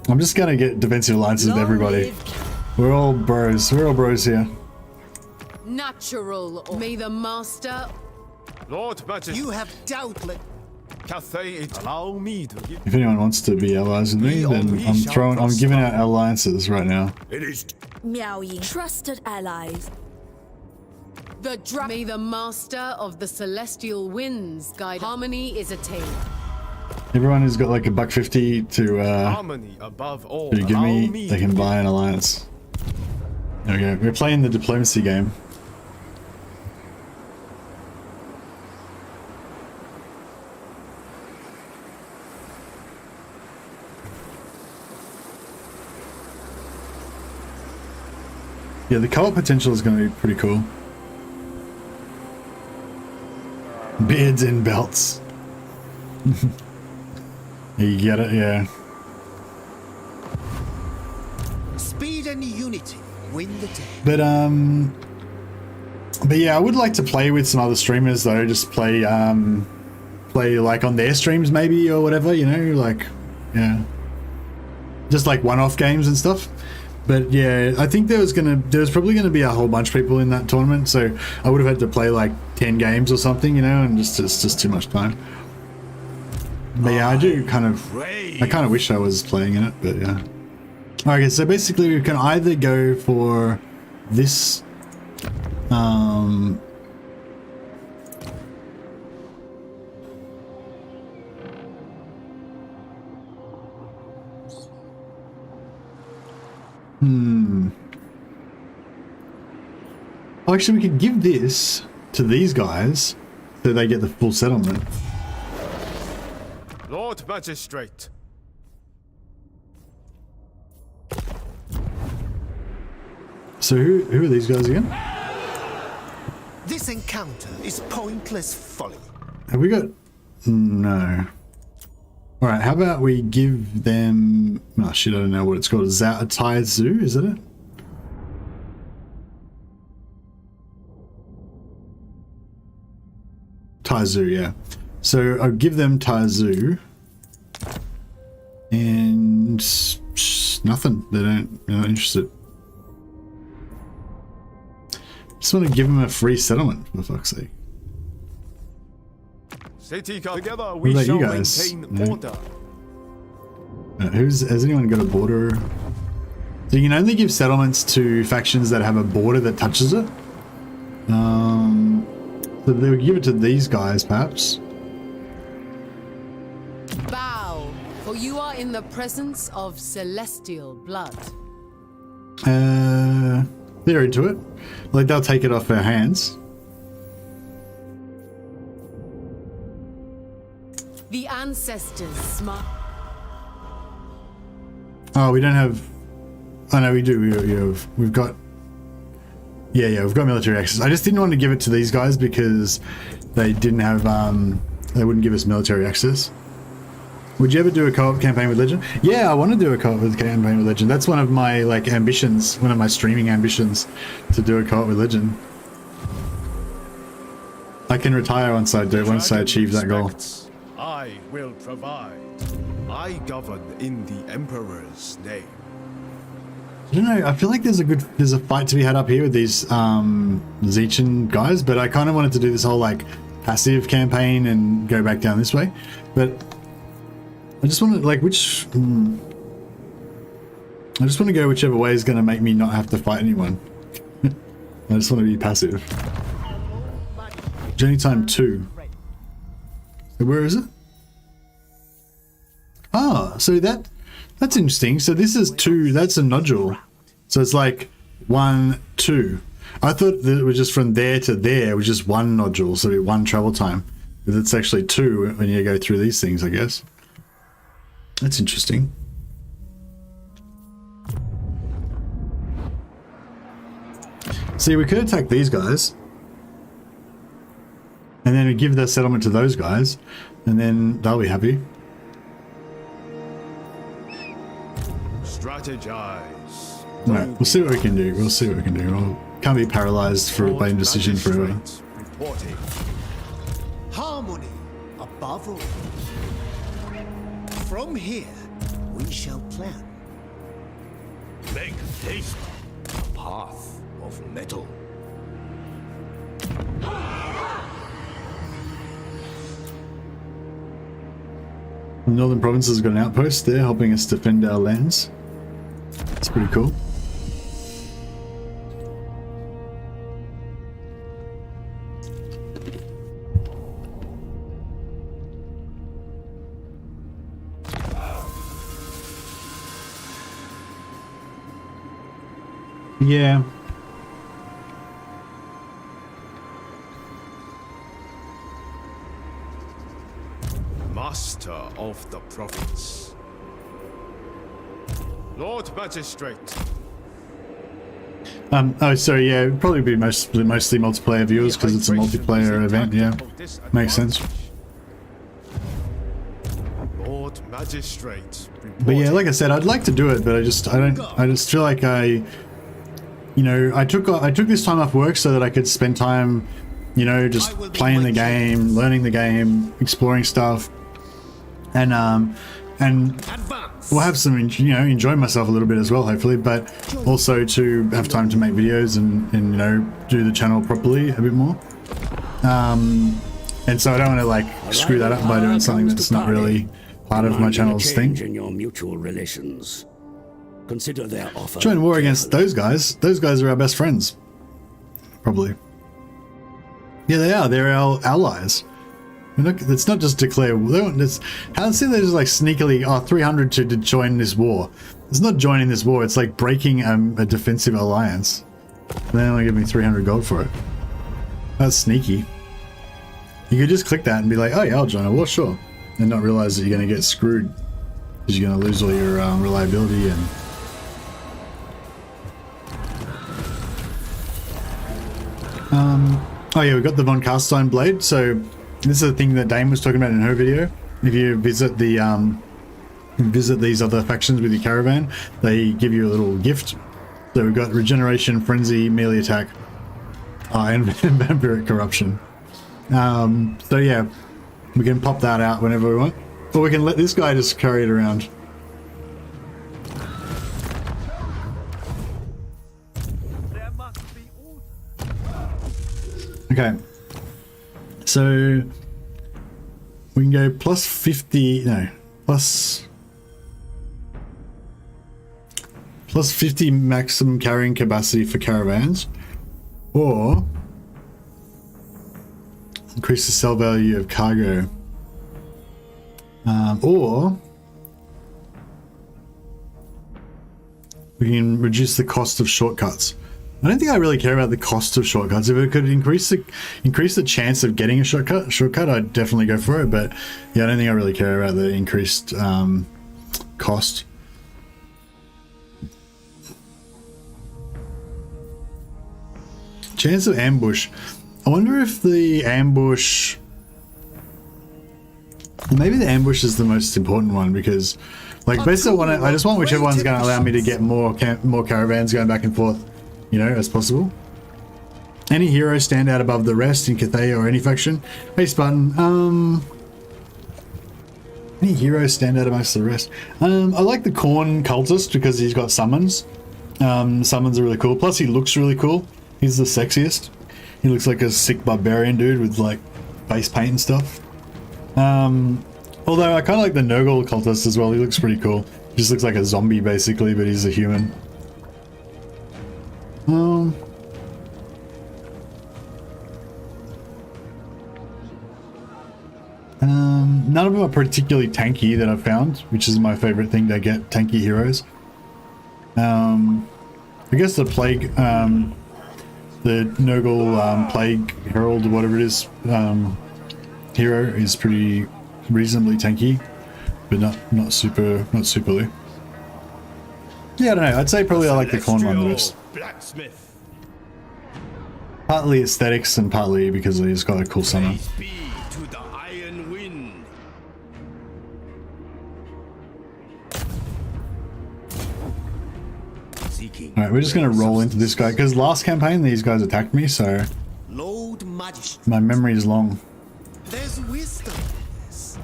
I'm just gonna get defensive alliances with everybody. We're all bros here. Natural, may the master... Lord Majesty, You have doubtless... Cathay, allow me to give... If anyone wants to be allies with me, then I'm giving out alliances right now. It is Miao Yin, trusted allies. May the master of the celestial winds guide. Harmony is attained. Everyone who's got like $1.50 to Harmony above all. give me, they can buy an alliance. There we go. We're playing the diplomacy game. Yeah, the co-op potential is going to be pretty cool. Beards and belts. You get it, yeah. Speed and unity win the day. But yeah, I would like to play with some other streamers though. Just play like on their streams maybe or whatever, you know, like yeah, just like one-off games and stuff. But yeah, I think there was probably gonna be a whole bunch of people in that tournament, so I would have had to play like 10 games or something, you know, and it's just too much time. But yeah, I kind of wish I was playing in it, but yeah. Okay, so basically we can either go for this Oh, actually, we could give this to these guys so they get the full settlement. Lord Magistrate. So who are these guys again? This encounter is pointless folly. Have we got... No. Alright, how about we give them... Oh shit, I don't know what it's called. Zhao, Tai Zoo, is it? Tai Zoo, yeah. So I'll give them Tai Zoo. And... nothing. They're not interested. Just want to give them a free settlement, for fuck's sake. City together, What we about shall you guys? maintain order. Has anyone got a border? So you can only give settlements to factions that have a border that touches it. So they would give it to these guys, perhaps. Bow, for you are in the presence of celestial blood. They're into it. Like, they'll take it off our hands. The ancestors smart. Oh, we don't have... Oh, no, we do. We've got... Yeah, we've got military access. I just didn't want to give it to these guys because they didn't have... they wouldn't give us military access. Would you ever do a co-op campaign with Legend? Yeah, I want to do a co-op campaign with Legend. That's one of my, like, ambitions. One of my streaming ambitions, to do a co-op with Legend. I can retire once I achieve that goal. I will provide. I govern in the Emperor's name. I don't know, I feel like there's a fight to be had up here with these Zeichin guys, but I kind of wanted to do this whole like passive campaign and go back down this way. But I just want to like I just want to go whichever way is going to make me not have to fight anyone. I just want to be passive. Journey time 2. So where is it? Ah, so that's interesting. So this is 2, that's a nodule. So it's like 1, 2. I thought that it was just from there to there, it was just 1 nodule, so 1 travel time. But it's actually 2 when you go through these things, I guess. That's interesting. See, we could attack these guys. And then we give the settlement to those guys. And then they'll be happy. Strategize. Right, we'll see what we can do. We'll see what we can do. We can't be paralyzed by indecision forever. Reporting. Harmony above all. From here, we shall plan. Make haste. A path of metal. The Northern Provinces have got an outpost there helping us defend our lands. It's pretty cool. Yeah. Master of the province. Lord Magistrate. Oh, sorry, yeah, it'd probably be mostly multiplayer viewers because it's a multiplayer event, yeah. Makes sense. Lord Magistrate. But yeah, like I said, I'd like to do it, but I just feel like I took this time off work so that I could spend time, you know, just playing the game, learning the game, exploring stuff, and we'll have some, you know, enjoy myself a little bit as well, hopefully, but also to have time to make videos and you know, do the channel properly a bit more. And so I don't want to like screw that up by doing something that's not really part of my channel's thing. In your mutual relations. Consider their offer. Join war against those guys. Those guys are our best friends. probably. Yeah, they are. They're our allies. Look, it's not just declare. How see they're just like sneakily 300 to join this war. It's not joining this war. It's like breaking a defensive alliance. They only give me 300 gold for it. That's sneaky. You could just click that and be like, oh yeah, I'll join a war, sure, and not realize that you're going to get screwed because you're going to lose all your reliability and. Oh yeah, we got the Von Carstein blade. So this is the thing that Dame was talking about in her video. If you visit the these other factions with your caravan, they give you a little gift. So we've got regeneration, frenzy, melee attack, and vampiric corruption. So yeah, we can pop that out whenever we want, or we can let this guy just carry it around. Okay, so we can go plus 50, no, plus 50 maximum carrying capacity for caravans, or increase the sell value of cargo, or we can reduce the cost of shortcuts. I don't think I really care about the cost of shortcuts. If it could increase the chance of getting a shortcut, I'd definitely go for it. But yeah, I don't think I really care about the increased cost. Chance of ambush. I wonder if the ambush. Maybe the ambush is the most important one because, like, basically, I just want whichever one's going to allow me to get more caravans going back and forth, you know, as possible. Any heroes stand out above the rest in Cathay or any faction? Hey Spartan, any heroes stand out amongst the rest? I like the Corn Cultist because he's got summons. Summons are really cool. Plus he looks really cool. He's the sexiest. He looks like a sick barbarian dude with like face paint and stuff. Although I kind of like the Nurgle Cultist as well. He looks pretty cool. He just looks like a zombie basically, but he's a human. None of them are particularly tanky that I've found, which is my favorite thing to get, tanky heroes. I guess the Plague, the Nurgle Plague Herald or whatever it is, hero is pretty reasonably tanky, but not superly. Yeah, I don't know. I'd say probably I like the Corn one the best. Blacksmith. Partly aesthetics and partly because he's got a cool summon. Alright, we're just gonna roll into this guy because last campaign these guys attacked me, so Lord Magistrate. My memory is long. There's wisdom in this.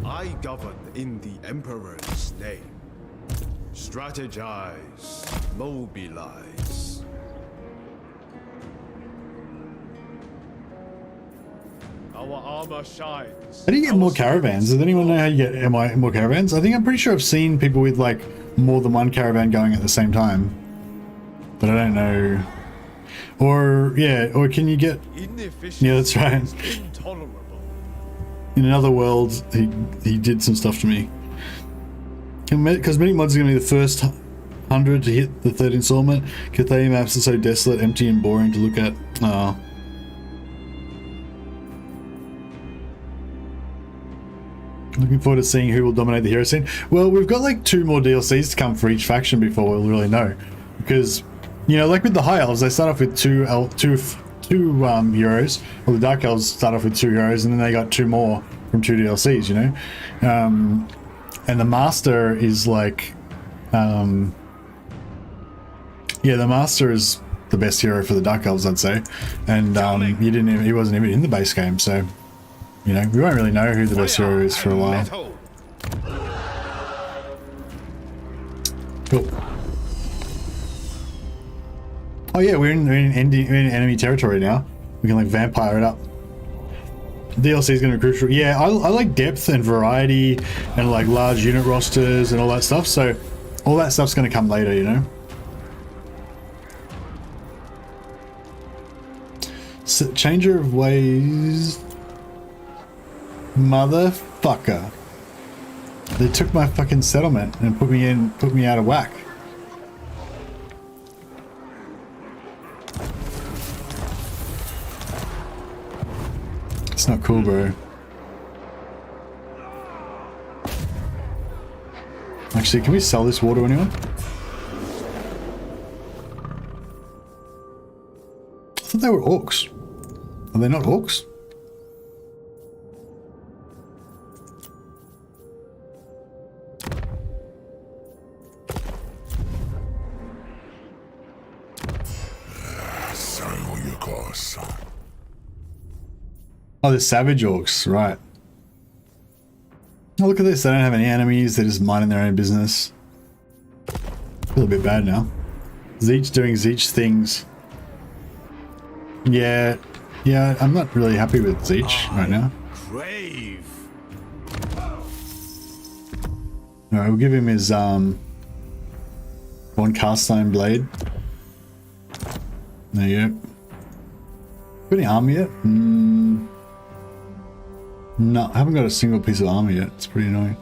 I govern in the Emperor's name. Strategize, mobilize. Our armor shines. How do you get more caravans? Does anyone know how you get more caravans? I'm pretty sure I've seen people with like more than one caravan going at the same time, but I don't know. Or yeah, or can you get? Yeah, that's right. Intolerable. In another world, he did some stuff to me. Cosmetic mods are going to be the first 100 to hit the third installment. Cathay maps are so desolate, empty, and boring to look at. Looking forward to seeing who will dominate the hero scene. Well, we've got like 2 more DLCs to come for each faction before we'll really know. Because, you know, like with the High Elves, they start off with two heroes. Well, the Dark Elves start off with 2 heroes, and then they got 2 more from 2 DLCs, you know? And the Master is like... yeah, the Master is the best hero for the Dark Elves, I'd say. And he wasn't even in the base game, so... You know, we won't really know who the best hero is for a while. Cool. Oh yeah, we're in enemy territory now. We can like vampire it up. DLC is going to be crucial. Yeah, I like depth and variety and like large unit rosters and all that stuff. So all that stuff's going to come later, you know. Changer of ways, motherfucker. They took my fucking settlement and put me out of whack. It's not cool, bro. Actually, can we sell this water to anyone? I thought they were orcs. Are they not orcs? Oh, they're savage orcs, right. Oh, look at this. They don't have any enemies. They're just minding their own business. A little bit bad now. Zeech doing Zeech things. Yeah, I'm not really happy with Zeech right now. Crave. Alright, we'll give him his one cast iron blade. There you go. Got any armor yet? No, I haven't got a single piece of armor yet. It's pretty annoying.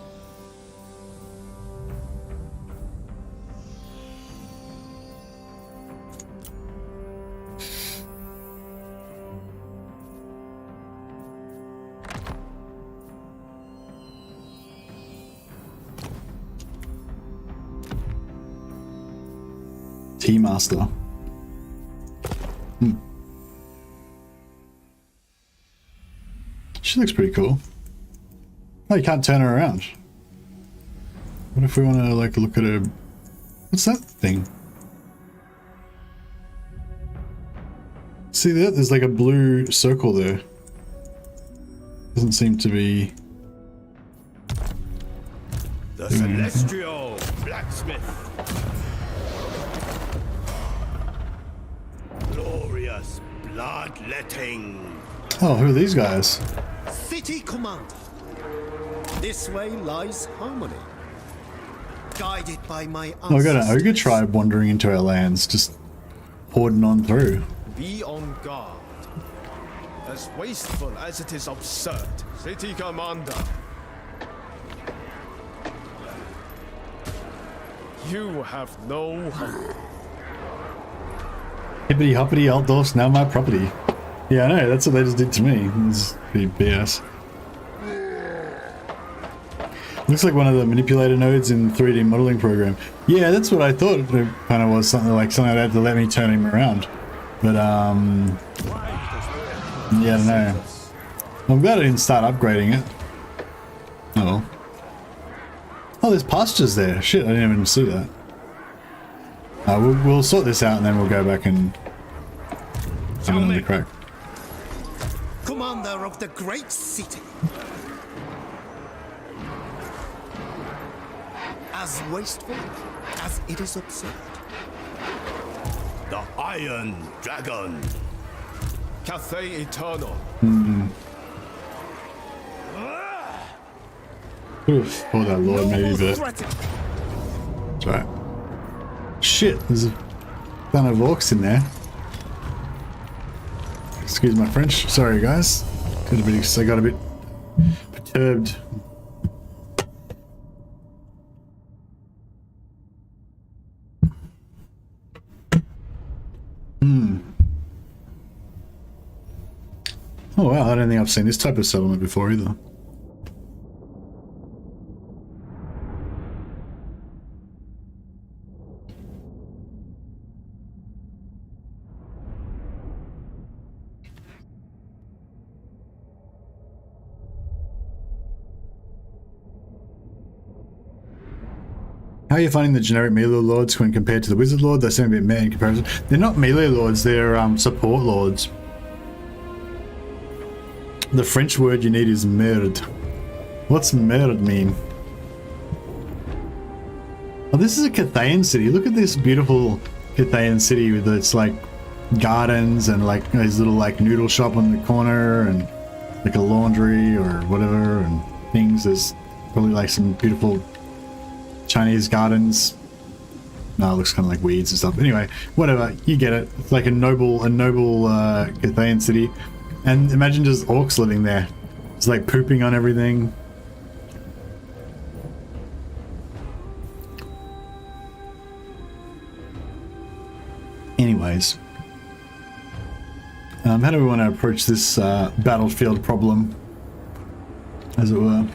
Tea Master. She looks pretty cool. Oh, you can't turn her around. What if we want to like look at her? What's that thing? See that? There's like a blue circle there. Doesn't seem to be. The Celestial Blacksmith. Glorious bloodletting. Oh, who are these guys? City Commander. This way lies harmony. Guided by my ancestors. Oh, we got an ogre tribe wandering into our lands, just hording on through. Be on guard. As wasteful as it is absurd, City Commander. You have no hope. Hippity hoppity outdoors, now my property. Yeah, I know, that's what they just did to me. It's pretty BS. Looks like one of the manipulator nodes in the 3D modeling program. Yeah, that's what I thought it kind of was, something like something that had to let me turn him around. But, yeah, I don't know. I'm glad I didn't start upgrading it. Oh well. Oh, there's pastures there. Shit, I didn't even see that. We'll sort this out and then we'll go back and give it another crack. Commander of the great city. As wasteful as it is absurd. The Iron Dragon. Cathay Eternal. Oof, oh that lord maybe, but that's right. Shit, there's a ton of orcs in there. Excuse my French. Sorry, guys. I got a bit perturbed. Oh wow, I don't think I've seen this type of settlement before either. How are you finding the generic melee lords when compared to the wizard lord? They seem a bit meh in comparison. They're not melee lords, they're support lords. The French word you need is merde. What's merde mean? Oh, this is a Cathayan city. Look at this beautiful Cathayan city with its like gardens and like this little like noodle shop on the corner and like a laundry or whatever and things. There's probably like some beautiful Chinese gardens No, it looks kind of like weeds and stuff. Anyway, whatever, you get it. It's like a noble Cathayan city. And imagine just orcs living there. It's like pooping on everything. Anyways. How do we want to approach this battlefield problem, as it were?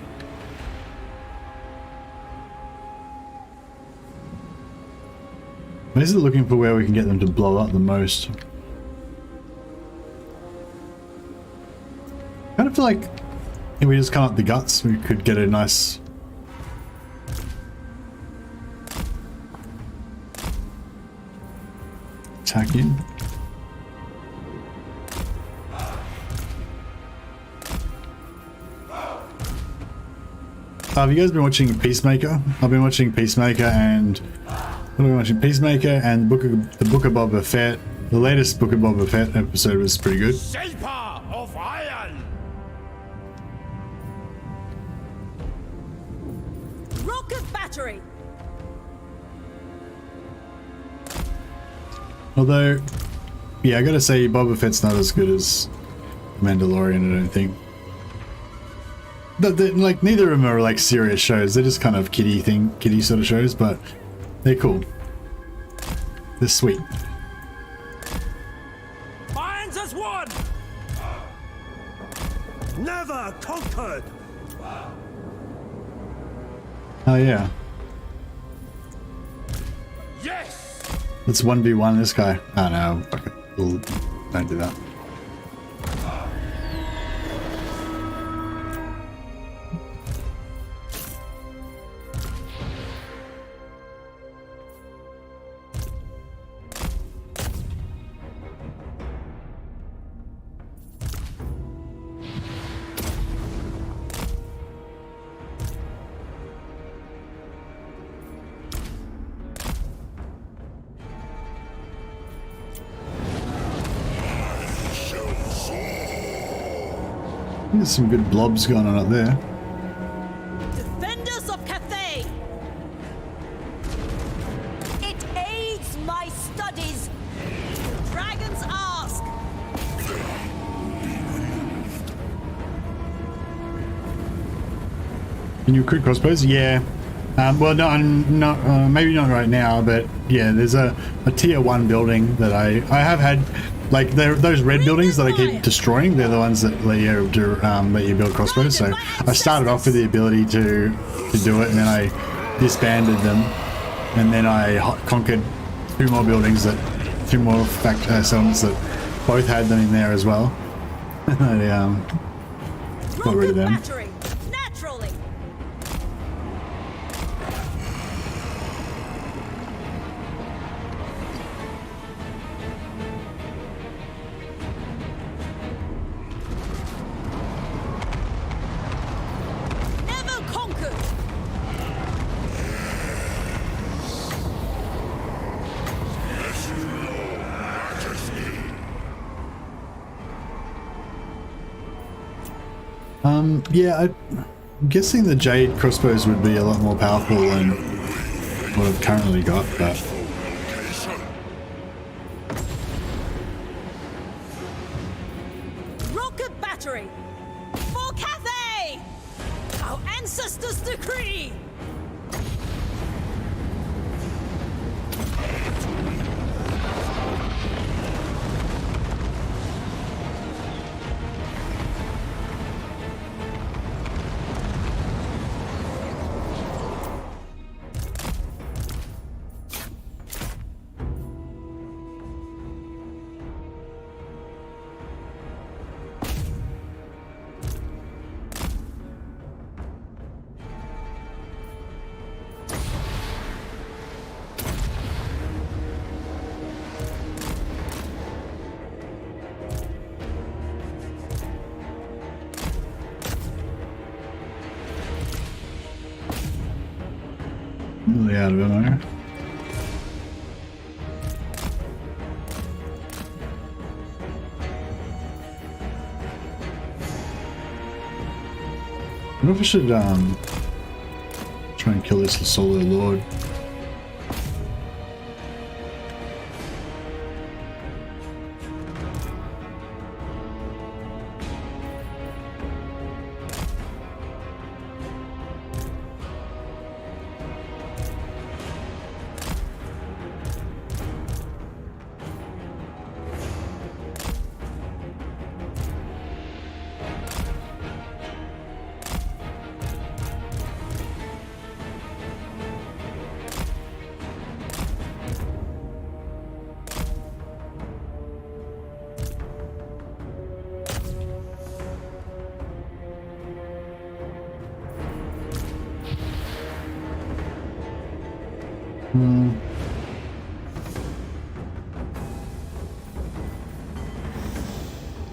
Basically looking for where we can get them to blow up the most. Kind of feel like if we just come up the guts, we could get a nice attack in. Have you guys been watching Peacemaker? I've been watching Peacemaker and the Book of Boba Fett. The latest Book of Boba Fett episode was pretty good. Shaper of iron. Rocket battery. Although, yeah, I gotta say Boba Fett's not as good as Mandalorian, I don't think. But like neither of them are like serious shows. They're just kind of kiddie sort of shows, but they're cool. They're sweet. Minds as one. Never conquered. Oh yeah. Yes. Let's 1v1 this guy. Oh no, okay. Don't do that. There's some good blobs going on up there. Defenders of Cathay. It aids my studies. Dragons ask. Can you recruit crossbows? Yeah. Well, no, I'm not. Maybe not right now, but yeah, there's a tier 1 building that I have had. Like those red buildings that I keep destroying, they're the ones that let you build crossbows. So I started off with the ability to do it, and then I disbanded them, and then I conquered 2 more buildings two more settlements that both had them in there as well. I got rid of them. Battery. Naturally. Yeah, I'm guessing the Jade crossbows would be a lot more powerful than what I've currently got, but... Rocket battery. For Cathay. Our ancestors decree. Really out of ammo. I wonder if I should try and kill this solo lord.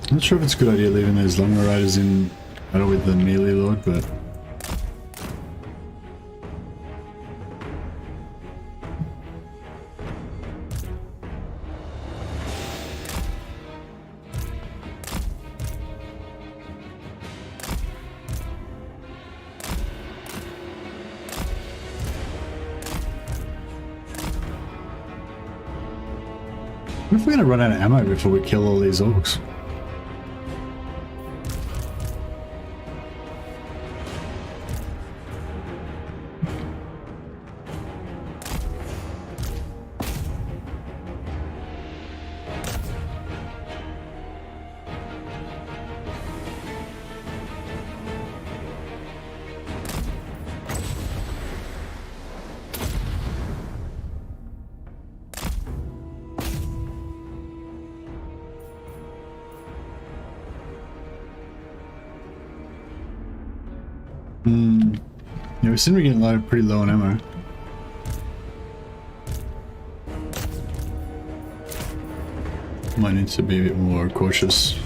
Not sure if it's a good idea leaving those longer riders in battle with the melee lord, but what if we're gonna run out of ammo before we kill all these orcs? Yeah, we seem to be getting pretty low on ammo. Might need to be a bit more cautious.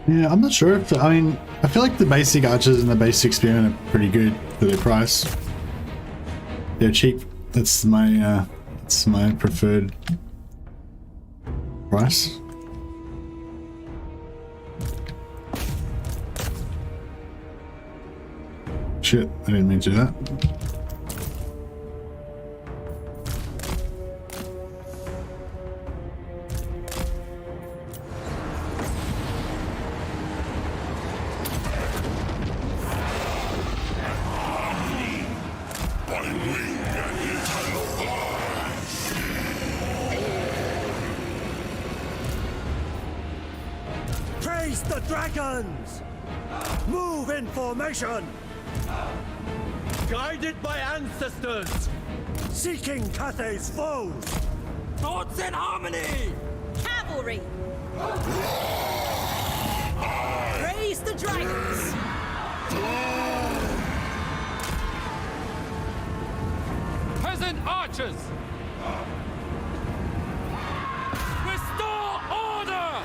Yeah, I'm not sure if, I mean, I feel like the basic archers and the basic spearmen are pretty good for their price. They're cheap. That's my preferred price. Shit, I didn't mean to do that. Praise the dragons! Move in formation! Guided by ancestors! Seeking Cathay's foes! Thoughts in harmony! Cavalry! Praise the dragons! Peasant archers! Restore order!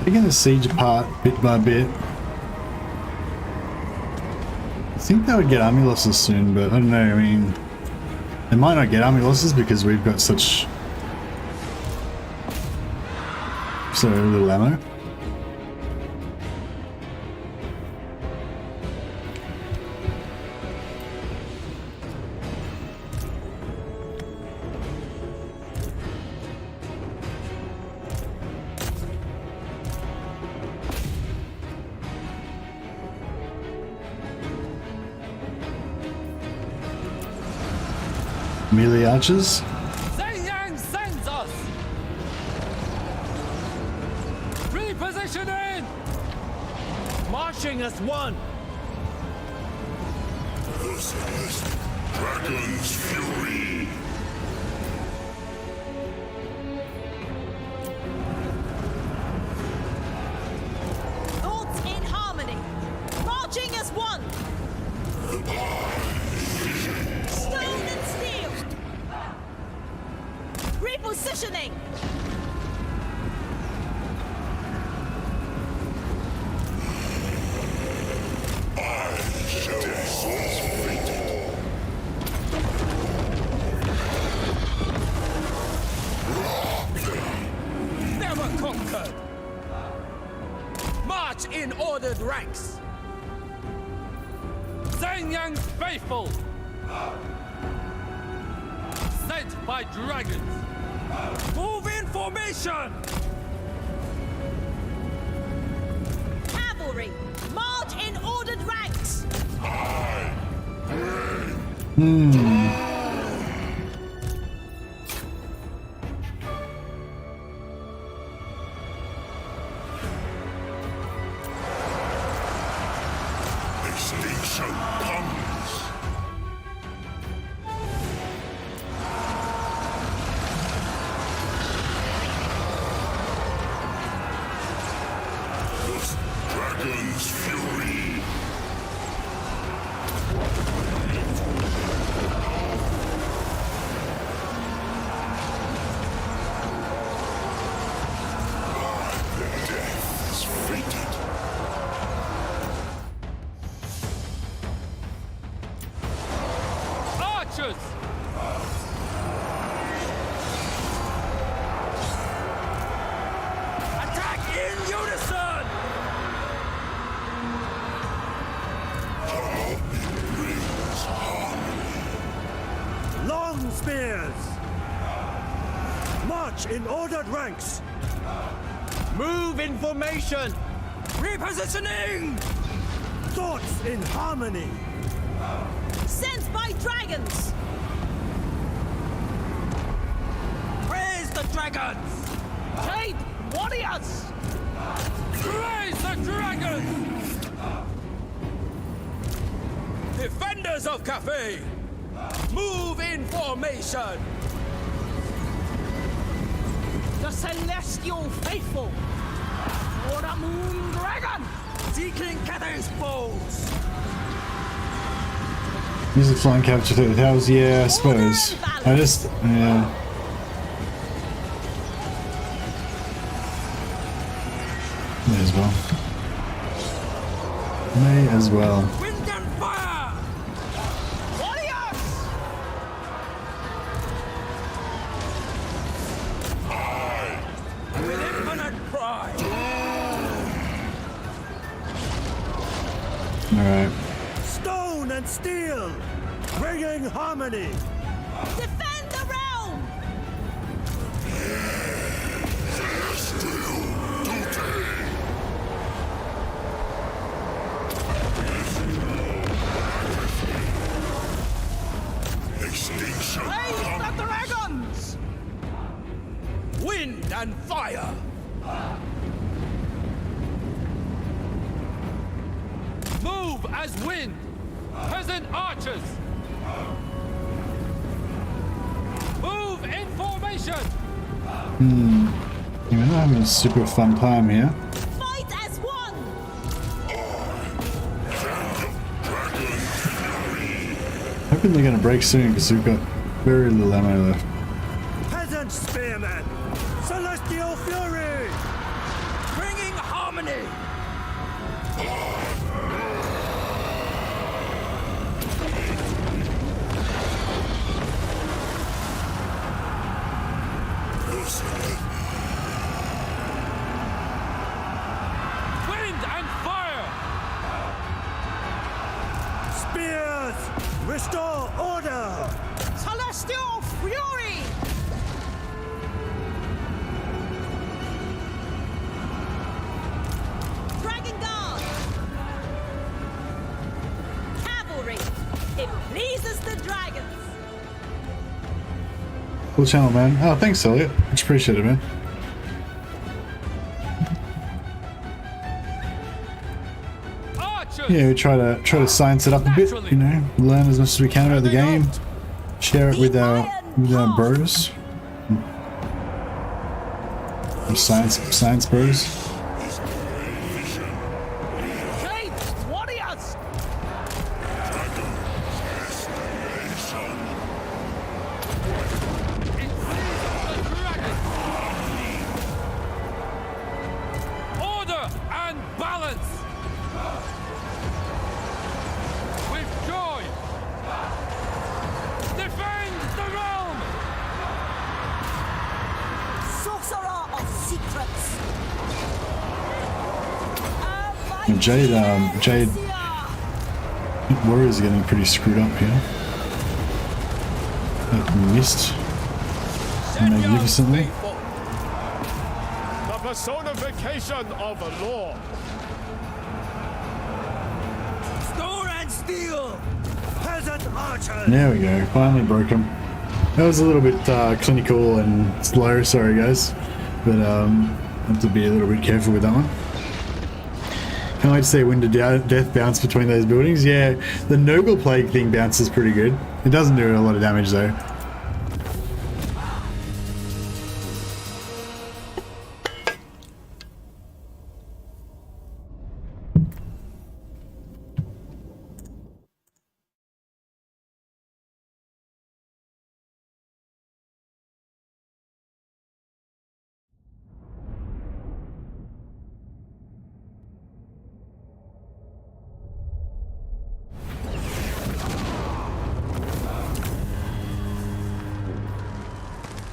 Taking the siege apart bit by bit. I think they would get army losses soon, but I don't know, I mean, they might not get army losses because we've got such so little ammo. Melee archers. Zhenyang sends us! Repositioning! Marching as one! The CEST Dragon's Fury. Thoughts in harmony! Marching as one! Stone and steel! Repositioning! I faithful! Sent by dragons! Move in formation! Cavalry, march in ordered ranks. Extinction comes. Dragon's fury. Death is fated. Archers! Attack in unison! Long spears! March in ordered ranks! Move in formation! Repositioning! Thoughts in harmony! Sent by dragons. Raise the dragons! Cape warriors! Raise the dragons! Defenders of Cathay! Move in formation! The celestial faithful. For the moon dragon! Seeking Cathay's foes! Use the flying capture to the towers. Yeah, I suppose. I just, yeah. May as well. May as well. Wind and fire! Warriors! With infinite pride! Alright. Stone and steel! Bringing harmony! Defend the realm. Extinction Raise the comes. dragons! Wind and fire! Move as wind! Peasant archers! Move in formation! We're not having a super fun time here. Fight as one. Hoping they're gonna break soon because we've got very little ammo left. Peasant spearmen! Celestial fury! Bringing harmony! Wind and fire! Spears! Restore order! Celestial fury. Dragon guard. Cavalry. It pleases the dragons. Cool channel, man. Oh, thanks, Elliot. Much appreciated, man. Archers! Yeah, we try to science it up a bit, you know, learn as much as we can about the game, share it with our bros, science bros. Cape warriors! It seizes the dragon! Order and balance! With joy! Defend the realm! Sorcerer of secrets. And Jade warriors are getting pretty screwed up here. That missed magnificently. The personification of a law. Stone and steel! Peasant archers! There we go, finally broke him. That was a little bit clinical and slow, sorry guys. But have to be a little bit careful with that one. Can't wait to see when the death bounce between those buildings. Yeah, the Noggle Plague thing bounces pretty good. It doesn't do a lot of damage though.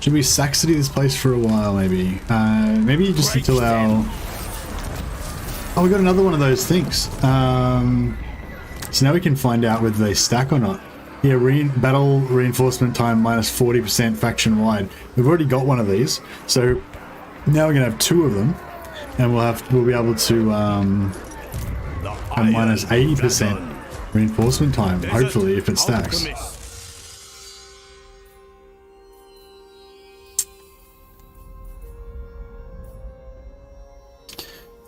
Should we Saxony this place for a while, maybe? Maybe just until our... Oh, we got another one of those things. So now we can find out whether they stack or not. Yeah, battle reinforcement time minus 40% faction wide. We've already got one of these, so now we're gonna have two of them, and we'll be able to have minus 80% reinforcement time. Hopefully, if it stacks.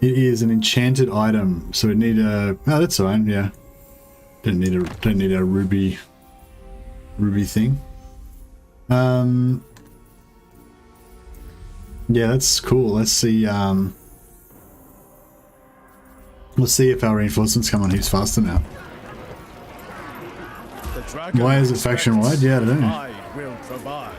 It is an enchanted item, so it need a... Oh, that's fine. Yeah, don't need a ruby thing. Yeah, that's cool. Let's see. We'll see if our reinforcements come on. Who's faster now? Why is it faction wide? Yeah, I don't know. I will provide.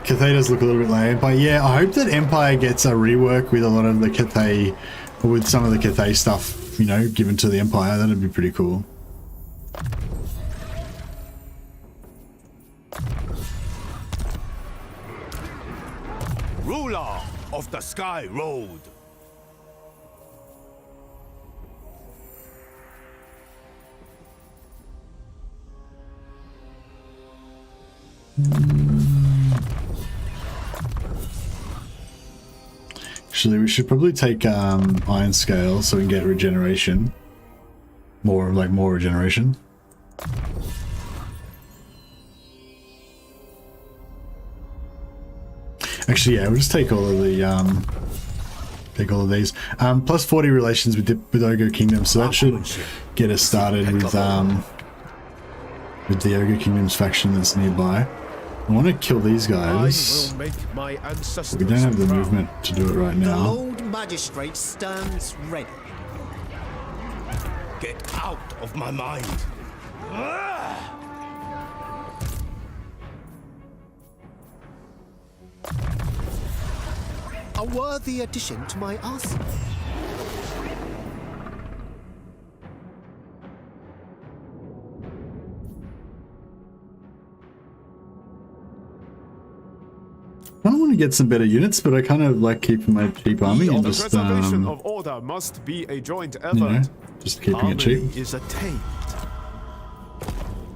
Cathay does look a little bit like Empire. Yeah, I hope that Empire gets a rework with a lot of the Cathay, or with some of the Cathay stuff, you know, given to the Empire. That'd be pretty cool. Ruler of the Sky Road. Actually, we should probably take Iron Scale so we can get regeneration. More regeneration. Actually, yeah, we'll just take all of the these. Plus 40 relations with Ogre Kingdom, so that should get us started with the Ogre Kingdom's faction that's nearby. I want to kill these guys. I will make my ancestors We don't have the proud. movement to do it right The now. Lord Magistrate stands ready. Get out of my mind. A worthy addition to my arsenal. I don't want to get some better units, but I kind of like keeping my cheap army and The just preservation of order must be a joint effort. you know, just keeping it cheap. Harmony is attained.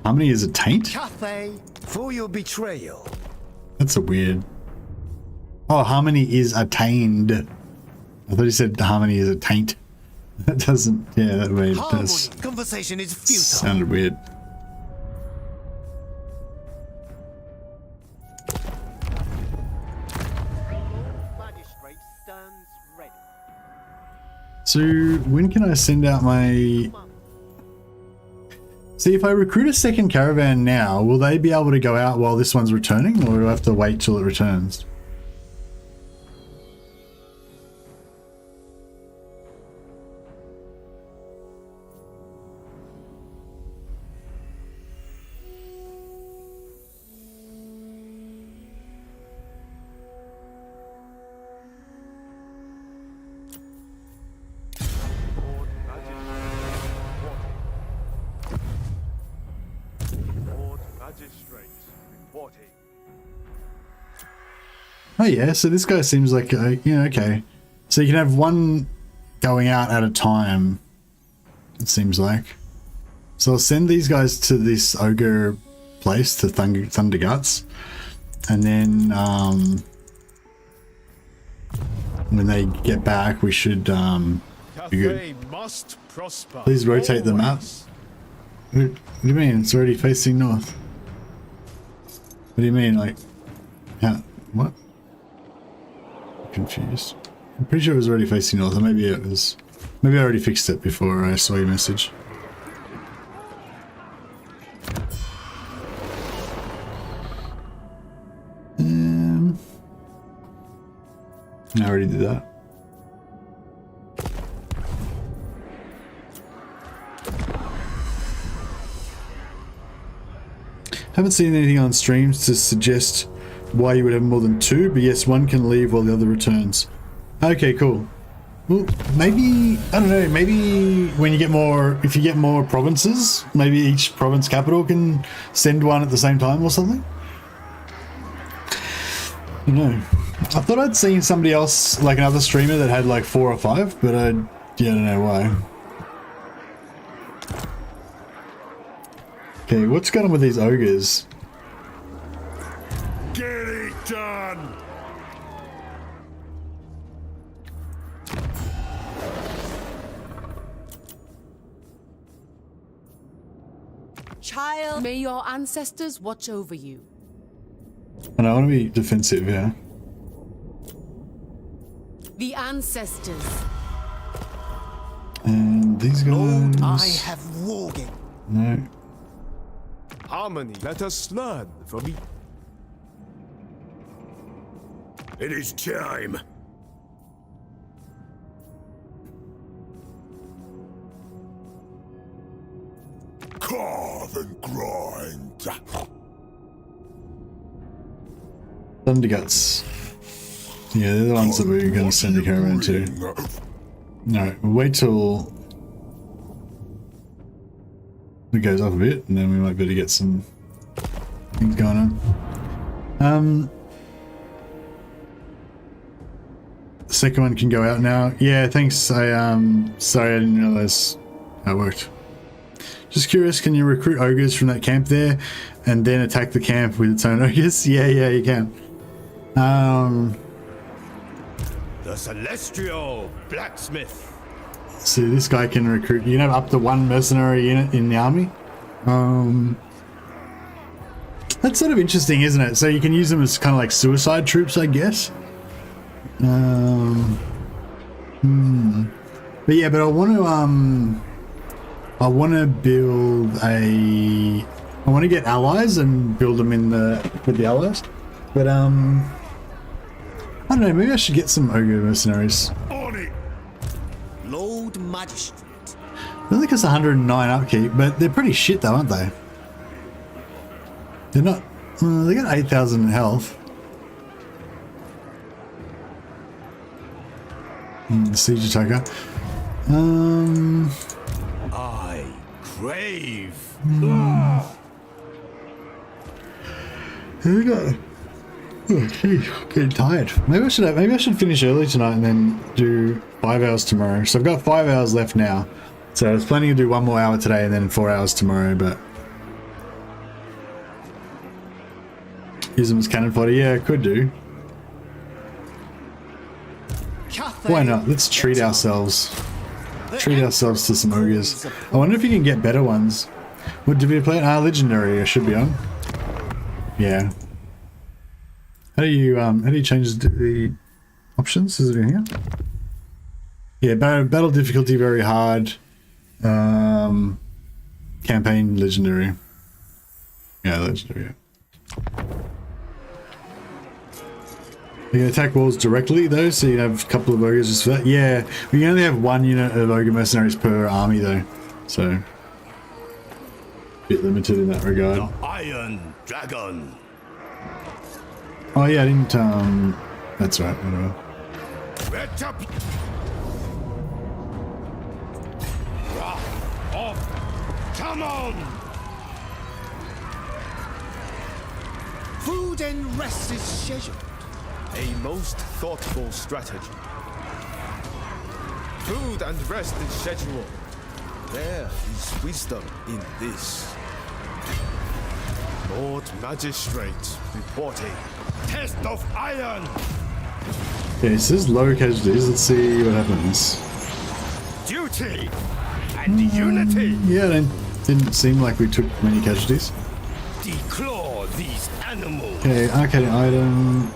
Harmony is a taint? Cathay, For your betrayal. That's a weird... Oh, harmony is attained. I thought he said harmony is a taint. That doesn't... Yeah, that way it harmony. does. Conversation is futile. Sounded weird. Magistrate stands ready. So, when can I send out my... See, if I recruit a second caravan now, will they be able to go out while this one's returning, or do I have to wait till it returns? Oh yeah, so this guy seems like, yeah, okay. So you can have one going out at a time, it seems like. So I'll send these guys to this ogre place, to Thunder Guts, and then when they get back, we should be good. Must prosper. Please rotate the map. What do you mean? It's already facing north. What do you mean? Like, how? What? I'm confused. I'm pretty sure it was already facing north, or maybe it was. Maybe I already fixed it before I saw your message. I already did that. Haven't seen anything on streams to suggest why you would have more than two, but yes, one can leave while the other returns. Okay, cool. Well, maybe, I don't know, maybe when you get more, if you get more provinces, maybe each province capital can send one at the same time or something? I don't know. I thought I'd seen somebody else, like another streamer that had like 4 or 5, but I don't know why. Okay, what's going on with these ogres? Get it done! Child, may your ancestors watch over you. And I want to be defensive, yeah. The ancestors. And these guys. I have warging. No. Harmony, let us learn from each. It is time. Carve and grind. Thunder Guts. Yeah, they're the ones that we're going to send the caravan to. No, we'll wait till it goes up a bit, and then we might be able to get some things going on. The second one can go out now. Yeah, thanks. Sorry, I didn't realize how it worked. Just curious, can you recruit ogres from that camp there, and then attack the camp with its own ogres? Yeah, you can. The Celestial Blacksmith. So this guy can recruit. You can have up to 1 mercenary unit in the army. That's sort of interesting, isn't it? So you can use them as kind of like suicide troops, I guess. But yeah, but I want to build a. I want to get allies and build them in with the allies. But I don't know, maybe I should get some ogre mercenaries. On it. Lord Magistrate. I think it costs 109 upkeep, but they're pretty shit though, aren't they? They're not. They got 8,000 health. Siege attacker. I crave. Here we go. Oh, geez, getting tired. Maybe I should finish early tonight and then do 5 hours tomorrow. So I've got 5 hours left now. So I was planning to do 1 more hour today and then 4 hours tomorrow, but use them as cannon fodder. Yeah, I could do. Cathay. Why not? Let's treat ourselves. Treat ourselves to some ogres. I wonder if you can get better ones. What did we play? Legendary I should be on. Yeah. How do you change the options? Is it in here? Yeah, battle difficulty very hard. Campaign legendary. Yeah, legendary. Yeah. You can attack walls directly though, so you can have a couple of ogres just for that. Yeah, we can only have 1 unit of ogre mercenaries per army though, so a bit limited in that regard. The Iron Dragon. Oh yeah, I didn't. That's right. Whatever. Let up. Come on. Food and rest is scheduled. A most thoughtful strategy. Food and rest is scheduled. There is wisdom in this. Lord Magistrate reporting. Test of iron. Okay, so this is low casualties. Let's see what happens. Duty and unity. Yeah, it didn't seem like we took many casualties. Declaw these animals. Okay, arcading item.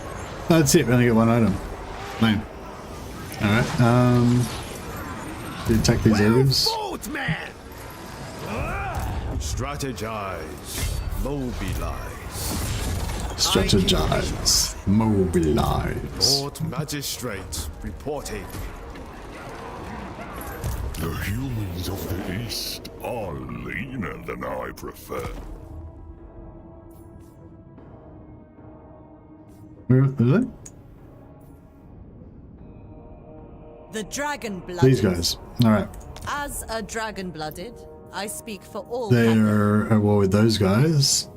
That's it, we only get one item. Lame. Alright, we attack these ogres. Man. Strategize. Mobilize. Strategize. Mobilize. Lord Magistrate reporting. The humans of the East are leaner than I prefer. Where is it? The dragon-blooded. These guys. Alright. As a dragon-blooded, I speak for all. They're at war with those guys.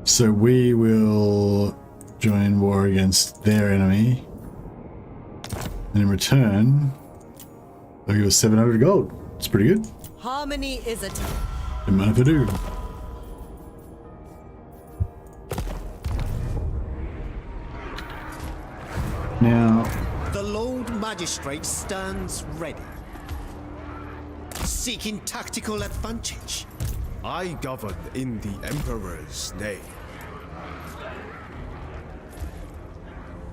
So we will join war against their enemy. And in return, they'll give us 700 gold. It's pretty good. Harmony is a Don't mind if I do. Now, The Lord Magistrate stands ready, seeking tactical advantage. I govern in the Emperor's name.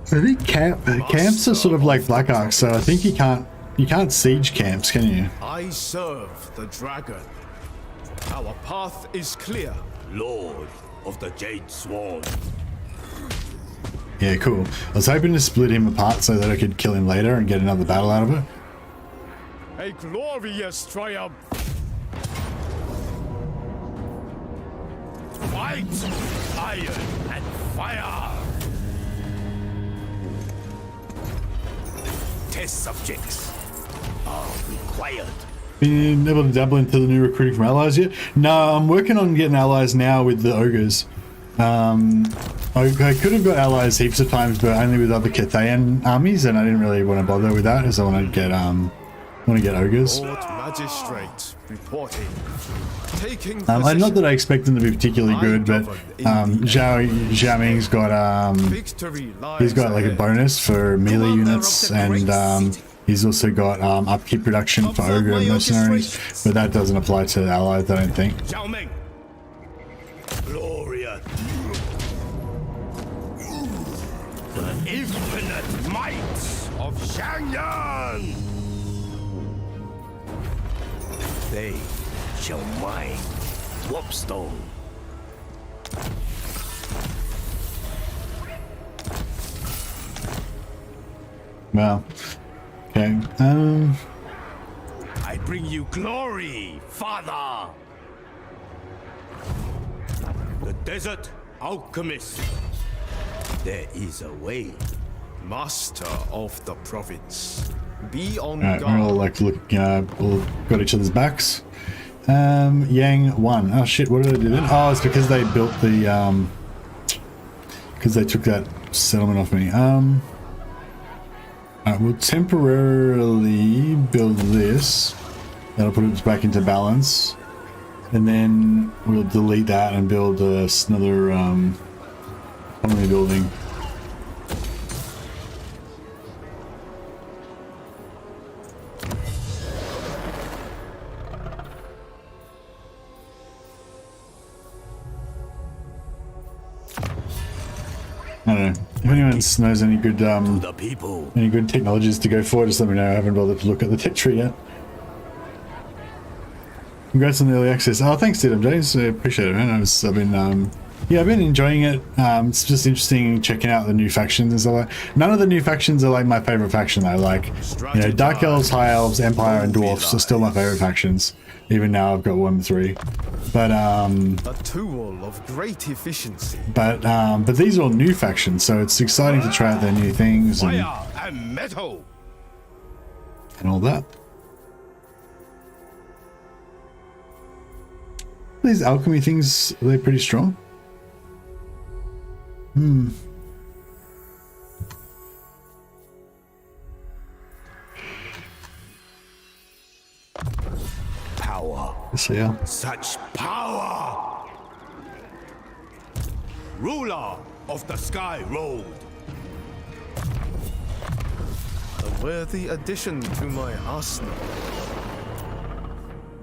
I think camps are sort of like Black Ark, so I think you can't siege camps, can you? I serve the dragon. Our path is clear. Lord of the Jade Swan. Yeah, cool. I was hoping to split him apart so that I could kill him later and get another battle out of it. A glorious triumph. Fight, iron, and fire. Test subjects are required. Been able to dabble into the new recruiting from allies yet? No, I'm working on getting allies now with the ogres. I could have got allies heaps of times, but only with other Cathayan armies, and I didn't really want to bother with that, as I want to get ogres. Lord Magistrate reporting. Taking Not that I expect them to be particularly good, but Zhao Ming's got he's got like a bonus for melee units, and he's also got upkeep reduction for ogre and mercenaries, but that doesn't apply to allies, I don't think. Zhao Ming. Gloria. The infinite might of Shangyan. They shall mine Whopstone. Well, okay. I bring you glory, Father. The desert alchemist. There is a way. Master of the province. Be on Alright, guard. we're all like all got each other's backs. Yang won. Oh shit, what did I do then? Oh, it's because they built the because they took that settlement off me. Alright, we'll temporarily build this. That'll put it back into balance. And then we'll delete that and build another colony building. I don't know. If anyone knows any good any good technologies to go for, just let me know. I haven't bothered to look at the tech tree yet. Congrats on the early access. Oh, thanks, DMJ. I appreciate it, man. I've been enjoying it. It's just interesting checking out the new factions and stuff like that. None of the new factions are like my favorite faction though. Like, you know, Dark Elves, High Elves, Empire, and Dwarfs are still my favorite factions. Even now I've got 1 to 3. But a tool of great efficiency. But these are all new factions, so it's exciting to try out their new things and Metal. and all that. These alchemy things, they're pretty strong. So yeah. Such power! Ruler of the Sky Road. A worthy addition to my arsenal.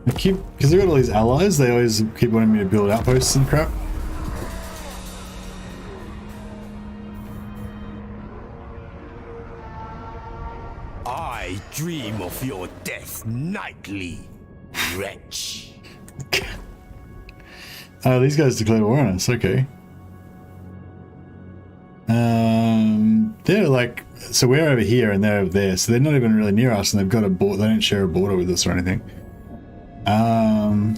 I keep, because I've got all these allies, they always keep wanting me to build outposts and crap. I dream of your death nightly, wretch. Oh, these guys declared war on us, okay. They're like, so we're over here and they're over there, so they're not even really near us, and they've got a border, they don't share a border with us or anything. No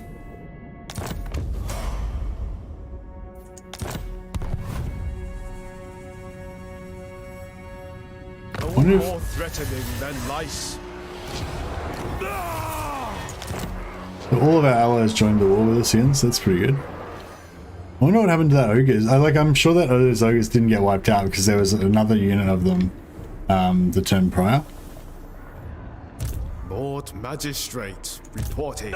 more threatening than lice. So all of our allies joined the war with us again, so that's pretty good. I wonder what happened to that ogres. I'm sure that those ogres didn't get wiped out because there was another unit of them the turn prior. Lord Magistrate reporting.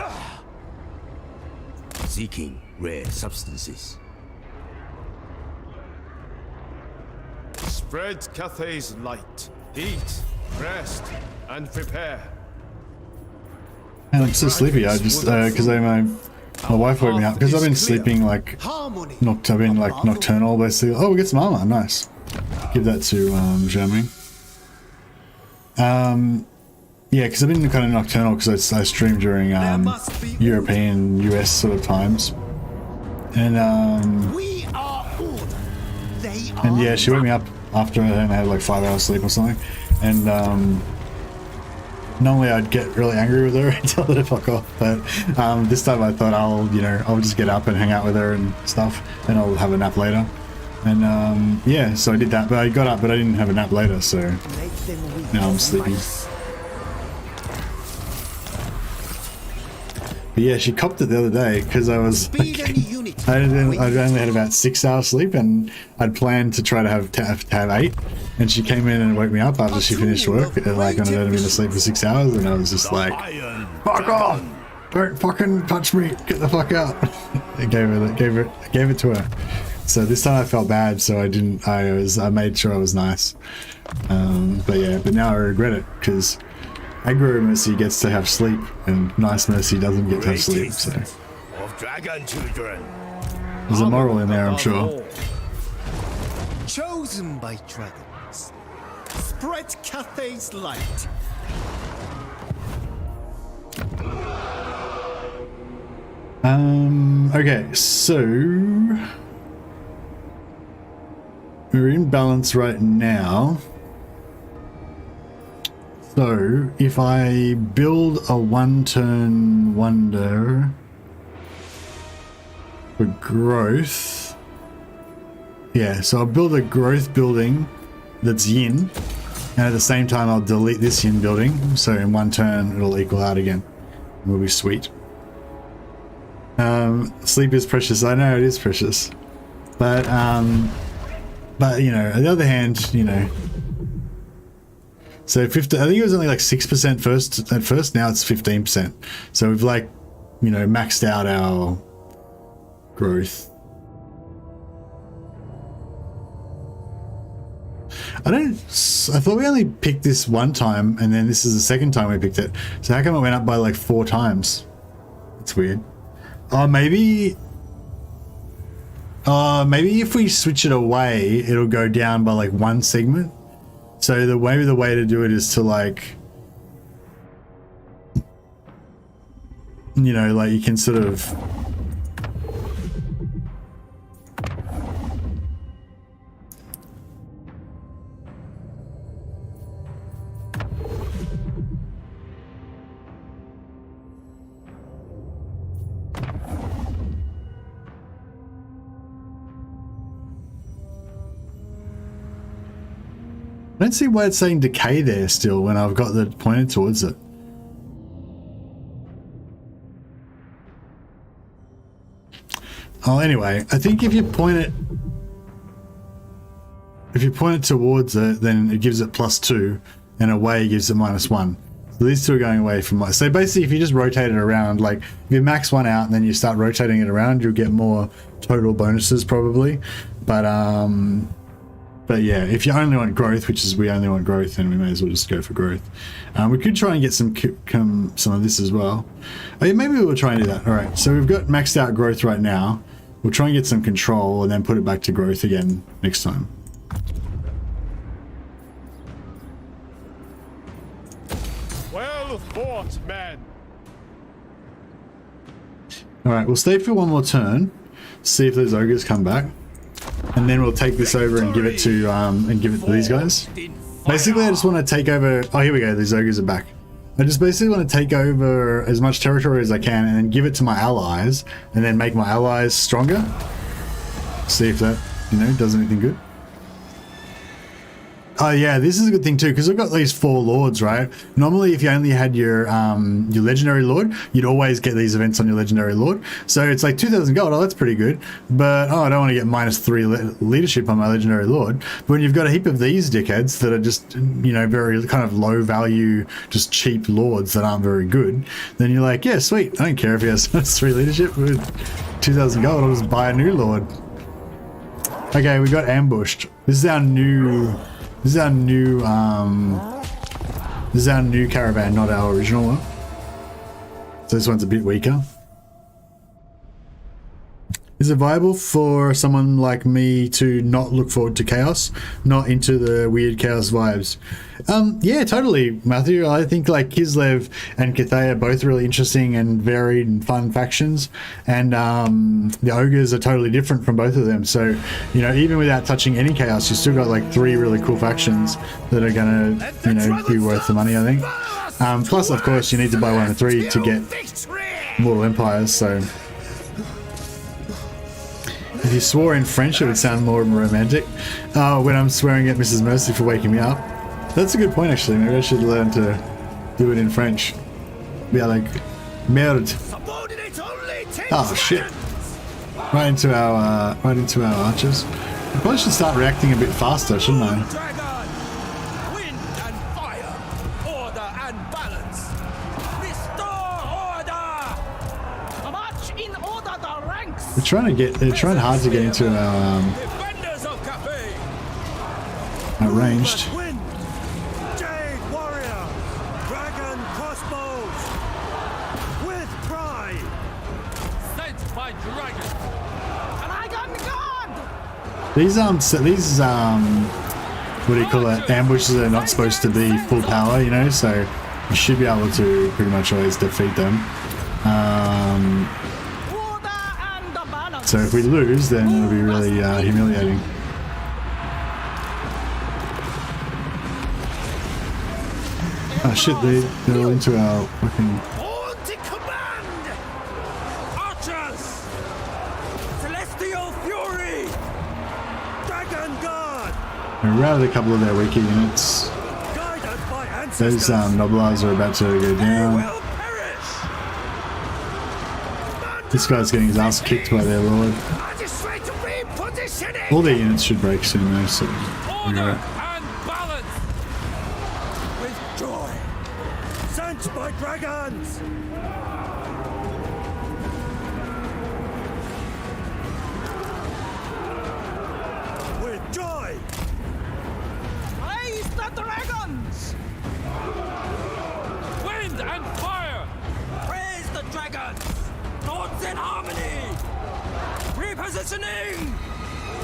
Seeking rare substances. Spread Cathay's light. Eat, rest, and prepare. And I'm so sleepy. I just because my wife woke me up because I've been sleeping like I've been like nocturnal basically. Oh, we get some armor, nice. Give that to Zhao. Yeah, because I've been kind of nocturnal because I stream during European US sort of times, and yeah, she woke me up after I had like 5 hours sleep or something, and normally I'd get really angry with her and tell her to fuck off, but this time I thought I'll just get up and hang out with her and stuff, and I'll have a nap later. And yeah, so I did that, but I got up, but I didn't have a nap later, so now I'm sleeping. But yeah, she copped it the other day because I was like, I'd only had about 6 hours sleep, and I'd planned to try to have 8, and she came in and woke me up after she finished work and like wanted me to sleep for 6 hours, and I was just like, fuck off, don't fucking touch me, get the fuck out. I gave it to her. So this time I felt bad, so I made sure I was nice. But yeah, but now I regret it because aggro Mercy gets to have sleep and nice Mercy doesn't get to have sleep, so of dragon children. There's a moral in there, I'm sure. Chosen by dragons. Spread Cathay's light. Okay, so we're in balance right now. So if I build a 1-turn wonder for growth, yeah, so I'll build a growth building that's yin, and at the same time I'll delete this yin building, so in 1 turn it'll equal out again. It'll be sweet. Sleep is precious. I know it is precious, but you know, on the other hand, you know, so 50, I think it was only like 6% at first, now it's 15%. So we've like, you know, maxed out our growth. I thought we only picked this one time, and then this is the second time we picked it. So how come it went up by like 4 times? It's weird. Maybe if we switch it away, it'll go down by like 1 segment. So maybe the way to do it is to like, you know, like you can sort of I don't see why it's saying decay there still when I've got it pointed towards it. Oh, anyway, I think if you point it towards it, then it gives it +2, and away gives it -1. So these two are going away from my... So basically, if you just rotate it around, like, if you max one out and then you start rotating it around, you'll get more total bonuses, probably. But yeah, if you only want growth, which is we only want growth, then we may as well just go for growth. We could try and get some of this as well. Oh yeah, maybe we'll try and do that. All right, so we've got maxed out growth right now. We'll try and get some control and then put it back to growth again next time. Well fought, men. All right, we'll stay for one more turn, see if those ogres come back, and then we'll take this over and give it to these guys. Basically, I just want to take over. Oh, here we go. These ogres are back. I just basically want to take over as much territory as I can and then give it to my allies, and then make my allies stronger. See if that, does anything good. Oh yeah, this is a good thing too, because we've got these 4 lords, right? Normally, if you only had your legendary lord, you'd always get these events on your legendary lord. So it's like 2,000 gold. Oh, that's pretty good. But I don't want to get -3 leadership on my legendary lord. But when you've got a heap of these dickheads that are just, very kind of low value, just cheap lords that aren't very good, then you're like, yeah, sweet. I don't care if he has -3 leadership with 2,000 gold. I'll just buy a new lord. Okay, we got ambushed. This is our new caravan, not our original one. So this one's a bit weaker. Is it viable for someone like me to not look forward to chaos, not into the weird chaos vibes? Yeah, totally, Matthew. I think like Kislev and Cathay are both really interesting and varied and fun factions, and the ogres are totally different from both of them. So, even without touching any chaos, you still got like 3 really cool factions that are gonna, be worth the money, I think. Plus, of course, you need to buy 1 of 3 to get Mortal Empires. So. If you swore in French, it would sound more romantic. When I'm swearing at Mrs. Mercy for waking me up. That's a good point, actually. Maybe I should learn to do it in French. Be like, merde. Oh shit! Right into our archers. I probably should start reacting a bit faster, shouldn't I? Wind and fire, order and balance. Restore order. March in order the ranks. They're trying hard to get into our Defenders of Cathay. ranged. Wind, Jade warrior, dragon crossbows, with pride. Sent by dragon. Dragon guard. These what do you call it? Ambushes are not supposed to be full power, so you should be able to pretty much always defeat them. So if we lose, then it'll be really humiliating. Oh shit, they're all into our fucking... All to command! Archers! Celestial fury! Dragon guard! We routed a couple of their weaker units. Guided by ancestors. Those Noblars are about to go down. This guy's getting his ass kicked by their lord. All their units should break soon though, so we're Order right. and balance. With joy! Sent by dragons! With joy! Raise the dragons. Wind and fire. Praise the dragons! Thoughts in harmony! Repositioning!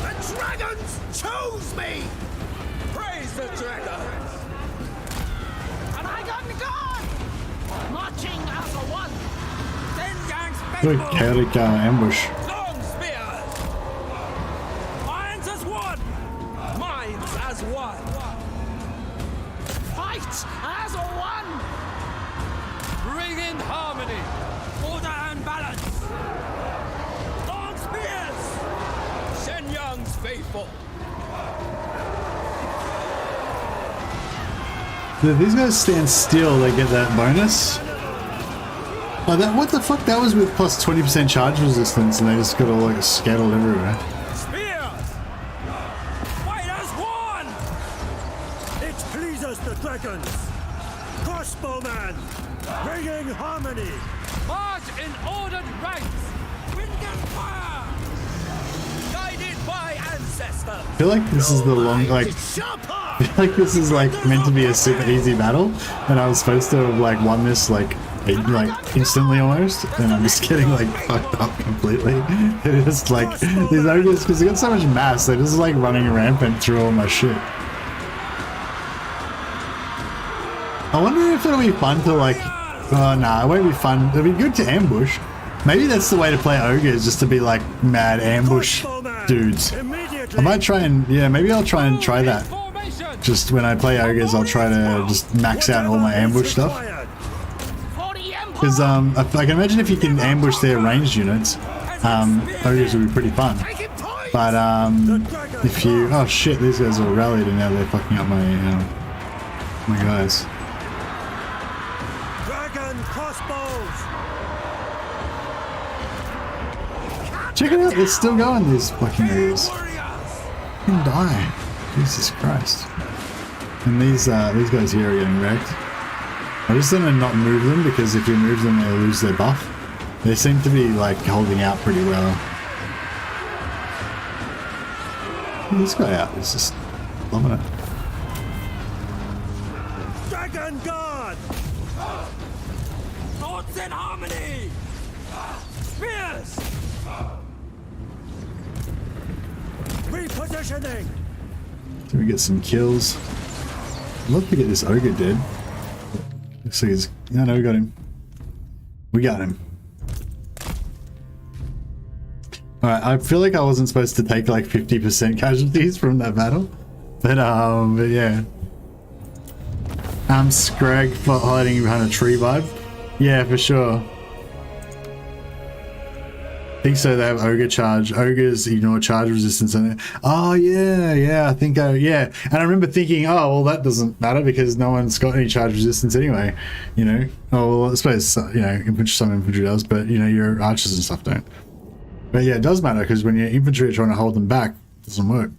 The dragons chose me! Praise the dragons! Dragon guard. Marching as a one. Then gangs Good chaotic ambush. long spears! Minds as one! Minds as one! Fight as a one. Bring in harmony. Order and balance! Long spears! Shen Yang's faithful! If these guys stand still, they get that bonus. Oh, what the fuck? That was with plus 20% charge resistance, and they just got all like scattered everywhere. Spears! Fight as one! It pleases the dragons! Crossbowman! feel like this is the long, like, I feel like this is like meant to be a super easy battle, and I was supposed to have like won this like instantly almost, and I'm just getting like fucked up completely. It is like these ogres, because they got so much mass, they're just like running rampant through all my shit. I wonder if it'll be fun to like, oh nah, it won't be fun. It'll be good to ambush. Maybe that's the way to play ogres, just to be like mad ambush dudes. I might try and, yeah, maybe I'll try that. Just when I play ogres, I'll try to just max out all my ambush stuff. Because I can imagine if you can ambush their ranged units, ogres will be pretty fun. But if you, oh shit, these guys all rallied and now they're fucking up my guys. Check it out, it's still going, these fucking ogres. You can die. Jesus Christ. And these guys here are getting wrecked. I just want to not move them, because if you move them, they lose their buff. They seem to be like holding out pretty well. This guy out is just loving it. Dragon Guard! Thoughts in harmony! Spears! Repositioning! So we get some kills. I'd love to get this ogre dead. Looks like he's, yeah, no, we got him. We got him. Alright, I feel like I wasn't supposed to take like 50% casualties from that battle. But yeah. Scrag for hiding behind a tree vibe. Yeah, for sure. I think so, they have ogre charge. Ogres ignore charge resistance. And oh yeah, I think yeah. And I remember thinking, oh well, that doesn't matter because no one's got any charge resistance anyway. You know, oh well, I suppose some infantry does, but you know, your archers and stuff don't. But yeah, it does matter because when your infantry are trying to hold them back, it doesn't work.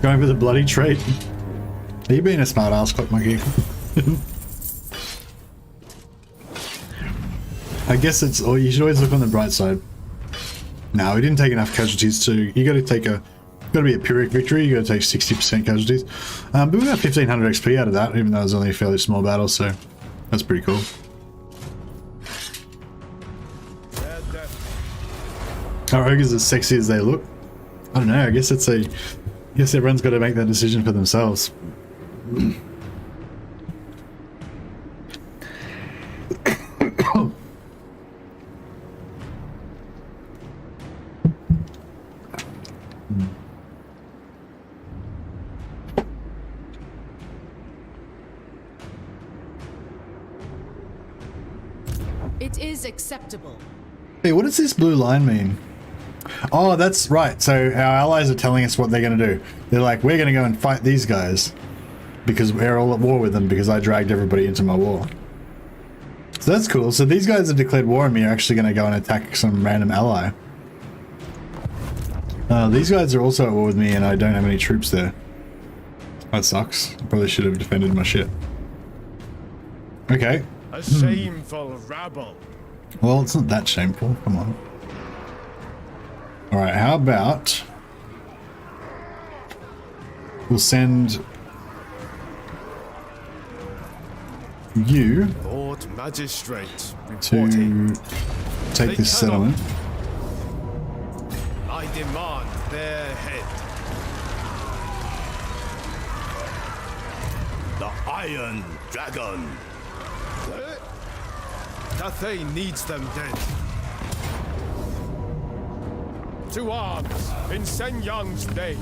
Going for the bloody trait. Are you being a smart ass, Clock Monkey? I guess it's, or you should always look on the bright side. No, we didn't take enough casualties to, you gotta be a Pyrrhic victory, you gotta take 60% casualties. But we got 1500 XP out of that, even though it was only a fairly small battle, so that's pretty cool. Are ogres as sexy as they look? I don't know, I guess everyone's gotta make that decision for themselves. It is acceptable. Hey, what does this blue line mean? Oh, that's right. So our allies are telling us what they're going to do. They're like, we're going to go and fight these guys because we're all at war with them because I dragged everybody into my war. So that's cool. So these guys have declared war on me are actually going to go and attack some random ally. These guys are also at war with me and I don't have any troops there. That sucks. I probably should have defended my shit. Okay. A shameful rabble. Well, it's not that shameful. Come on. Alright, how about we'll send you Lord Magistrate to take this settlement. I demand their head. The Iron Dragon. Cathay needs them dead. To arms in Sen Yang's name.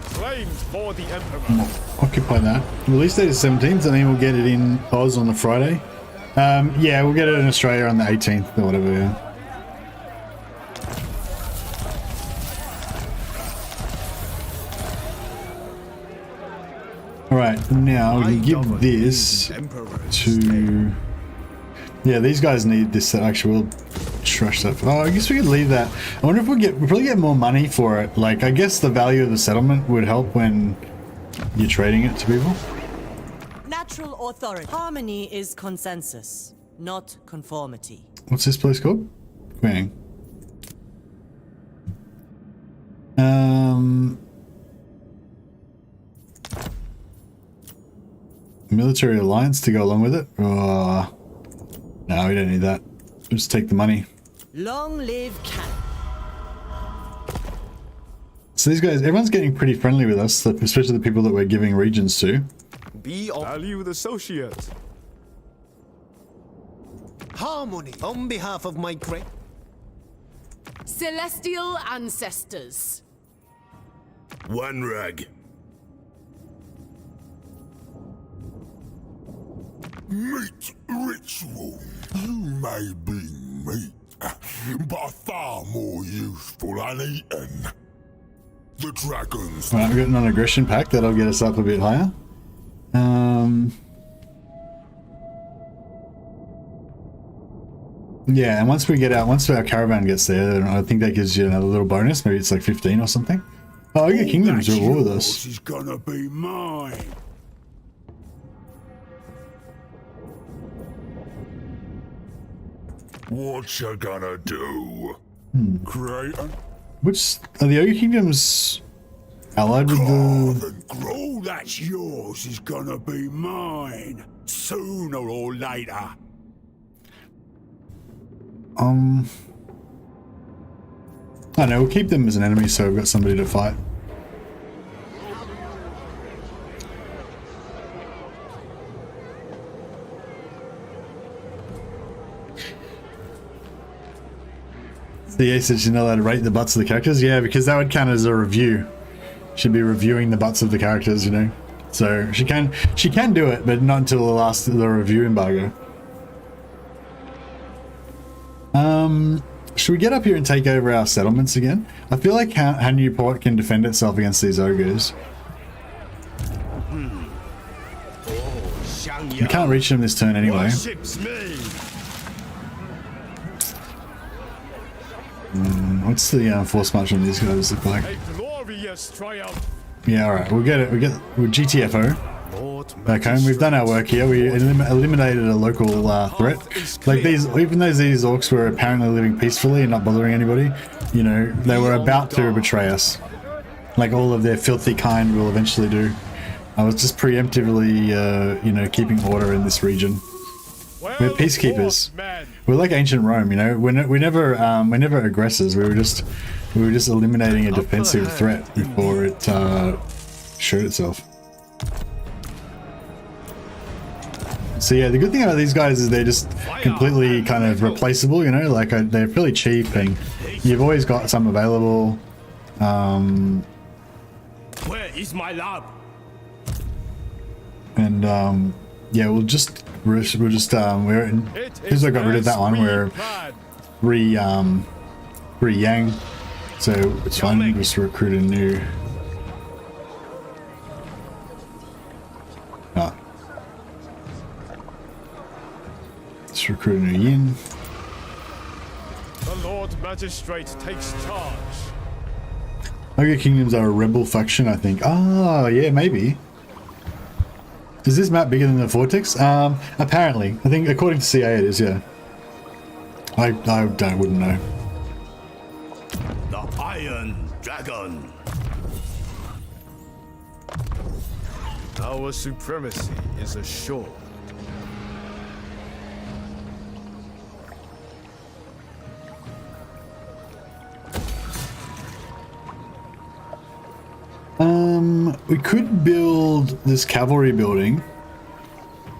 Flames for the Emperor. Occupy that. Release date is 17th, and then we'll get it in Oz on the Friday. Yeah, we'll get it in Australia on the 18th or whatever. Yeah. Alright, now we can give this to... Yeah, these guys need this. Actually, we'll trash that. Oh, I guess we could we'll probably get more money for it. Like, I guess the value of the settlement would help when you're trading it to people. natural authority. Harmony is consensus, not conformity. What's this place called? Quang. Military alliance to go along with it? Oh, no, we don't need that. Just take the money. Long live Cathay. So these guys, everyone's getting pretty friendly with us, especially the people that we're giving regions to. Be a valued associate. Harmony on behalf of my great Celestial ancestors. One rag. Meat ritual. You may be meat, but far more useful uneaten. The dragons. Alright, we've got an non-aggression pack that'll get us up a bit higher. Yeah, and once our caravan gets there, I think that gives you another little bonus. Maybe it's like 15 or something. Oh, Ogre Kingdoms are at war with us. This is gonna be mine. What you gonna do? Create an Which are the Ogre Kingdoms allied with the? grow that's yours is gonna be mine sooner or later. I don't know, we'll keep them as an enemy so we've got somebody to fight. The EA said she's not allowed to rate the butts of the characters. Yeah, because that would count as a review. She'd be reviewing the butts of the characters, you know. So she can do it, but not until the last of the review embargo. Should we get up here and take over our settlements again? I feel like how Newport can defend itself against these ogres. We can't reach them this turn anyway. What's the force march on these guys look like? Yeah, alright, we'll get it. We'll GTFO. Back home, we've done our work here. We eliminated a local threat. Like these, even though these orcs were apparently living peacefully and not bothering anybody, you know, they were about to betray us. Like all of their filthy kind will eventually do. I was just preemptively, you know, keeping order in this region. We're peacekeepers. We're like ancient Rome, you know. We're never aggressors. We were just eliminating a defensive threat before it showed itself. So yeah, the good thing about these guys is they're just completely kind of replaceable, you know, like they're fairly cheap and you've always got some available. Where is my lab? And yeah, we're because I got rid of that one, we're re-yang, so it's fine. We'll just recruit a new. Let's recruit a new yin. The Lord Magistrate takes charge. Ogre Kingdoms are a rebel faction, I think. Oh, yeah, maybe. Is this map bigger than the Vortex? Apparently. I think according to CA it is, yeah. I wouldn't know. The Iron Dragon. Our supremacy is assured. We could build this cavalry building.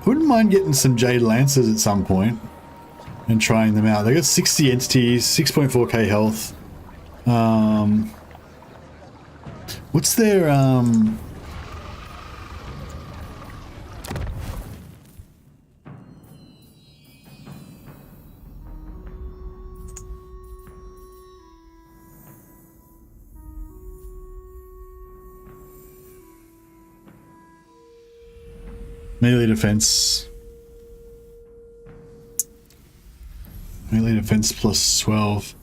Wouldn't mind getting some Jade Lancers at some point and trying them out. They got 60 entities, 6.4k health. What's their melee defense? Melee defense plus 12.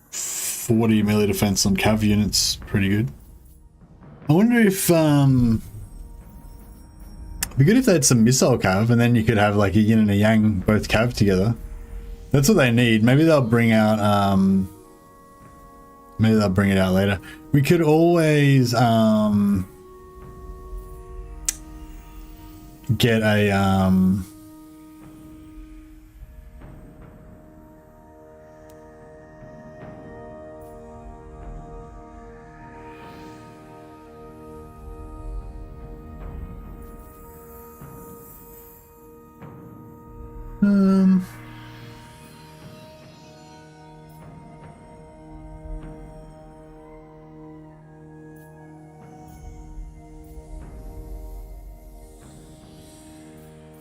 40 melee defense on cav units. Pretty good. I wonder if It'd be good if they had some missile cav, and then you could have like a yin and a yang both cav together. That's what they need. Maybe they'll bring out maybe they'll bring it out later. We could always get a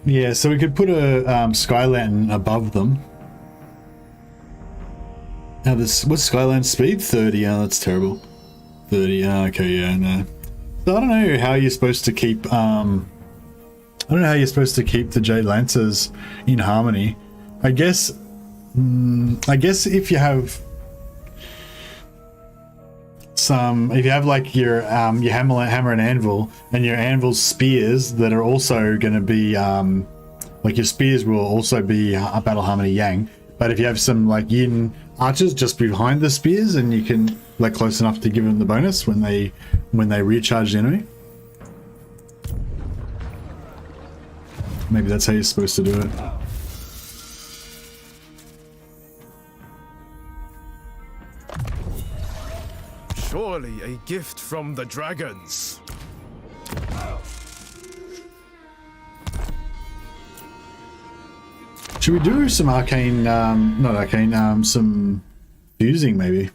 yeah, so we could put a sky lantern above them. Now this, what's sky lantern speed? 30. Oh, that's terrible. 30. Oh, okay, yeah, no. So I don't know how you're supposed to keep I don't know how you're supposed to keep the Jade Lancers in harmony. I guess if you have if you have like your hammer and anvil, and your anvil spears that are also going to be like your spears will also be battle harmony yang. But if you have some like yin archers just behind the spears, and you can like close enough to give them the bonus when they recharge the enemy. Maybe that's how you're supposed to do it. Surely a gift from the dragons. Should we do some arcane, not arcane, some fusing maybe?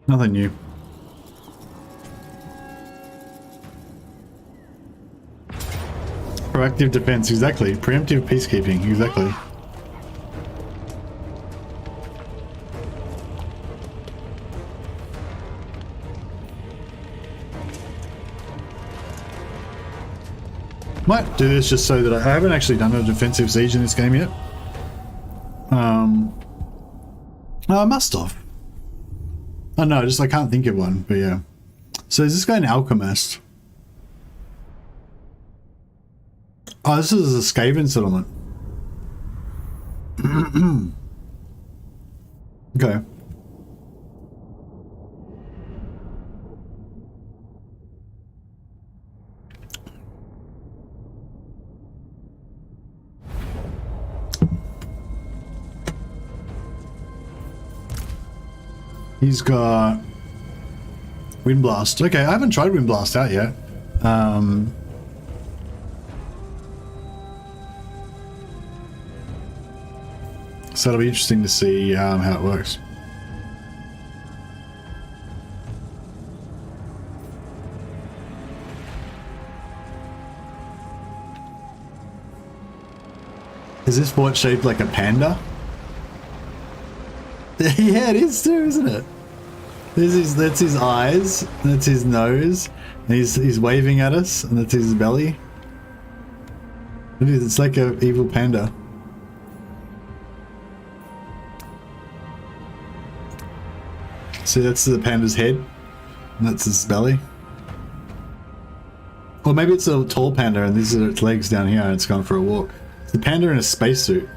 Nothing new. Proactive defense, exactly. Preemptive peacekeeping, exactly. Might do this just so that I haven't actually done a defensive siege in this game yet. I must have. Oh no, just I can't think of one, but yeah. So is this guy an alchemist? Oh, this is a Skaven settlement. Okay. He's got Wind Blast. Okay, I haven't tried Wind Blast out yet. So it'll be interesting to see how it works. Is this fort shaped like a panda? Yeah, it is too, isn't it? That's his eyes, that's his nose, and he's waving at us, and that's his belly. It is, it's like an evil panda. See, that's the panda's head, and that's his belly. Or maybe it's a tall panda and these are its legs down here and it's gone for a walk. It's the panda in a spacesuit.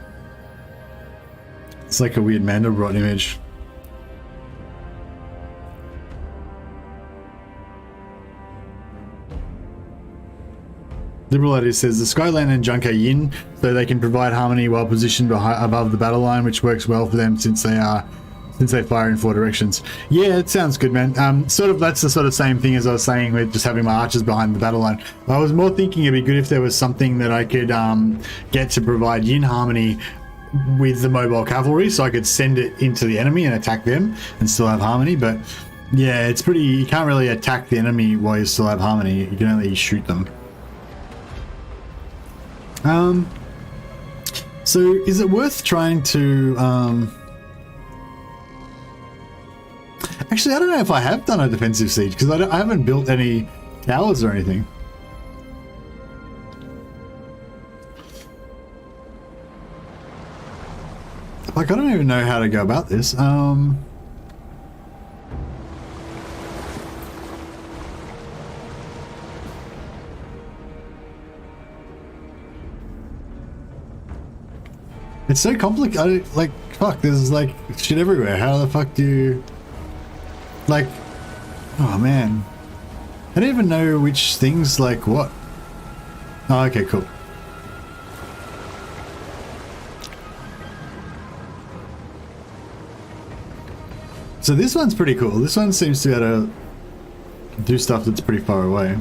It's like a weird Mandelbrot image. Liberal Idea says the Skyland and Junk are yin, so they can provide harmony while positioned above the battle line, which works well for them since they fire in 4 directions. Yeah, it sounds good, man. Sort of that's the sort of same thing as I was saying with just having my archers behind the battle line. I was more thinking it'd be good if there was something that I could get to provide yin harmony with the mobile cavalry, so I could send it into the enemy and attack them and still have harmony. But yeah, it's pretty, you can't really attack the enemy while you still have harmony. You can only shoot them. So is it worth trying to actually, I don't know if I have done a defensive siege because I haven't built any towers or anything. Like, I don't even know how to go about this. It's so complicated. Like, fuck, there's like shit everywhere. How the fuck do you, like, oh man, I don't even know which things like what. Oh, okay, cool. So this one's pretty cool. This one seems to be able to do stuff that's pretty far away.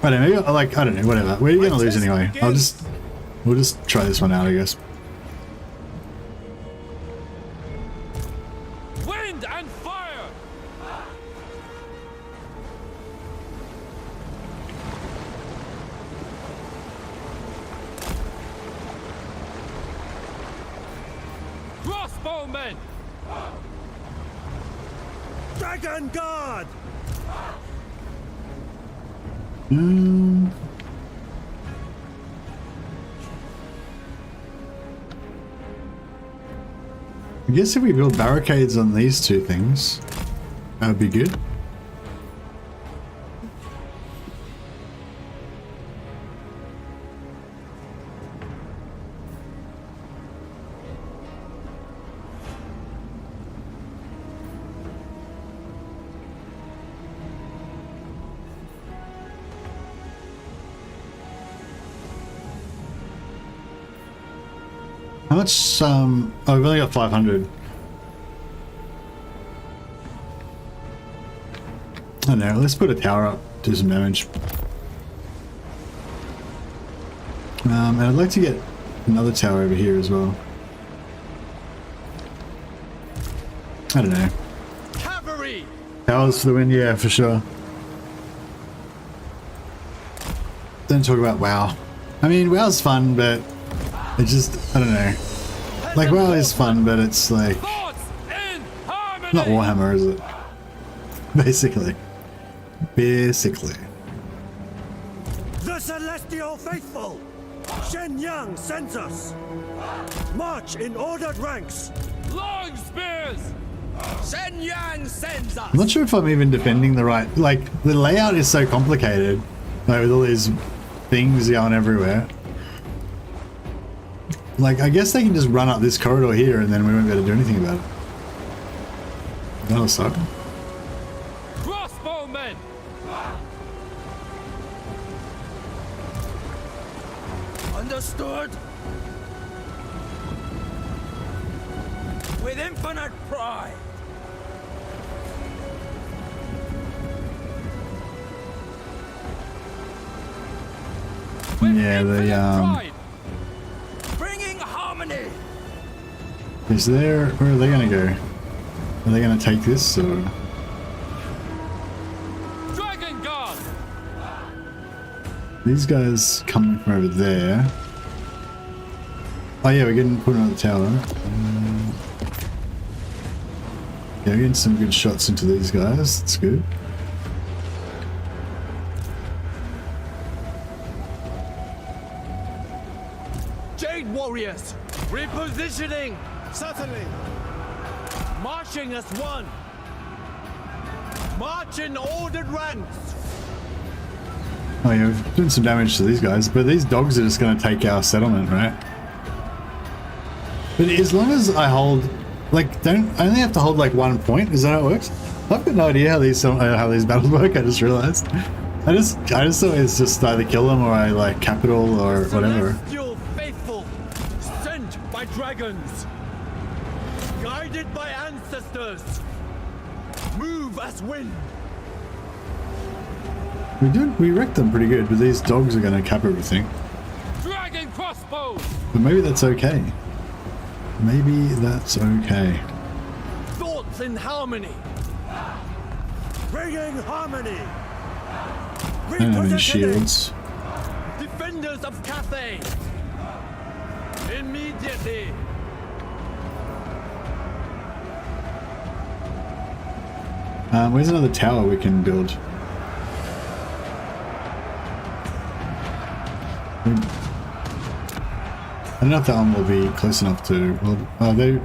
I don't know, maybe, like, I don't know, whatever. We're gonna lose anyway. We'll just try this one out, I guess. Wind and fire! Crossbowmen! Dragon Guard! I guess if we build barricades on these two things, that would be good. How much, oh, we've only got 500. I don't know, let's put a tower up, do some damage. And I'd like to get another tower over here as well. I don't know. Cavalry! Towers for the win, yeah, for sure. Don't talk about WoW. I mean, WoW's fun, but it just, I don't know. Like, WoW is fun, but it's like, not Warhammer, is it? Basically. The Celestial Faithful! Shen Yang sends us! March in ordered ranks! Long spears! Shen Yang sends us! I'm not sure if I'm even defending the right, like, the layout is so complicated, like, with all these things going everywhere. Like, I guess they can just run up this corridor here and then we won't be able to do anything about it. That'll suck. Crossbowmen! Understood? With infinite pride! Yeah, the, Bringing harmony! is there, where are they gonna go? Are they gonna take this, or? Dragon Guard! These guys coming from over there. Oh yeah, we're getting put another tower. Yeah, we're getting some good shots into these guys, that's good. Jade Warriors! Repositioning! Certainly. Marching as one! March in ordered ranks! Oh yeah, we've done some damage to these guys, but these dogs are just going to take our settlement, right? But as long as I hold, like, I only have to hold like 1 point. Is that how it works? I've got no idea how these battles work. I just realized. I just thought it's just either kill them or I like capital or whatever. Celestial faithful, sent by dragons, guided by ancestors, move as wind. We wrecked them pretty good, but these dogs are going to cap everything. Dragon crossbows. But maybe that's okay. Maybe that's okay. Thoughts in harmony. Bringing harmony! I don't have any shields. Defenders of Cathay. Immediately. Where's another tower we can build? don't know if that one will be close enough to. Well, oh, they.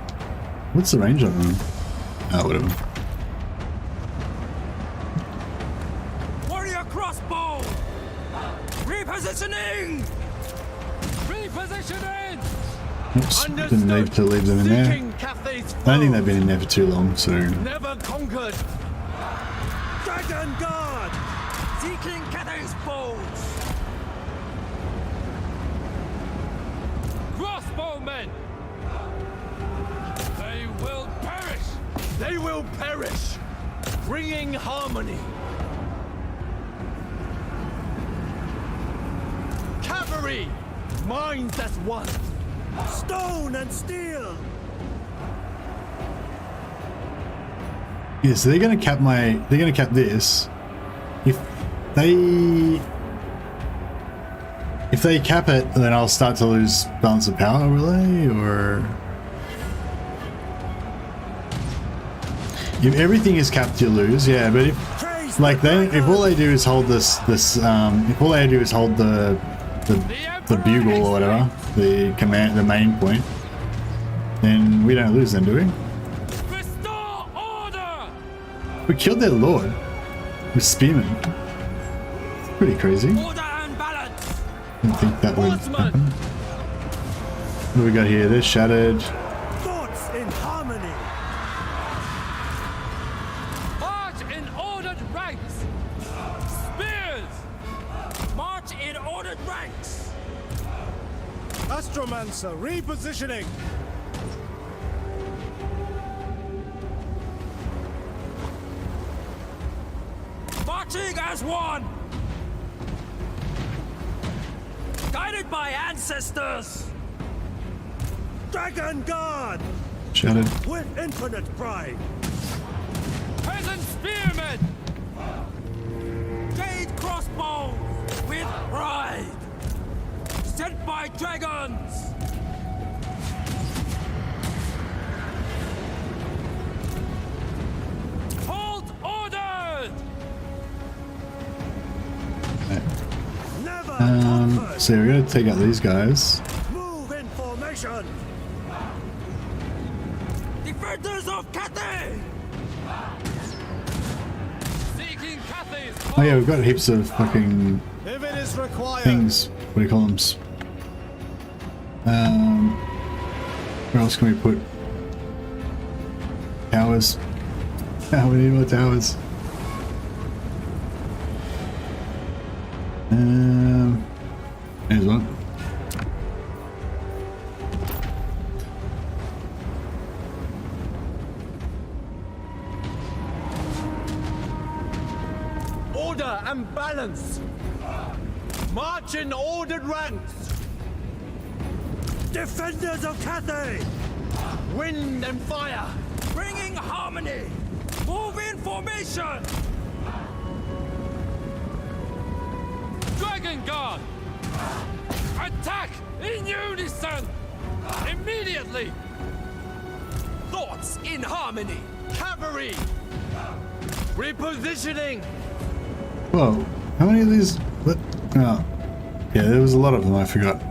What's the range of them? Oh, whatever. Warrior crossbow! Repositioning! Repositioning! Oops, didn't need to leave them in there. I don't think they've been in there for too long, so. Never conquered. Dragon Guard! Seeking Cathay's foes! Crossbowmen! They will perish! They will perish, bringing harmony. Cavalry, minds as one. Stone and steel! Yeah, so they're gonna cap this. If they cap it, then I'll start to lose balance of power, will they? Or if everything is capped, you lose. Yeah, but if like if all they do is hold if all they do is hold the bugle or whatever, the main point, then we don't lose, then, do we? Restore order! We killed their lord with spearmen. Pretty crazy. Order and balance! Didn't think that would happen. What do we got here? They're shattered. Thoughts in harmony! March in ordered ranks! Spears! March in ordered ranks! Astromancer, repositioning. Marching as one! Guided by ancestors! Dragon Guard! Shattered. With infinite pride! Peasant spearmen! Jade crossbows with pride! Sent by dragons! Hold ordered! Never So we're gonna take out these guys. Move in formation! Defenders of Cathay! Seeking Cathay's Oh yeah, we've got heaps of fucking If it is required. things. What do you call them? Where else can we put towers? Oh, we need more towers. There's one. Order and balance. March in ordered ranks. Defenders of Cathay! Wind and fire. bringing harmony! Move in formation! Dragon Guard! Attack in unison! Immediately! Thoughts in harmony! Cavalry! Repositioning! Whoa, how many of these? What? Oh. Yeah, there was a lot of them, I forgot.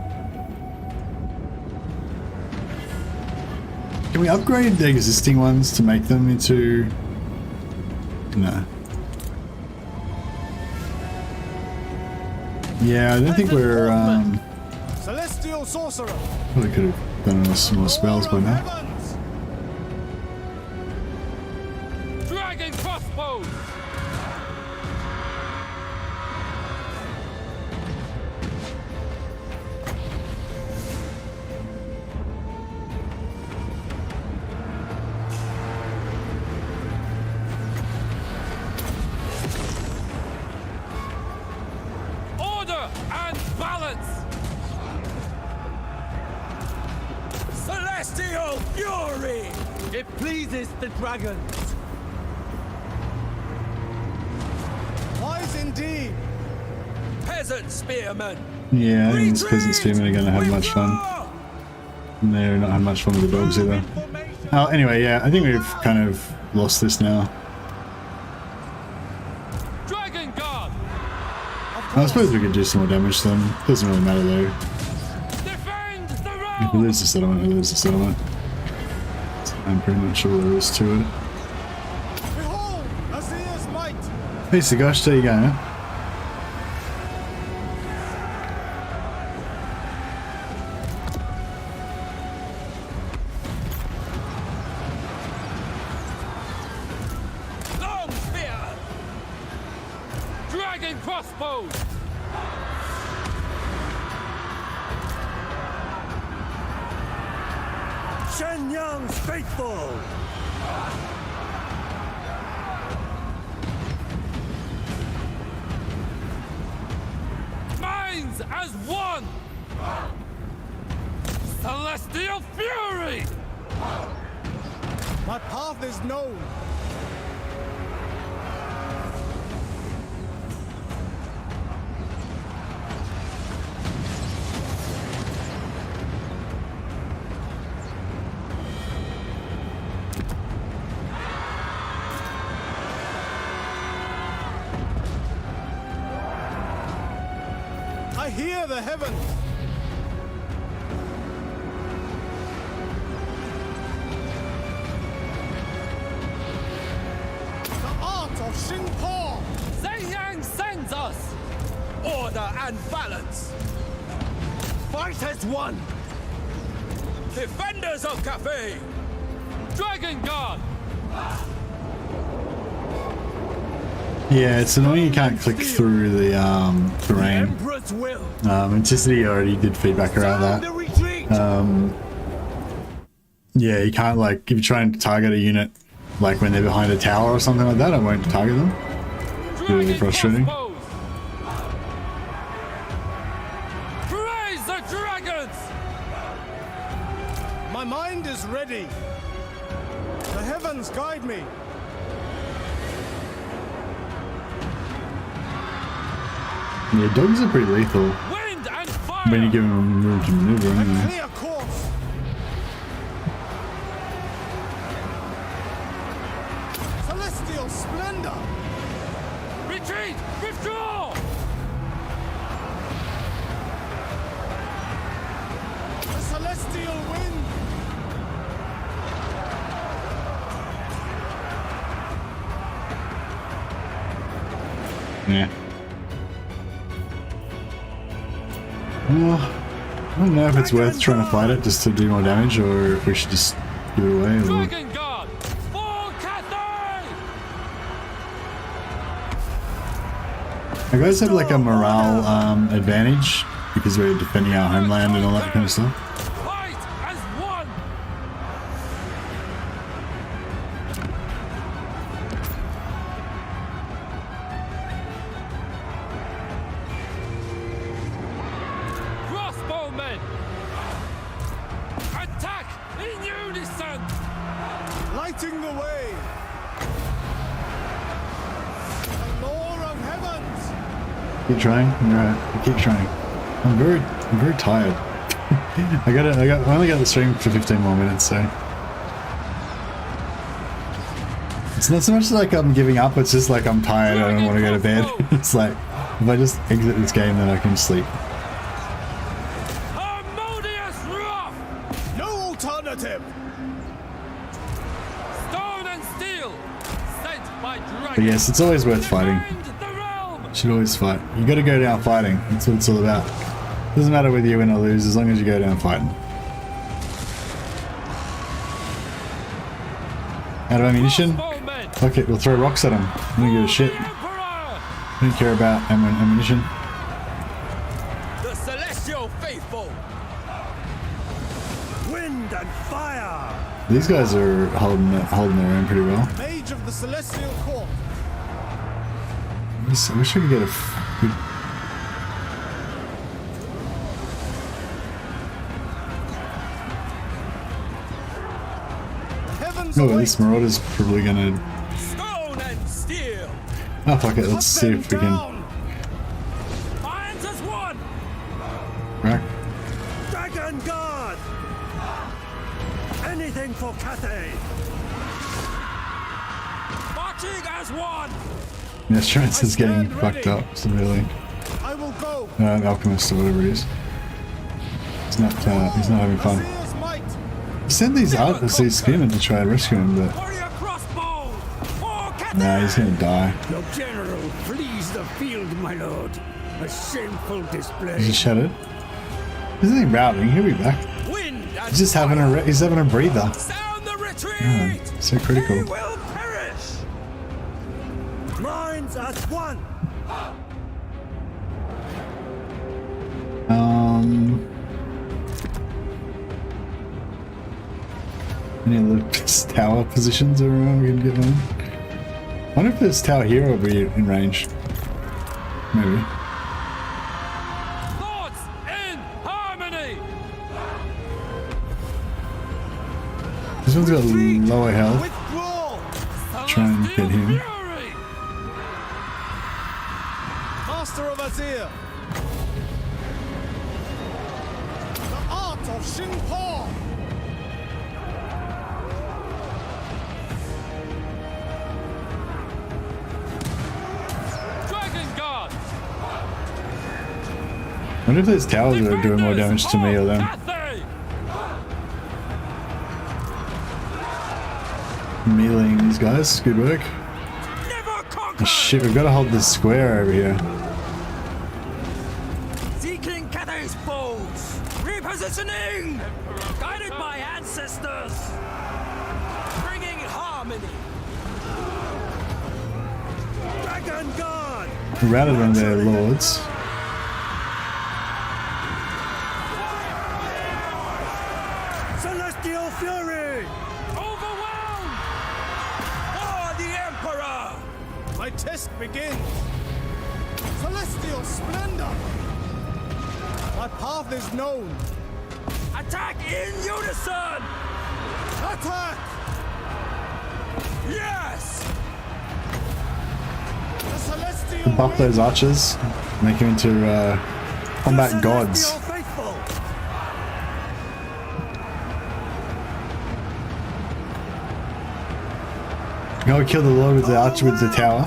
Can we upgrade the existing ones to make them into... No. Yeah, I don't think we're, Celestial Sorcerer! probably could have done some more spells by now. Dragon crossbows! Order and balance! Celestial fury! It pleases the dragons! Wise indeed! Peasant spearmen! Yeah, I think these peasant spearmen are going to have much fun. And they're not having much fun with the dogs either. Oh, anyway, yeah, I think we've kind of lost this now. Dragon Guard! I suppose we could do some more damage to them. Doesn't really matter though. Defend the If we lose the settlement, we lose the settlement. I'm pretty much sure there is to it. Behold, Azir's might! Piece of gosh, there you go, man. Long spear! Dragon crossbows! Shenyang's faithful! Minds as one! Celestial fury! My path is known. I hear the heavens. The art of Xingpo. Zhenyang sends us! Order and balance! Fight as one! Defenders of Cathay! Dragon Guard! Yeah, it's annoying you can't click through the terrain. Emperor's will! Anticity already did feedback around that. Yeah, you can't, like, if you try and target a unit, like when they're behind a tower or something like that, I won't target them. It's really frustrating. Praise the dragons! My mind is ready. The heavens guide me. Yeah, dogs are pretty lethal Wind and fire! when you give them room to maneuver. Anyway. Clear course. Celestial splendor. Retreat! Withdraw! The celestial wind. Yeah. Well, I don't know if it's worth trying to fight it just to do more damage, or if we should just give it away. Or... Dragon Guard! For Cathay! You guys have like a morale advantage because we're defending our homeland and all that kind of stuff. Fight as one! Crossbowmen! Attack in unison! Lighting the way. The Lord of heavens. Keep trying. Alright, keep trying. I'm very tired. I only got the stream for 15 more minutes, so it's not so much like I'm giving up, it's just like I'm tired, I don't want to go to bed. It's like if I just exit this game then I can sleep. Harmonious Wrath! No alternative. Stone and steel! Sent by dragon! But yes, it's always worth fighting. Defend the realm! Should always fight. You gotta go down fighting. That's what it's all about. Doesn't matter whether you win or lose as long as you go down fighting. Out of ammunition? Fuck it, we'll throw rocks at them. I don't give a shit. I don't care about ammunition. The celestial faithful! Wind and fire! These guys are holding their own pretty well. Mage of the celestial court. I wish I could get a good... Oh, at least Marauder's probably gonna... Stone and steel! Oh, fuck it, let's see if we can... Irons as one! Rack. Dragon Guard! Anything for Cathay! Marching as one! Yeah, Strance is getting fucked up severely. I will go. Alchemist or whatever it is. He's not having fun. He sent these spearmen to try and rescue him, but nah, he's gonna die. Your general flees the field, my lord. A shameful display. He's just shattered. There's nothing routing. He'll be back. He's just having a breather. Oh, so critical. Minds as one. Any other tower positions around we can get on? I wonder if this tower here will be in range. Maybe. Thoughts in harmony. This one's got lower health. Try and get him. Master of Azir. The art of Shinpo. I wonder if those towers are doing more damage to me or them. Meleeing these guys, good work. Oh, shit, we've got to hold this square over here. Seeking Cathay's foes. Repositioning. Guided by ancestors. Bringing harmony. Dragon Guard. We routed on their lords. Celestial Fury. Overwhelmed. For the Emperor. My test begins. Celestial splendor. My path is known. Attack in unison. Attack. Yes. The celestial. Buff those archers, make them into combat gods. Go kill the lord with the archer with the tower.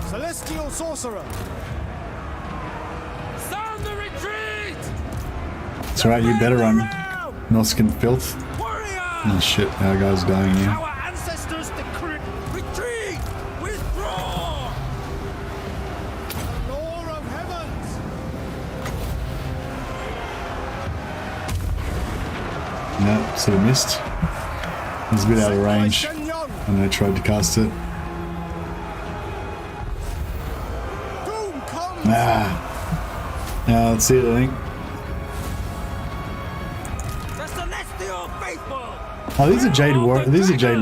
Celestial sorcerer. Sound the retreat. That's right, you better run. Norscan filth. Oh shit, our guy's dying here. Our ancestors decree retreat. Withdraw. Lord of heavens. No, sort of missed. He's a bit out of range. And I tried to cast it. Ah. Now let's see it, I think. The celestial faithful. Oh, these are Jade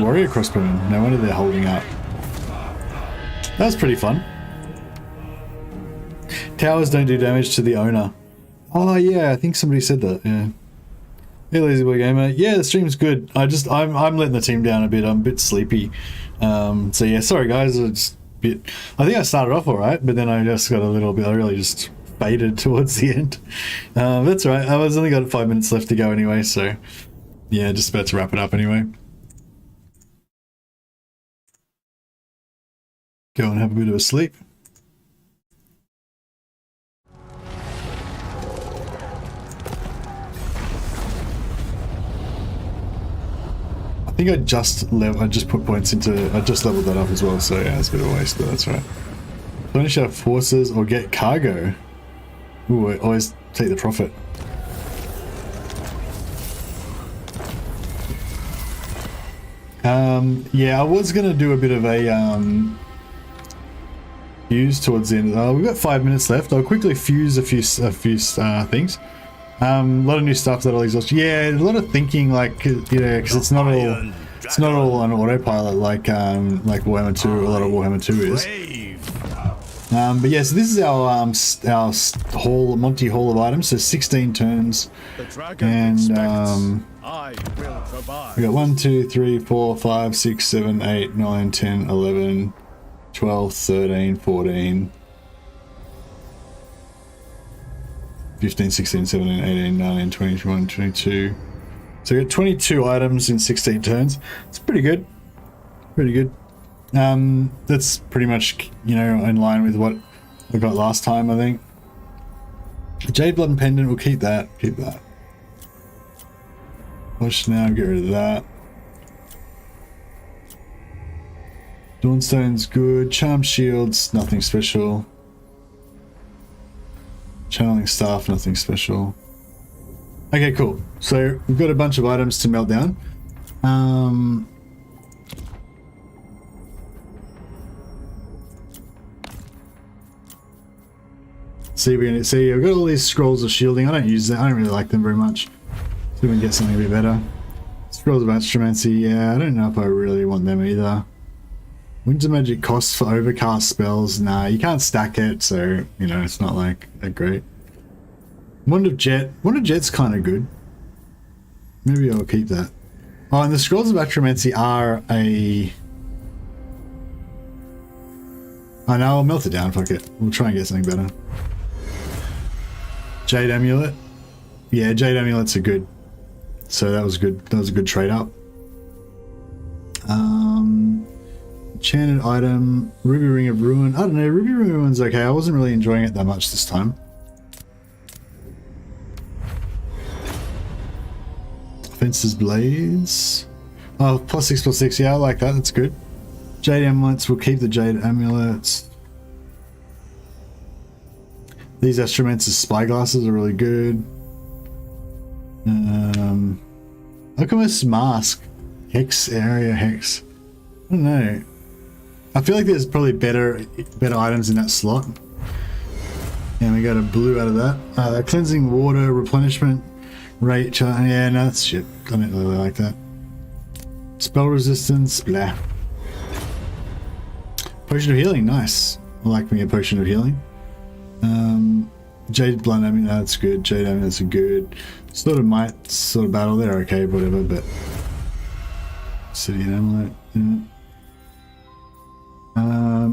Warrior crossbowmen. No wonder they're holding out. That was pretty fun. Towers don't do damage to the owner. Oh yeah, I think somebody said that. Yeah. Hey, Lazy Boy Gamer. Yeah, the stream's good. I'm letting the team down a bit. I'm a bit sleepy. So yeah, sorry guys. It's a bit. I think I started off all right, but then I just got a little bit. I really just faded towards the end. That's right. I was only got 5 minutes left to go anyway. So yeah, just about to wrap it up anyway. Go and have a bit of a sleep. I think I just put points into. I just leveled that up as well. So yeah, it's a bit of a waste, but that's right. Furnish our forces or get cargo. Ooh, I always take the profit. Yeah, I was gonna do a bit of a fuse towards the end. We've got 5 minutes left. I'll quickly fuse a few things. A lot of new stuff that'll exhaust. Yeah, a lot of thinking, like because it's not all on autopilot like Warhammer 2. A lot of Warhammer 2 is. But yeah, so this is our Monty Hall of items. So 16 turns, and we got 1, 2, 3, 4, 5, 6, 7, 8, 9, 10, 11, 12, 13, 14. 15, 16, 17, 18, 19, 20, 21, 22. So we got 22 items in 16 turns. It's pretty good. Pretty good. That's pretty much, in line with what we got last time, I think. Jade Blood and Pendant, we'll keep that. Keep that. Push now, get rid of that. Dawnstone's good. Charm shields, nothing special. Channeling staff, nothing special. Okay, cool. So we've got a bunch of items to melt down. See, I've got all these scrolls of shielding. I don't use them. I don't really like them very much. See if we can get something a bit better. Scrolls of Astromancy. Yeah, I don't know if I really want them either. Winter Magic costs for overcast spells. Nah, you can't stack it, so, you know, it's not like that great. Wand of Jet. Wand of Jet's kind of good. Maybe I'll keep that. Oh, and the Scrolls of Astromancy are a... Oh no, I'll melt it down, fuck it. We'll try and get something better. Jade Amulet. Yeah, Jade Amulets are good. So that was good. That was a good trade up. Enchanted item. Ruby Ring of Ruin. I don't know, Ruby Ring of Ruin's okay. I wasn't really enjoying it that much this time. Fencer's Blades. Oh, +6/+6. Yeah, I like that. That's good. Jade Amulets. We'll keep the Jade Amulets. These Astromancer's Spyglasses are really good. Alchemist's Mask. Hex Area Hex. I don't know. I feel like there's probably better items in that slot. And we got a blue out of that. Cleansing Water, Replenishment Rate. Yeah, no, that's shit. I don't really like that. Spell Resistance. Blah. Potion of Healing. Nice. I like me a Potion of Healing. Jade Blunt, I mean, that's good. Jade Amulets are good. Sword of Might, Sword of Battle, they're okay, whatever, but... City Amulet, yeah.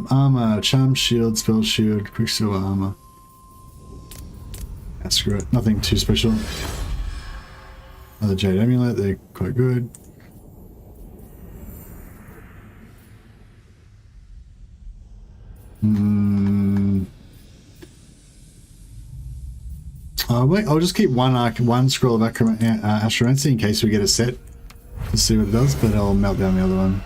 Armor, Charm Shield, Spell Shield, Quicksilver Armor. Ah, screw it. Nothing too special. Another Jade Amulet, they're quite good. Wait, I'll just keep one Scroll of Astromancy in case we get a set to see what it does, but I'll melt down the other one.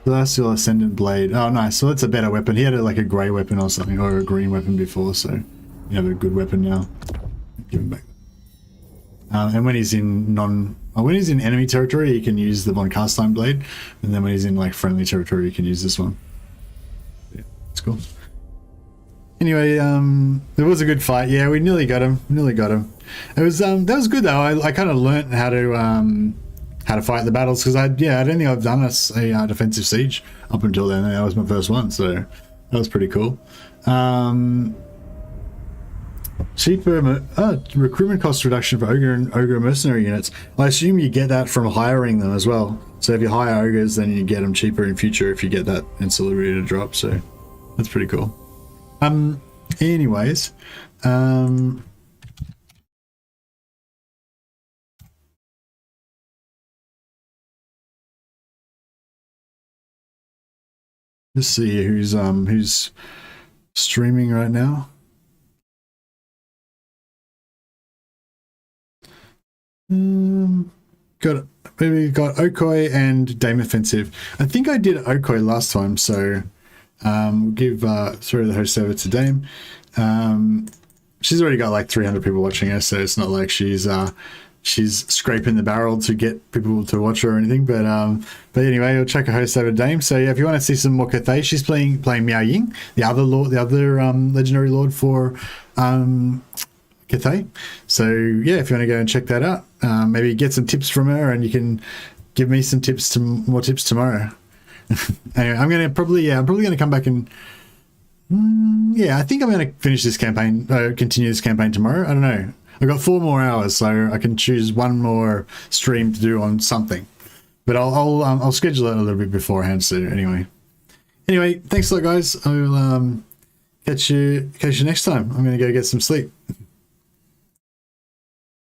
Celestial Ascendant Blade. Oh, nice. So that's a better weapon. He had like a grey weapon or something, or a green weapon before, so you have a good weapon now. Give him back. And when he's in enemy territory, he can use the Von Carstein Blade, and then when he's in like friendly territory, he can use this one. Yeah, it's cool. Anyway, it was a good fight. Yeah, we nearly got him. It was that was good though. I kind of learnt how to fight the battles because I don't think I've done a defensive siege up until then. That was my first one, so that was pretty cool. Cheaper recruitment cost reduction for ogre mercenary units. I assume you get that from hiring them as well. So if you hire ogres, then you get them cheaper in future if you get that ancillary to drop. So that's pretty cool. Anyways, let's see who's streaming right now. Got Okoi and Dame Offensive. I think I did Okoi last time, so we'll give through the host server to Dame. She's already got like 300 people watching her, so it's not like she's scraping the barrel to get people to watch her or anything. But anyway, we'll check her host server, Dame. So yeah, if you want to see some more Cathay, she's playing Miao Ying, the other legendary lord for Cathay. So yeah, if you want to go and check that out, maybe get some tips from her, and you can give me some tips more tips tomorrow. Anyway, I'm probably gonna come back and I think I'm gonna finish this campaign, continue this campaign tomorrow. I don't know. I've got 4 more hours, so I can choose one more stream to do on something. But I'll schedule it a little bit beforehand. So anyway, thanks a lot, guys. I'll catch you next time. I'm gonna go get some sleep.